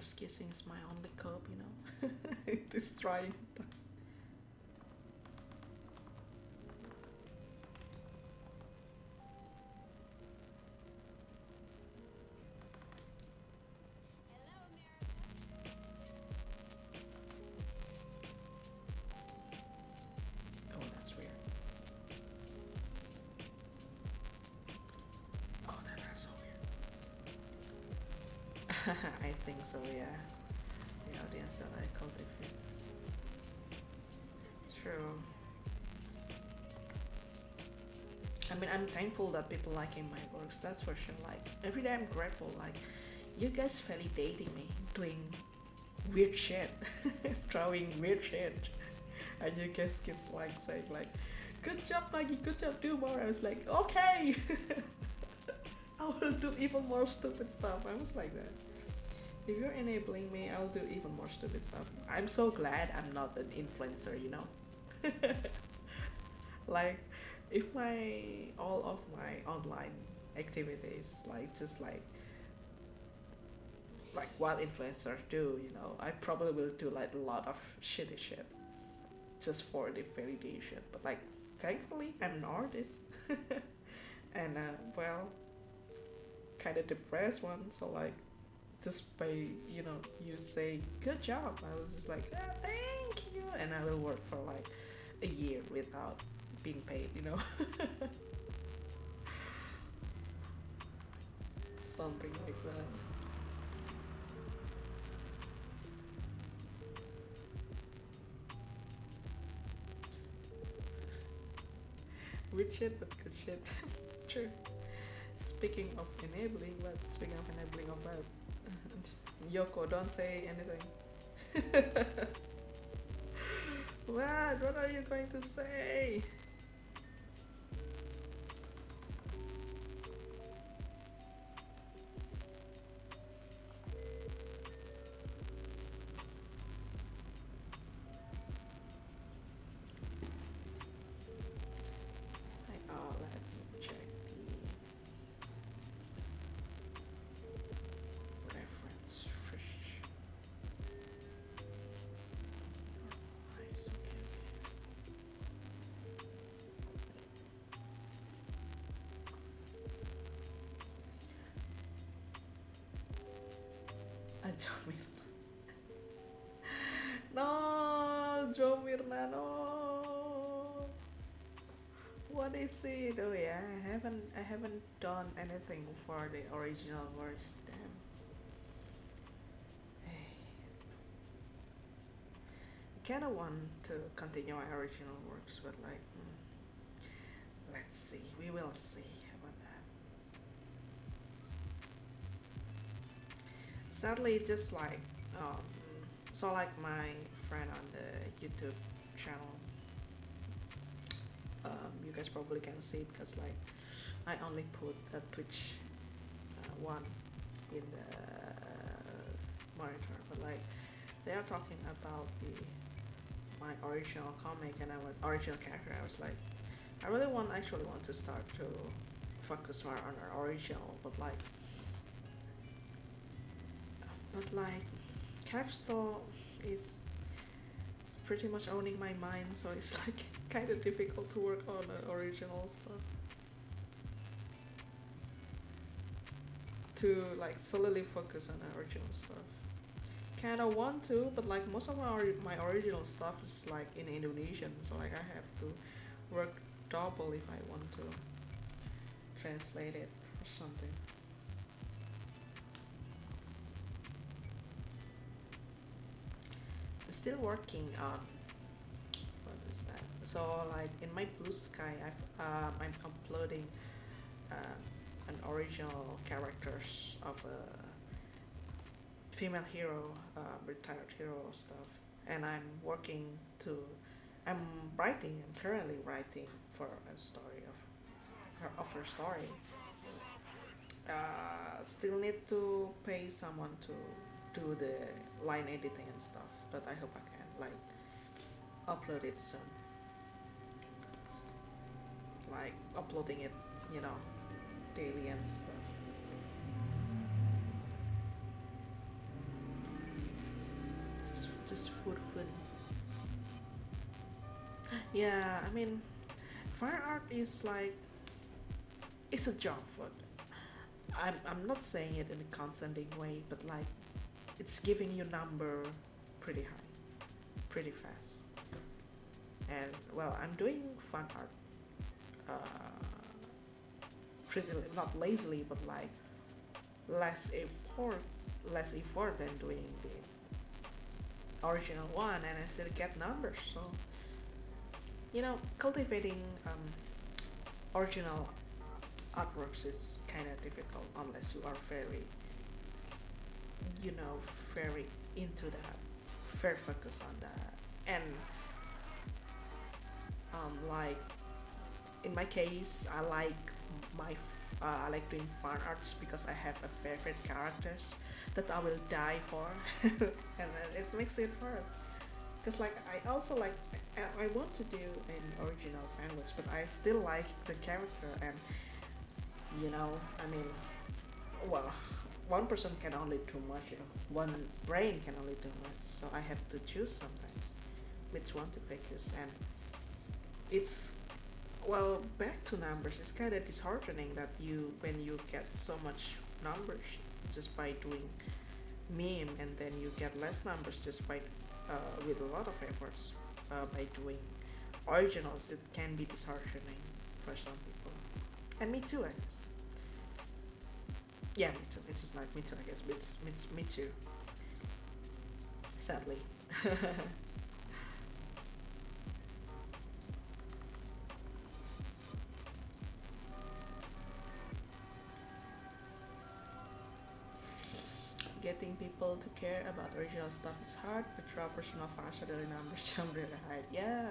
course, kissing is my only cope, you know. It is trying. Oh, that's weird. Oh, that's so weird. I think so, yeah. The audience that I cultivate. True. I mean, I'm thankful that people liking my works, that's for sure. Like, every day I'm grateful, like, you guys validating me, doing weird shit, drawing weird shit. And you guys keeps like saying like, good job Maggie, good job, do more. I was like, okay. I will do even more stupid stuff. I was like that. If you're enabling me, I'll do even more stupid stuff. I'm so glad I'm not an influencer, you know. Like, if all of my online activities like just like what influencers do, you know, I probably will do like a lot of shitty shit just for the validation. But like, thankfully, I'm an artist, and well, kind of depressed one. So like, just by you know you say good job, I was just like thank you, and I will work for like a year without being paid, you know. Something like that. Weird shit, but good shit. True. Speaking of enabling, of what? Yoko, don't say anything. What are you going to say? Let me check the reference fish. Nice, okay. Jomir. No, Jomirna, no. What is it? Oh yeah, I haven't done anything for the original works. Damn. Hey. I kinda want to continue my original works, but like, let's see. We will see about that. Sadly, just like, so like my friend on the YouTube channel, you guys probably can see because like I only put a Twitch one in the monitor, but like they are talking about my original comic and original character. I was like, I really actually want to start to focus more on our original, but like Capstone is pretty much owning my mind, so it's like kind of difficult to work on original stuff. To like solely focus on original stuff. Kinda want to, but like most of my original stuff is like in Indonesian, so like I have to work double if I want to translate it or something. Still working on what is that? So like in my Blue Sky, I'm uploading an original characters of a female hero, retired hero stuff, and I'm currently writing for a story of her story. Still need to pay someone to do the line editing and stuff, but I hope I can like upload it soon. Like uploading it, you know, daily and stuff. Yeah, I mean, fine art is like, it's a job for it. I'm not saying it in a condescending way, but like, it's giving you number pretty high, pretty fast. And well, I'm doing fine art, pretty not lazily, but like less effort, less effort than doing the original one, and I still get numbers. So you know, cultivating original artworks is kind of difficult unless you are very, you know, very into that, very focused on that, and like in my case, I like doing fan arts because I have a favorite characters that I will die for, and it makes it hard. Cause like I also like I want to do an original fanworks, but I still like the character, and you know, I mean, well, one person can only do much, you know, one brain can only do much, so I have to choose sometimes which one to focus, and it's, well, back to numbers, it's kind of disheartening that you, when you get so much numbers just by doing meme, and then you get less numbers just by with a lot of efforts by doing originals, it can be disheartening for some people, and me too, I guess. Yeah, me too. It's just like me too, I guess. But it's me too. Sadly. Getting people to care about original stuff is hard, but draw personal faster than numbers jump really high. Yeah,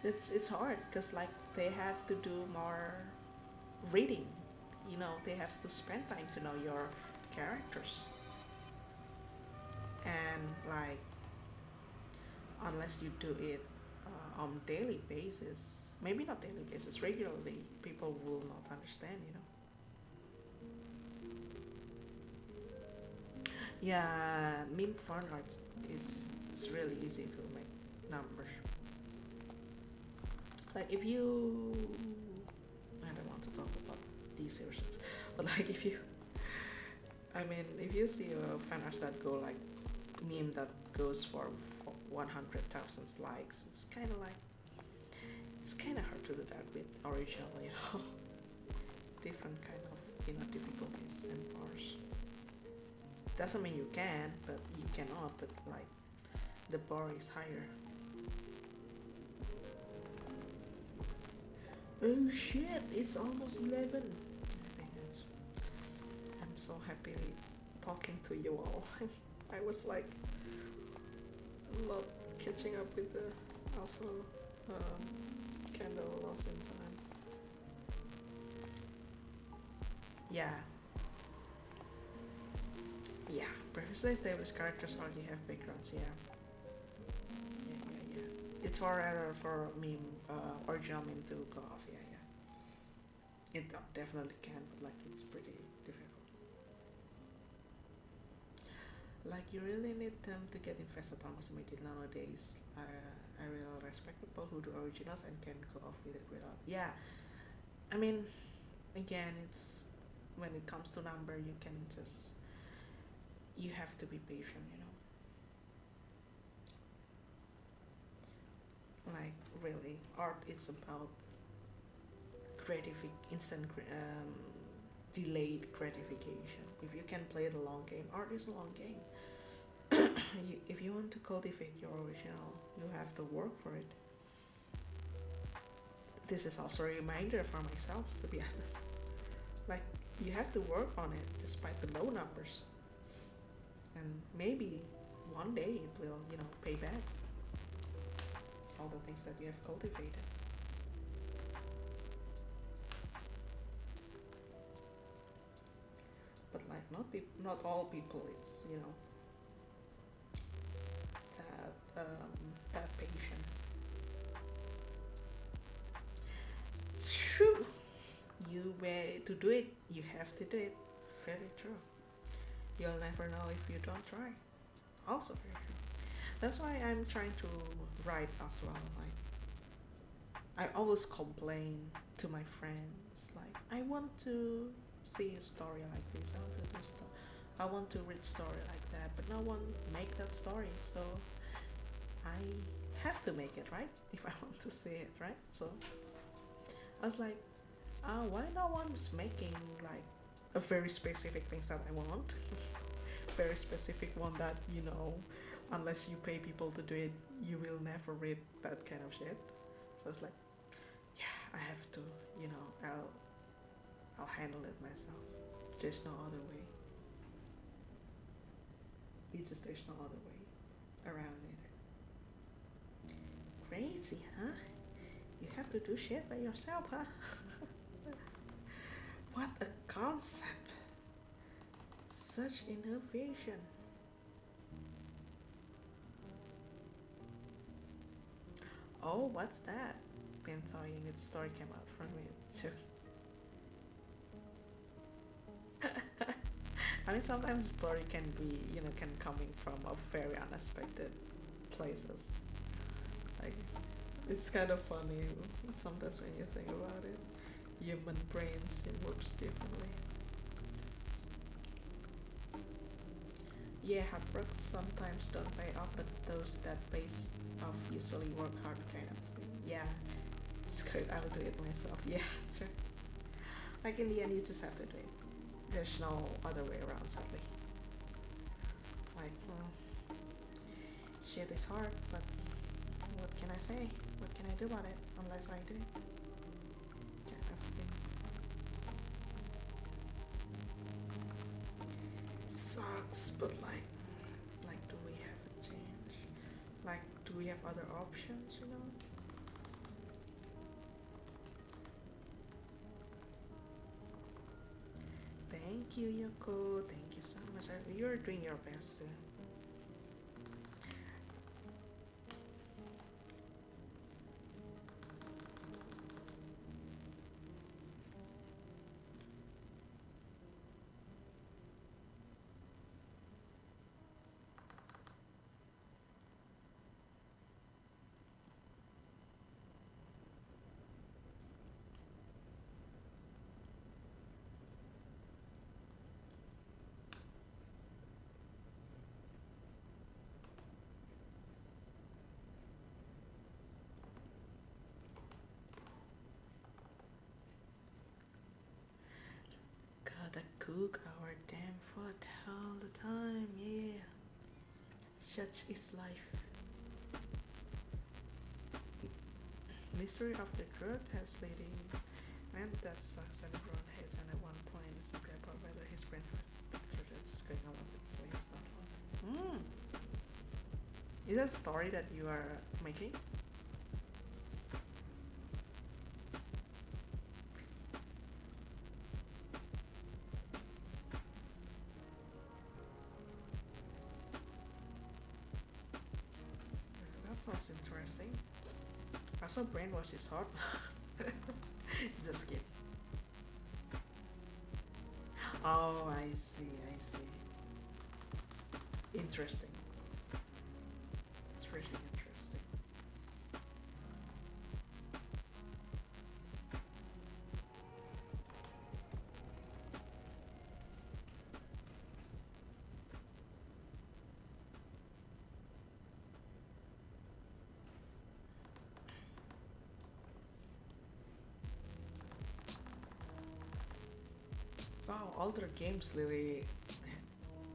it's hard because like they have to do more reading. You know, they have to spend time to know your characters, and like unless you do it on daily basis, maybe not daily basis, regularly, people will not understand. You know. Yeah, meme fan art is it's really easy to make numbers. Like if you, I don't want to talk about these versions, but like if you, I mean, if you see a fan art that go like meme that goes for 100,000 likes, it's kind of like, it's kind of hard to do that with original, you know, different kind of, you know, difficulties and bars. Doesn't mean you can, but you cannot, but like the bar is higher. Oh shit, it's almost 11. I think I'm so happy talking to you all. I was like not catching up with the also candle loss in time. Yeah. Yeah, previously established characters already have backgrounds, yeah. Yeah. It's for error for meme, original meme to go off, yeah. It definitely can, but like it's pretty difficult. Like you really need them to get invested almost immediately nowadays. I really respect people who do originals and can go off with it without. Yeah, I mean, again, it's when it comes to number, you can just, you have to be patient, you know. Like really, art is about instant delayed gratification. If you can play the long game, art is a long game. If you want to cultivate your original, you have to work for it. This is also a reminder for myself, to be honest. Like you have to work on it despite the low numbers. And maybe one day it will, you know, pay back all the things that you have cultivated. But like not all people, it's, you know, that patient. True. You way to do it, you have to do it. Very true. You'll never know if you don't try. Also very true. That's why I'm trying to write as well. Like I always complain to my friends, like I want to see a story like this. I want to do stuff. I want to read story like that, but no one make that story. So I have to make it, right? If I want to see it, right? So I was like, why no one's making like a very specific things that I want, very specific one that unless you pay people to do it, you will never read that kind of shit. So it's like, yeah, I have to, I'll handle it myself. There's no other way. There's no other way around it. Crazy, huh? You have to do shit by yourself, huh? What a concept! Such innovation. Oh, what's that? Been thawing, its story came out from it too. I mean, sometimes the story can be, can coming from a very unexpected places. Like, it's kind of funny sometimes when you think about it. Human brains, it works differently. Yeah, hard work sometimes don't pay off, but those that pays off usually work hard kind of thing. Yeah, screw it, I will do it myself. Yeah, true. Like in the end, you just have to do it. There's no other way around, sadly. Like, shit is hard, but what can I say? What can I do about it unless I do it? Kind of thing. Sucks, but like, do we have a change? Like, do we have other options, Thank you, Yoko. Thank you so much. You're doing your best, sir. Gotta cook our damn food all the time, yeah. Such is life. Mystery of the Growth has leading. Man, that sucks, and everyone hates, and at one point it's unclear about whether his brain was just going along with, so he's not one. Is that a story that you are making? Sounds interesting. Also, brainwash is hard. Just kidding. Oh, I see. Interesting. That's really interesting. Wow, older games really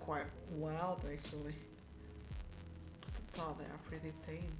quite wild actually. I thought they are pretty tame.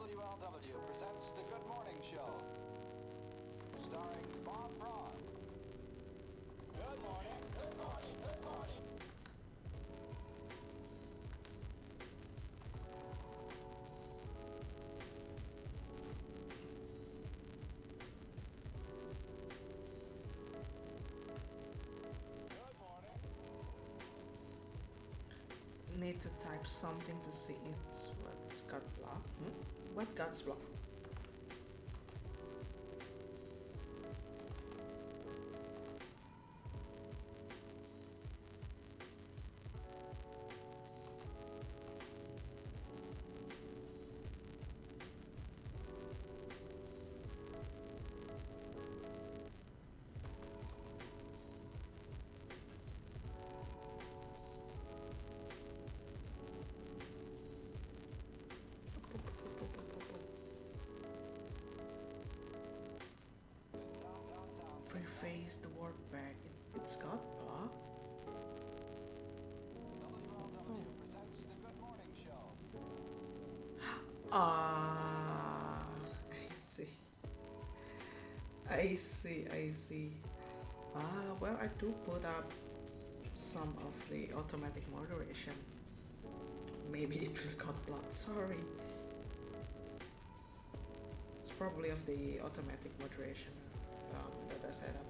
WLW presents The Good Morning Show, starring Bob Braun. Good morning, good morning, good morning. Good morning. Need to type something to see what's got blocked. What got blocked? Preface the word back. It's got blocked. WLW presents The Good Morning Show. Ah, I see. I see. I see. Well, I do put up some of the automatic moderation. Maybe it will got blocked. Sorry. It's probably of the automatic moderation that I set up.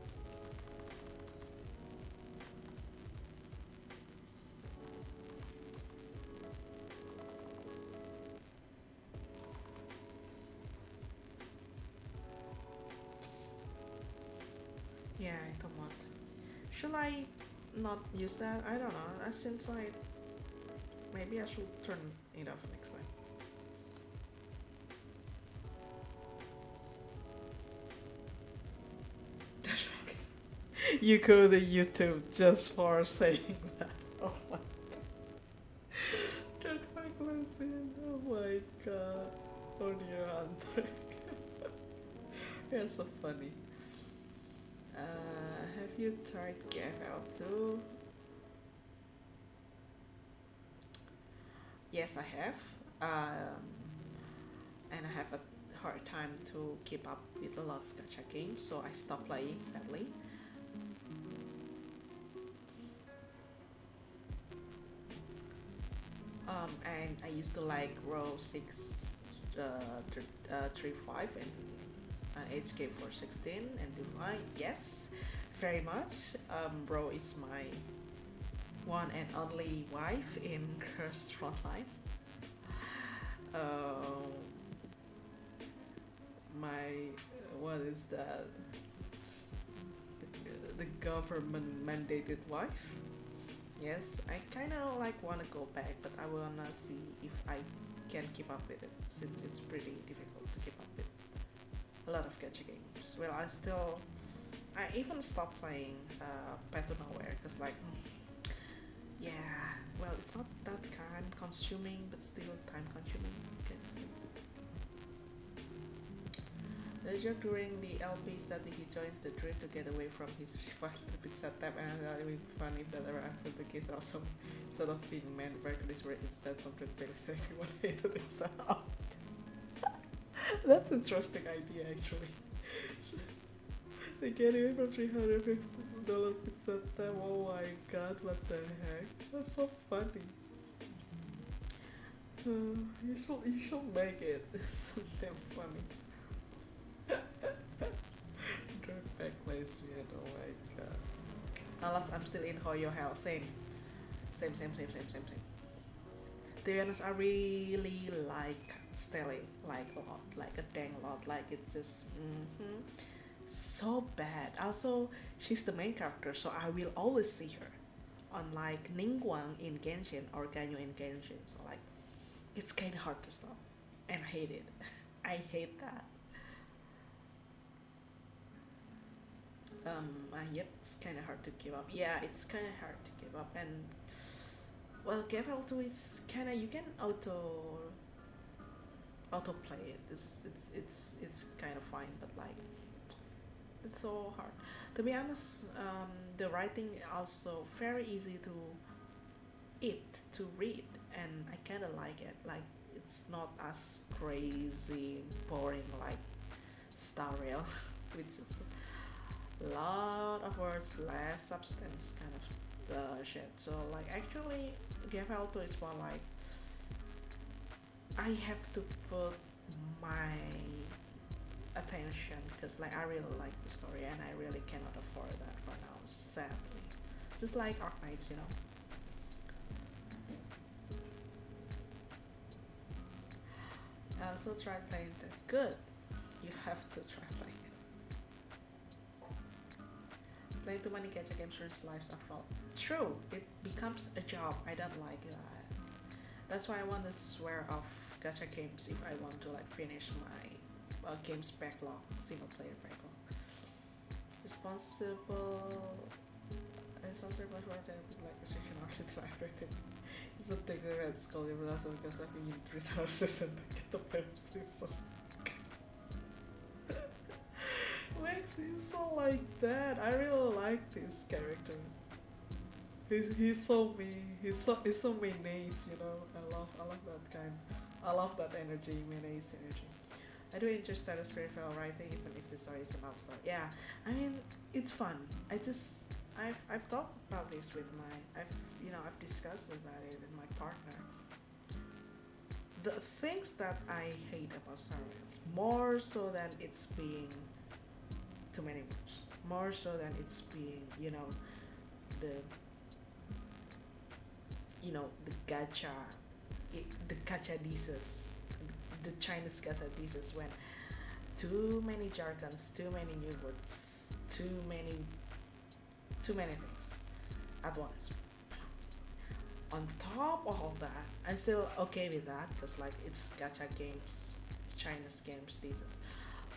Yeah, I don't want. Should I not use that? I don't know. Since maybe I should turn it off next time. You go to YouTube just for saying that. Oh my god. Oh my god. Oh dear Hunter. You're so funny. Have you tried GFL2? Yes, I have. And I have a hard time to keep up with a lot of gacha games, so I stopped playing, sadly. And I used to like Row 635 and HK416 and Divine. Yes, very much. Bro is my one and only wife in Curse Frontline. What is that? The government mandated wife. Yes, I kind of like want to go back, but I wanna see if I can keep up with it, since it's pretty difficult to keep up with a lot of gacha games. Well, I even stopped playing Path to Nowhere, because like, yeah, well, it's not that time consuming, but still time consuming. Okay. The joke during the LPs that he joins the trip to get away from his rival to pizza tap, and it would be fun if that ever answered the case. Also, instead of being man burglaries were instead some drug dealers everyone hated it. That's an interesting idea, actually. They get away from $350 pizza tap. Oh my god, what the heck? That's so funny. You should make it. It's so damn funny. Drug back placement, oh my god. Alas, I'm still in Huion hell. Same. To be honest, I really like Steli, like a lot, like a dang lot, like it just so bad. Also, she's the main character, so I will always see her. Unlike Ningguang in Genshin or Ganyu in Genshin, so like it's kinda hard to stop. And I hate it. I hate that. Yep, it's kind of hard to give up. Yeah, it's kind of hard to give up. And well, GFL2 is kind of, you can auto play it. It's kind of fine, but like it's so hard. To be honest, the writing also very easy to read, and I kind of like it. Like It's not as crazy boring like Star Rail, which is a lot of words, less substance kind of shit. So like actually GFL 2 is more like I have to put my attention because like I really like the story and I really cannot afford that for now, sadly. Just like Arknights, you know. I also tried playing that. Good. You have to try playing it. Play too many gacha games ruins lives after all. True, it becomes a job. I don't like that. That's why I want to swear off gacha games if I want to like finish my games backlog, single player backlog. Responsible. It's also about what I would like restriction of the everything. It's a thing at school, you realize because I've been resources and I get the Pepsi so makes him so like that. I really like this character. He's so mean. He's so mayonnaise, you know. I love that kind. I love that energy, mayonnaise energy. I do enjoy status peripheral writing even if the story is an upstart. Yeah, I mean it's fun. I've talked about this with I've discussed about it with my partner. The things that I hate about Star Wars, more so than it's being too many words, more so than it's being, the gacha disease, the Chinese gacha disease, when too many jargons, too many new words, too many things at once. On top of all that, I'm still okay with that because like it's gacha games, Chinese games, disease.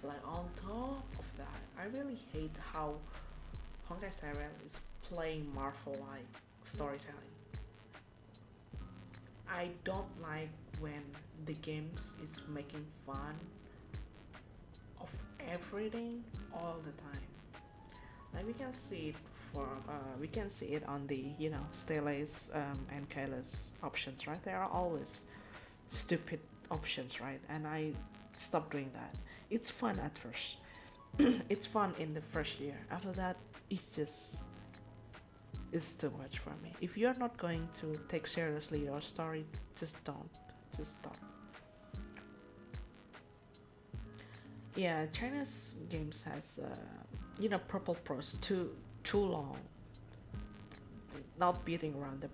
Like on top of that, I really hate how Honkai Star Rail is playing Marvel-like storytelling. I don't like when the games is making fun of everything all the time. Like we can see it on the Stella's and Kayla's options, right? There are always stupid options, right? And I stopped doing that. It's fun at first. It's fun in the first year. After that, it's too much for me. If you're not going to take seriously your story, just don't. Just stop. Yeah, China's games has purple prose too long. Not beating around the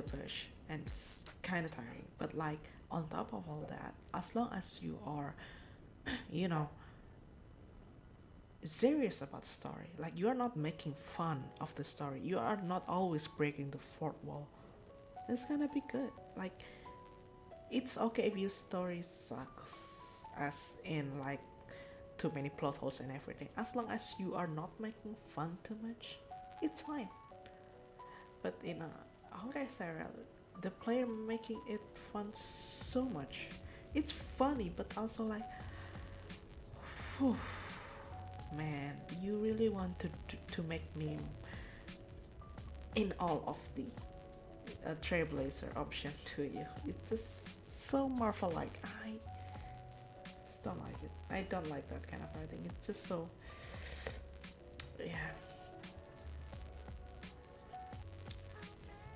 bush, and it's kind of tiring. But like on top of all that, as long as you are, serious about the story, like you are not making fun of the story, you are not always breaking the fourth wall, it's gonna be good. Like it's okay if your story sucks, as in like too many plot holes and everything, as long as you are not making fun too much, it's fine. But in Honkai Star Rail, the player making it fun so much. It's funny, but also like, whew, man, you really want to make meme in all of the Trailblazer option to you. It's just so Marvel-like. I just don't like it. I don't like that kind of writing. It's just so, yeah.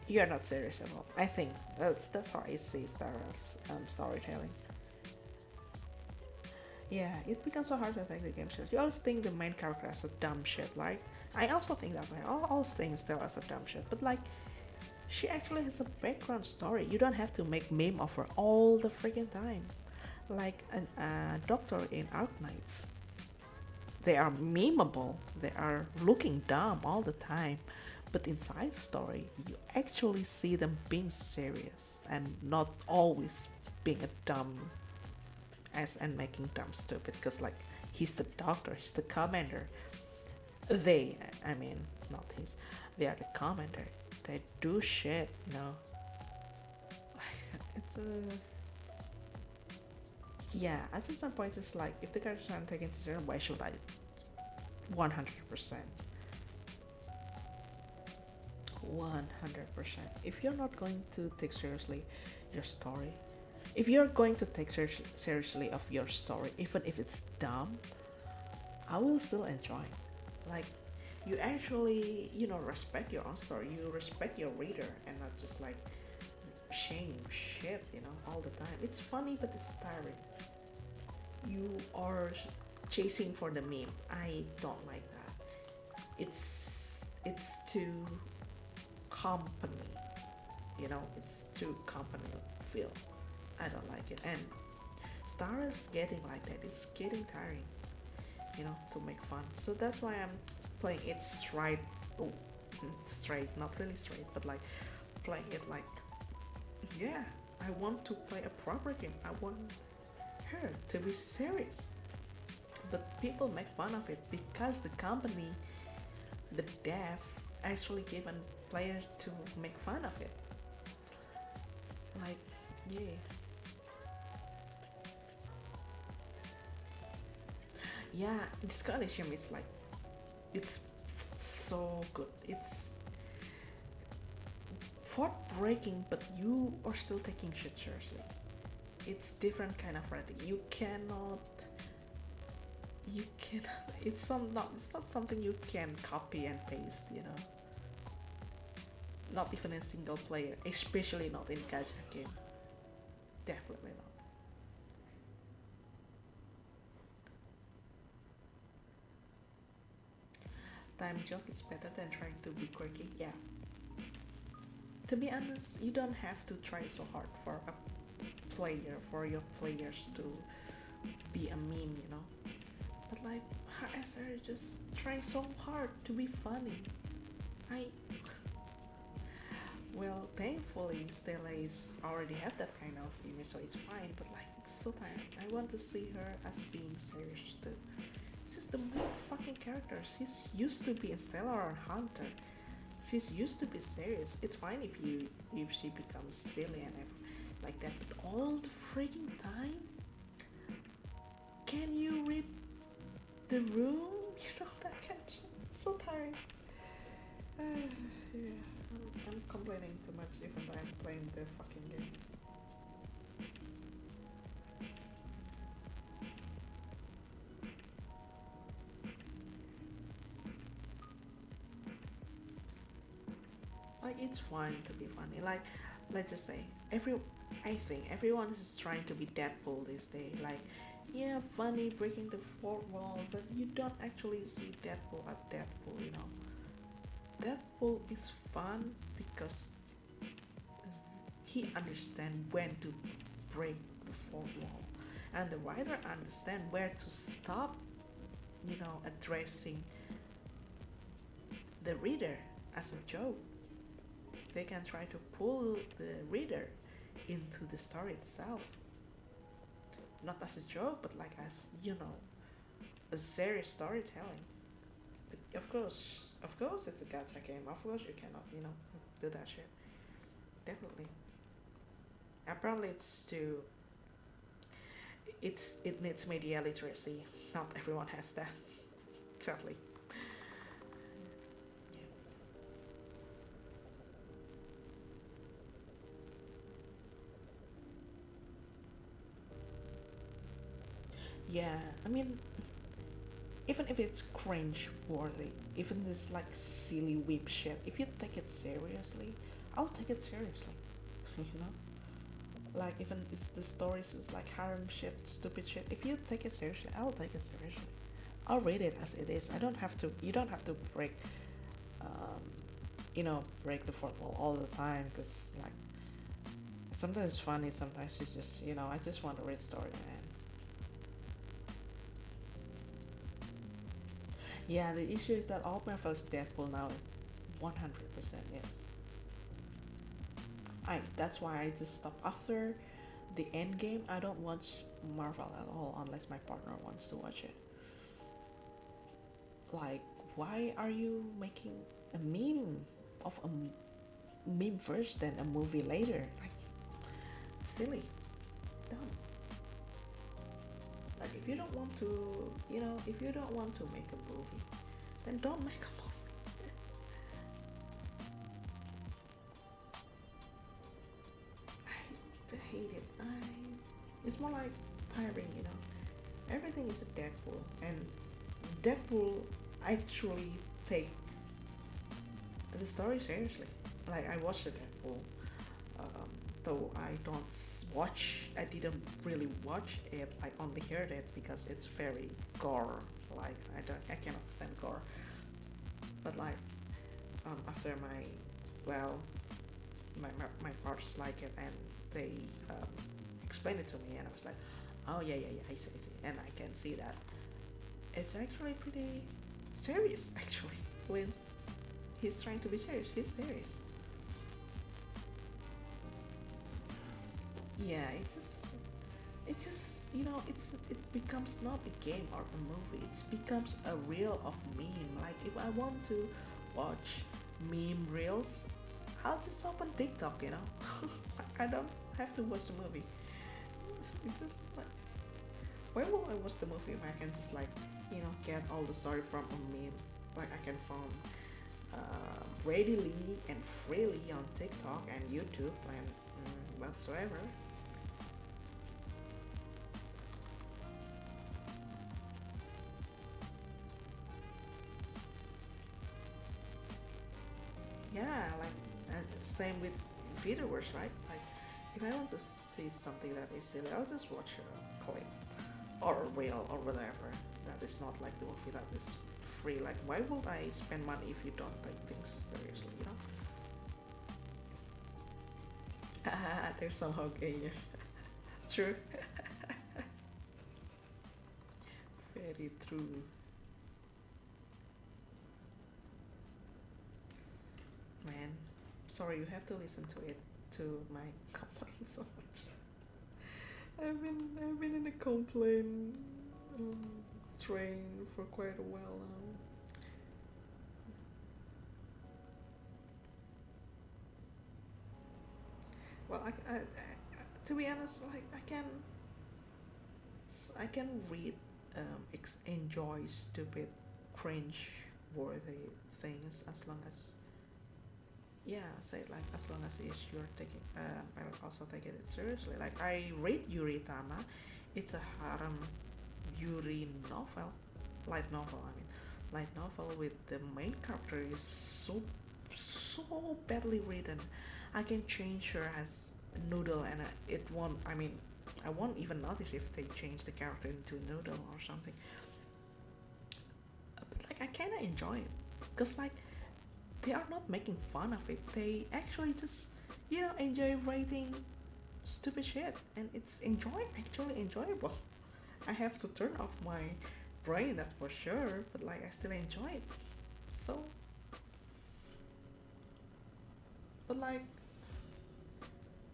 You're not serious at all. I think that's how I see Star Wars storytelling. Yeah, it becomes so hard to take the game serious. You always think the main character is a dumb shit, right? I also think that way. I always think Stella is a dumb shit, but like, she actually has a background story. You don't have to make meme of her all the freaking time. Like a doctor in Arknights. They are memeable. They are looking dumb all the time. But inside the story, you actually see them being serious and not always being a dumb ass and making dumb stupid. Because like, he's the doctor, he's the commander. They are the commander. They do shit, It's yeah, at some point it's like, if the characters aren't taken seriously, why should I? 100%. 100%. If you're not going to take seriously your story, if you're going to take seriously of your story, even if it's dumb, I will still enjoy. Like, you actually, respect your own story. You respect your reader, and not just like shame shit, all the time. It's funny, but it's tiring. You are chasing for the meme. I don't like that. It's too company, it's too company feel. I don't like it, and Star is getting like that. It's getting tiring, to make fun. So that's why I'm playing it straight. Oh, straight, not really straight, but like playing it like, yeah, I want to play a proper game. I want her to be serious. But people make fun of it because the company, the dev, actually given players to make fun of it. Like, yeah. Yeah, this collection is like, it's so good. It's fort breaking, but you are still taking shit seriously. It's different kind of writing. It's not something you can copy and paste, Not even in single player, especially not in gacha game. Definitely not. Time job is better than trying to be quirky. Yeah. To be honest, you don't have to try so hard for your players to be a meme, But like, HSR is just trying so hard to be funny. Well, thankfully, Stella's already have that kind of image, so it's fine. But like, it's so tiring. I want to see her as being serious too. This is the main fucking character. She's used to be in Stella or Hunter. She's used to be serious. It's fine if she becomes silly and like that, but all the freaking time. Can you read the room? That kind of shit. It's so tiring. Yeah. I'm complaining too much even though I'm playing the fucking game. Like, it's fine to be funny. Like, let's just say, I think everyone is trying to be Deadpool these days. Like, yeah, funny, breaking the fourth wall, but you don't actually see Deadpool at Deadpool, Deadpool is fun because he understands when to break the fourth wall, and the writer understands where to stop, addressing the reader as a joke. They can try to pull the reader into the story itself, not as a joke, but like as a serious storytelling. But of course it's a gacha game. Of course you cannot do that shit. Definitely. Apparently it needs media literacy. Not everyone has that. Sadly. Yeah, I mean, even if it's cringe worthy, even this like silly whip shit, if you take it seriously, I'll take it seriously. Like, even if the stories is like harem shit, stupid shit, if you take it seriously, I'll take it seriously. I'll read it as it is. You don't have to break break the fourth wall all the time, because like sometimes it's funny, sometimes it's just I just want to read story, man. Yeah, the issue is that all Marvel's Deadpool now is 100% yes. That's why I just stopped after the end game. I don't watch Marvel at all unless my partner wants to watch it. Like, why are you making a meme of a meme first, then a movie later? Like, silly, dumb. Like, if you don't want to, if you don't want to make a movie, then don't make a movie. It's more like tiring, you know. Everything is a Deadpool, and Deadpool actually take the story seriously. Like I watched the Deadpool, though I didn't really watch it. I only heard it because it's very gore. Like I cannot stand gore. But like after my parents like it, and they explained it to me, and I was like, oh yeah, I see, and I can see that it's actually pretty serious actually when he's trying to be serious. He's serious. Yeah, it just you know it becomes not a game or a movie. It becomes a reel of meme. Like if I want to watch meme reels, I'll just open TikTok, you know. I don't have to watch the movie. It's just like, why will I watch the movie if I can just like, you know, get all the story from a meme? Like I can find readily and freely on TikTok and YouTube and whatsoever. Yeah, like same with videos, right? Like if I want to see something that is silly, I'll just watch a clip or a reel or whatever. That is not like the movie that is free. Like why would I spend money if you don't take things seriously, you know? There's some okay, yeah. True. Very true. Man, sorry you have to listen to it, to my complaint so much. I've been in a complaint train for quite a while now. Well, to be honest, like I can read, enjoy stupid, cringe-worthy things as long as, yeah, say like as long as you're taking, I'll also take it seriously. Like I read Yuri Tama, it's a harem Yuri novel, light novel. I mean, light novel with the main character is so badly written. I can change her as Noodle, and it won't. I mean, I won't even notice if they change the character into Noodle or something. But like, I kind of enjoy it, cause like they are not making fun of it. They actually just, you know, enjoy writing stupid shit, and it's actually enjoyable. I have to turn off my brain, that for sure, but like I still enjoy it. So, but like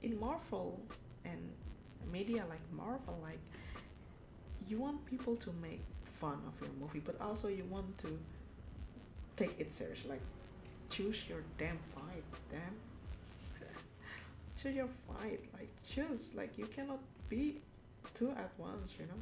in Marvel and media like Marvel, like you want people to make fun of your movie, but also you want to take it serious. Like choose your damn fight, damn. Choose your fight. Like choose. Like you cannot be two at once, you know.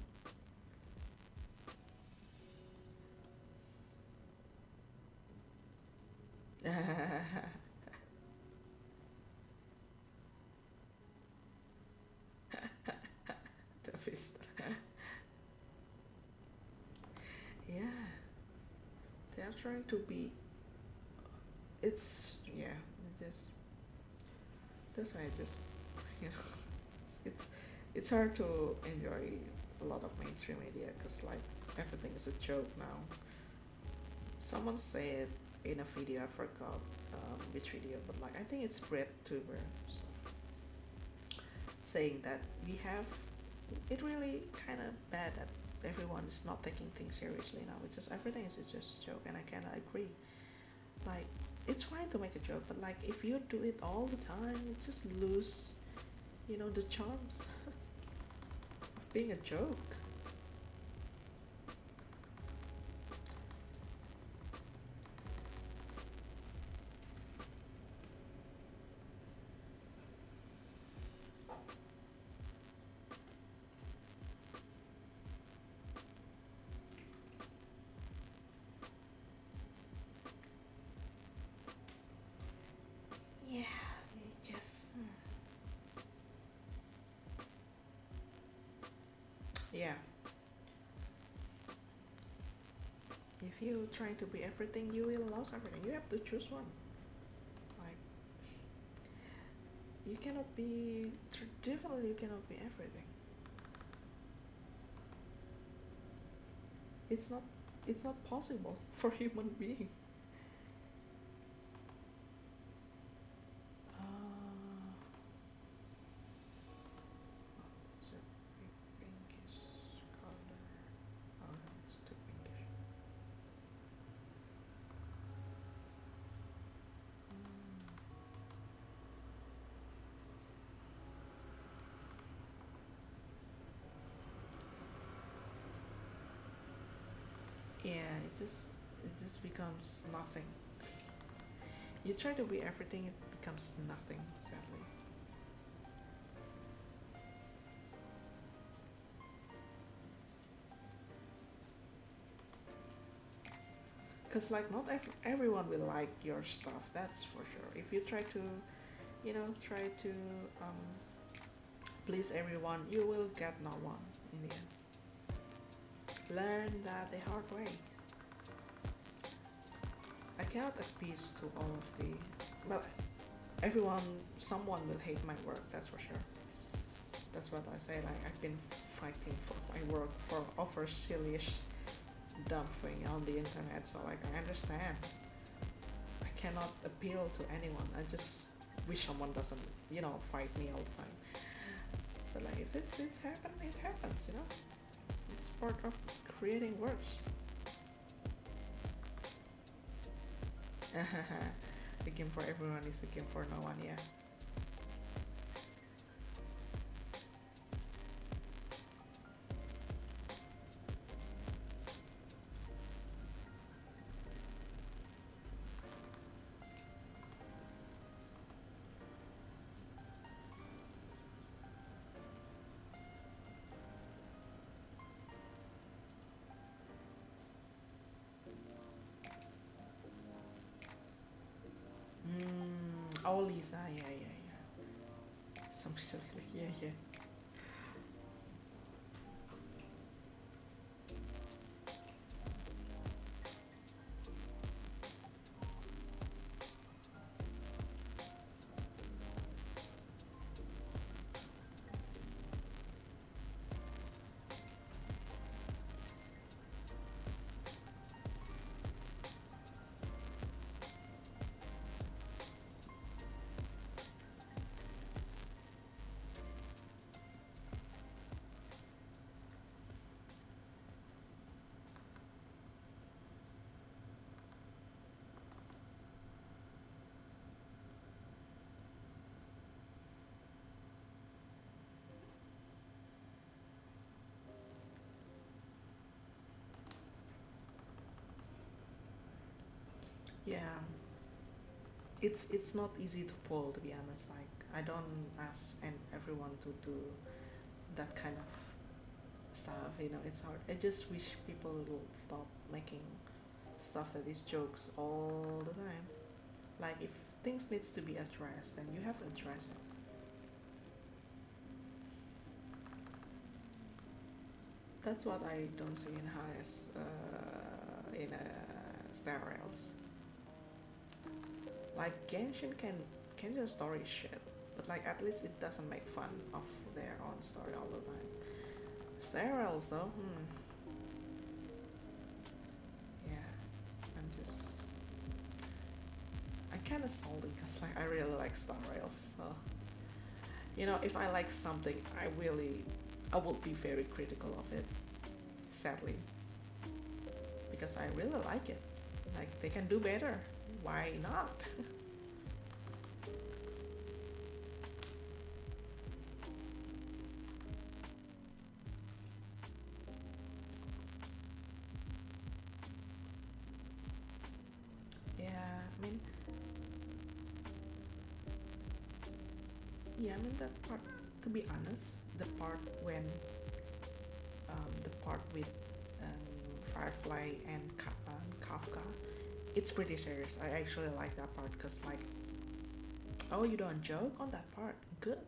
The fist. Yeah, they are trying to be. It's yeah. It just that's why I just you know it's hard to enjoy a lot of mainstream media because like everything is a joke now. Someone said in a video, I forgot which video, but like I think it's Brett Tuber saying that we have it really kind of bad that everyone is not taking things seriously now. It's just everything is just a joke, and I kind of agree. Like it's fine to make a joke, but like if you do it all the time, you just lose, you know, the charms of being a joke. Yeah, it just Yeah. If you try to be everything, you will lose everything. You have to choose one. Like, you cannot be, definitely you cannot be everything. It's not possible for human being. That's a big pinkish color. Oh no, it's too pinkish. Yeah, it just becomes nothing. You try to be everything, it becomes nothing, sadly. Because like not everyone will like your stuff, that's for sure. If you try to, try to please everyone, you will get no one in the end. Learn that the hard way. I cannot appease to all of the, well, someone will hate my work, that's for sure. That's what I say, like I've been fighting for my work for over silly-ish dumb thing on the internet, so like I understand. I cannot appeal to anyone. I just wish someone doesn't, fight me all the time. But like if it happens, It's part of creating works. The game for everyone is a game for no one, yeah. Oh, Lisa, yeah. Something like, yeah. Yeah, it's not easy to pull, to be honest. Like I don't ask everyone to do that kind of stuff. It's hard. I just wish people will stop making stuff that is jokes all the time. Like if things needs to be addressed, then you have to address it. That's what I don't see in highest in sterils. Like Genshin can just story shit, but like at least it doesn't make fun of their own story all the time. Sterils though, yeah, I kinda salty because like I really like Star Rails. So if I like something, I will be very critical of it, sadly, because I really like it. Like they can do better. Why not? I mean that part, to be honest, the part with Firefly and Kafka, it's pretty serious. I actually like that part because like, oh, you don't joke on that part, good.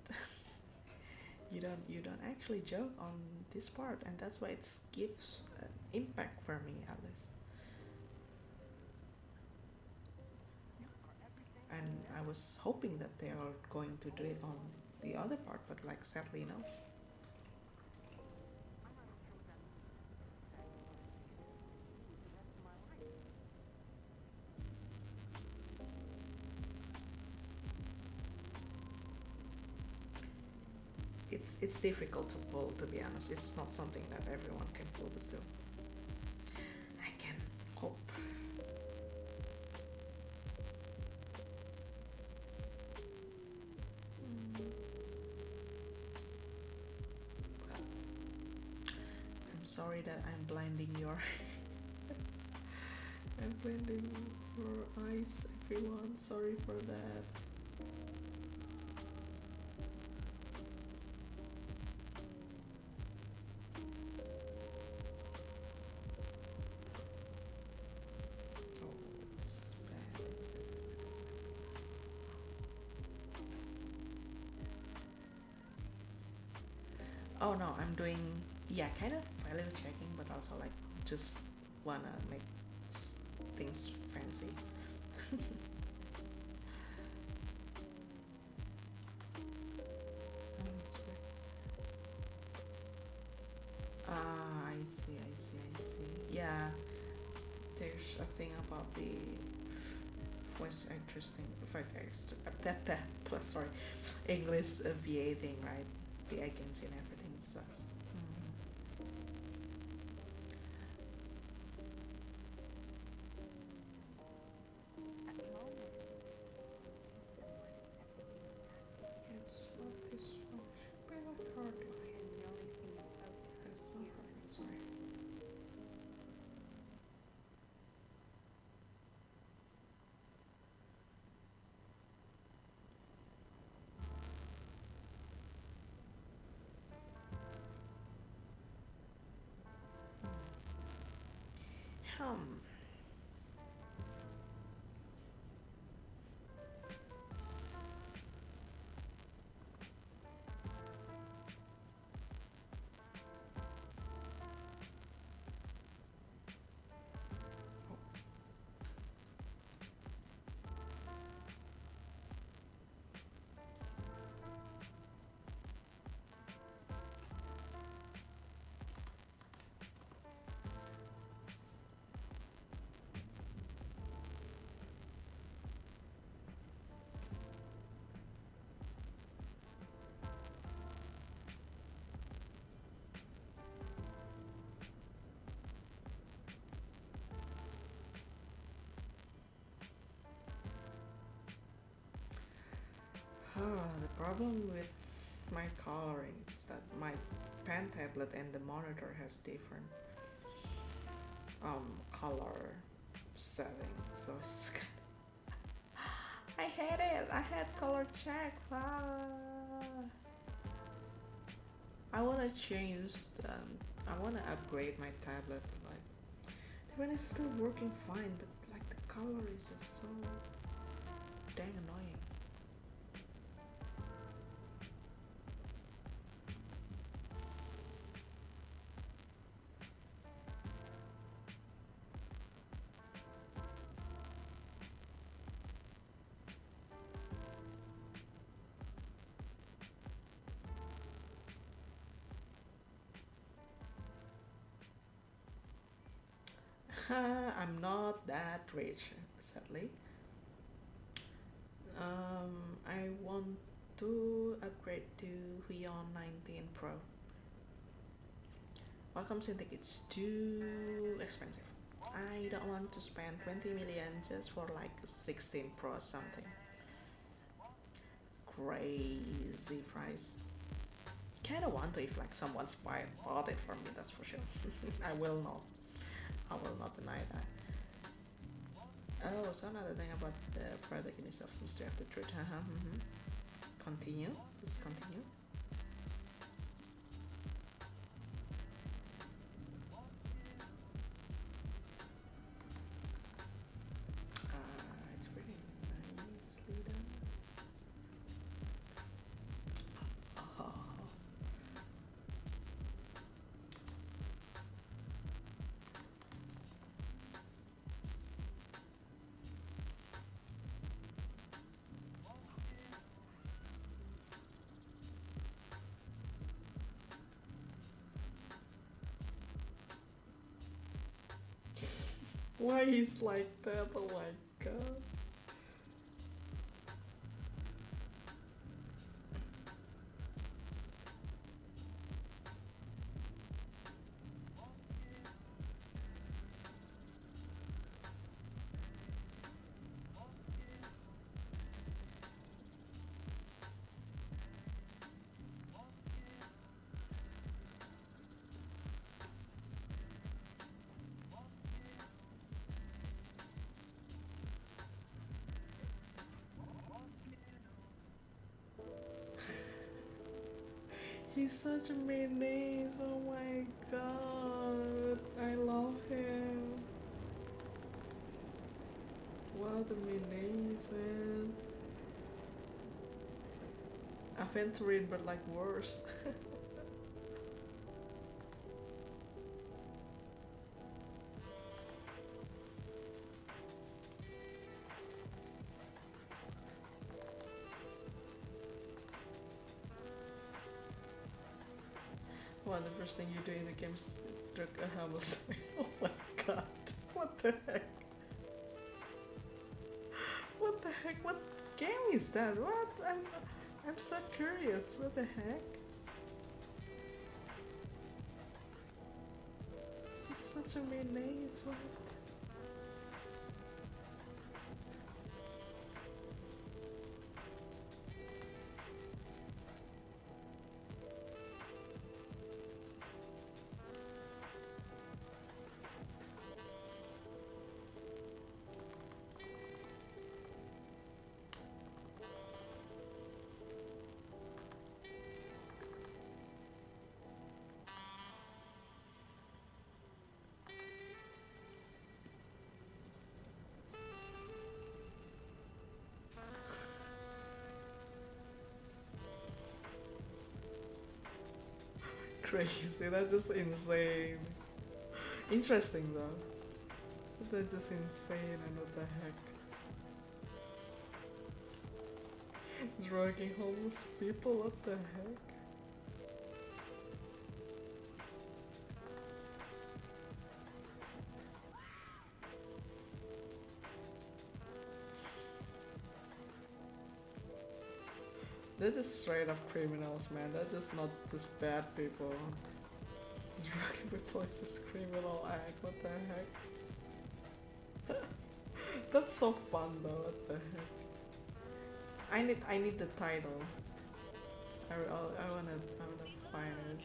you don't actually joke on this part, and that's why it gives an impact for me at least. And I was hoping that they are going to do it on the other part, but like sadly no. It's difficult to pull, to be honest. It's not something that everyone can pull, but still I can hope. Well, I'm sorry that I'm blinding your I'm blinding your eyes, everyone. Sorry for that. Oh no, I'm doing, yeah, kind of value checking, but also like just wanna make things fancy. Ah, I see. Yeah, there's a thing about the voice actors thing, plus sorry, English VA thing, right? The agency and everything sucks. It's not this one. Should be like hard. It's not hard. Sorry. Hmm. The problem with my coloring is that my pen tablet and the monitor has different color settings, so it's I hate it. I had color check. I wanna change. I wanna upgrade my tablet. Like, the one is still working fine, but like the color is just so dang annoying. I'm not that rich, sadly. I want to upgrade to Huion 19 Pro. Welcome Synthetic, it's too expensive. I don't want to spend 20 million just for like 16 Pro or something. Crazy price. Kinda want to if like someone's bought it for me, that's for sure. I will not deny that. Oh, so another thing about the product in itself, Mystery of the Truth. Continue. Please continue. It's pretty nicely done. Why he's like that? Oh my god. He's such a menace, oh my god. I love him. What a menace, man. Aventurine, but like worse. Well, the first thing you do in the game is drug a homicide. Oh my god. What the heck? What the heck? What game is that? What? I'm so curious. What the heck? He's such a menace. What? Crazy, that's just insane. Interesting though. That's just insane, and what the heck? Drugging homeless people, what the heck? They're just straight up criminals, man. They're just not just bad people. Drugging people is just criminal act. What the heck? That's so fun though. What the heck? I need the title. I wanna find it.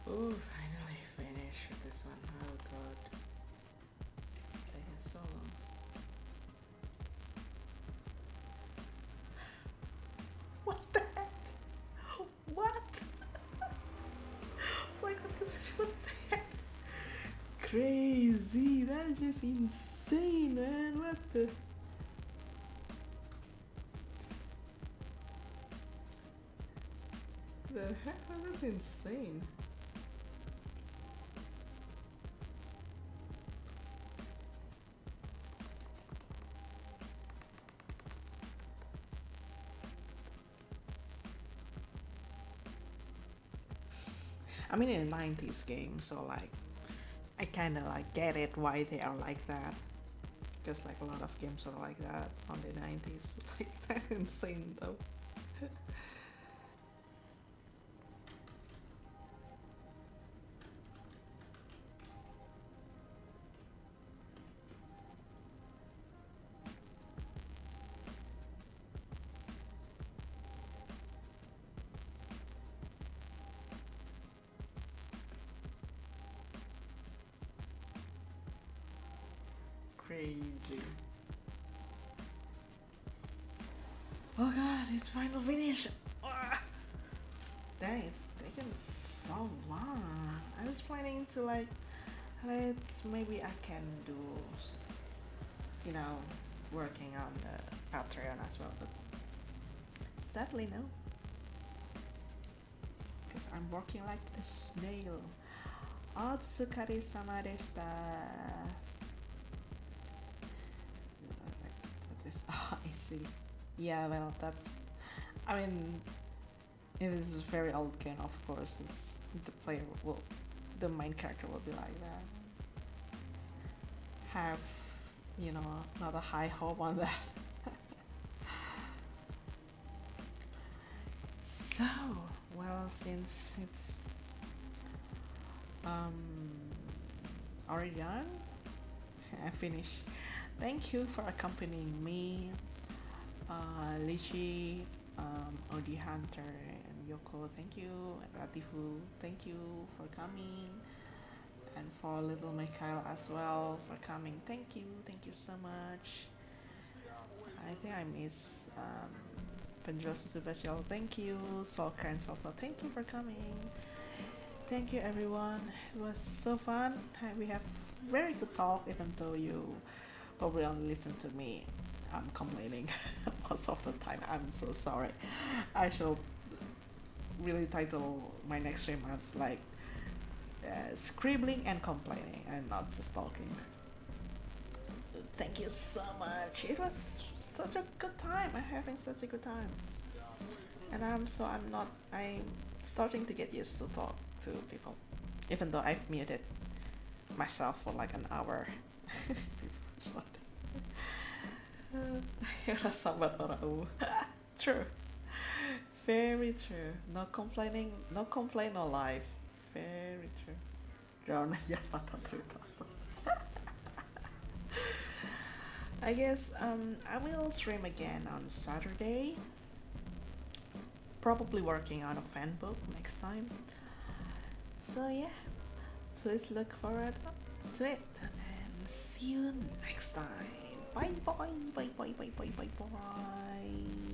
Oh, finally finished with this one. Oh god. Taking so long. What the heck? What? Like, what the heck? Crazy. That's just insane, man. What the? The heck? That's insane. I mean, in a 90s game, so like, I kind of like get it why they are like that. Just like a lot of games are like that on the 90s. Like, that's insane though. Crazy. Oh god, it's final finish. Ah, dang, it's taking so long. I was planning to like, maybe I can do, you know, working on the Patreon as well, but sadly no. Because I'm working like a snail. Otsukari sama deshita. Oh, I see. Yeah, well, that's. I mean, it is a very old game, of course. It's, the main character will be like that. Have, you know, not a high hope on that. So, well, since it's already done, I finished. Thank you for accompanying me, Lichi, Odi Hunter, and Yoko. Thank you, and Ratifu. Thank you for coming, and for little Mikhail as well for coming. Thank you so much. I think I miss Penjual Susu Special. Thank you, Soul Cairns also. Thank you for coming. Thank you everyone. It was so fun. We have very good talk, even though you probably only listen to me complaining most of the time. I'm so sorry. I should really title my next stream as like scribbling and complaining and not just talking. Thank you so much. It was such a good time. I'm having such a good time. And I'm starting to get used to talk to people. Even though I've muted myself for like an hour before starting. True. Very true. No complaining, no complaint, no life. Very true. I guess I will stream again on Saturday. Probably working on a fan book next time. So yeah, please look forward to it and see you next time. Bye bye bye bye bye bye bye bye.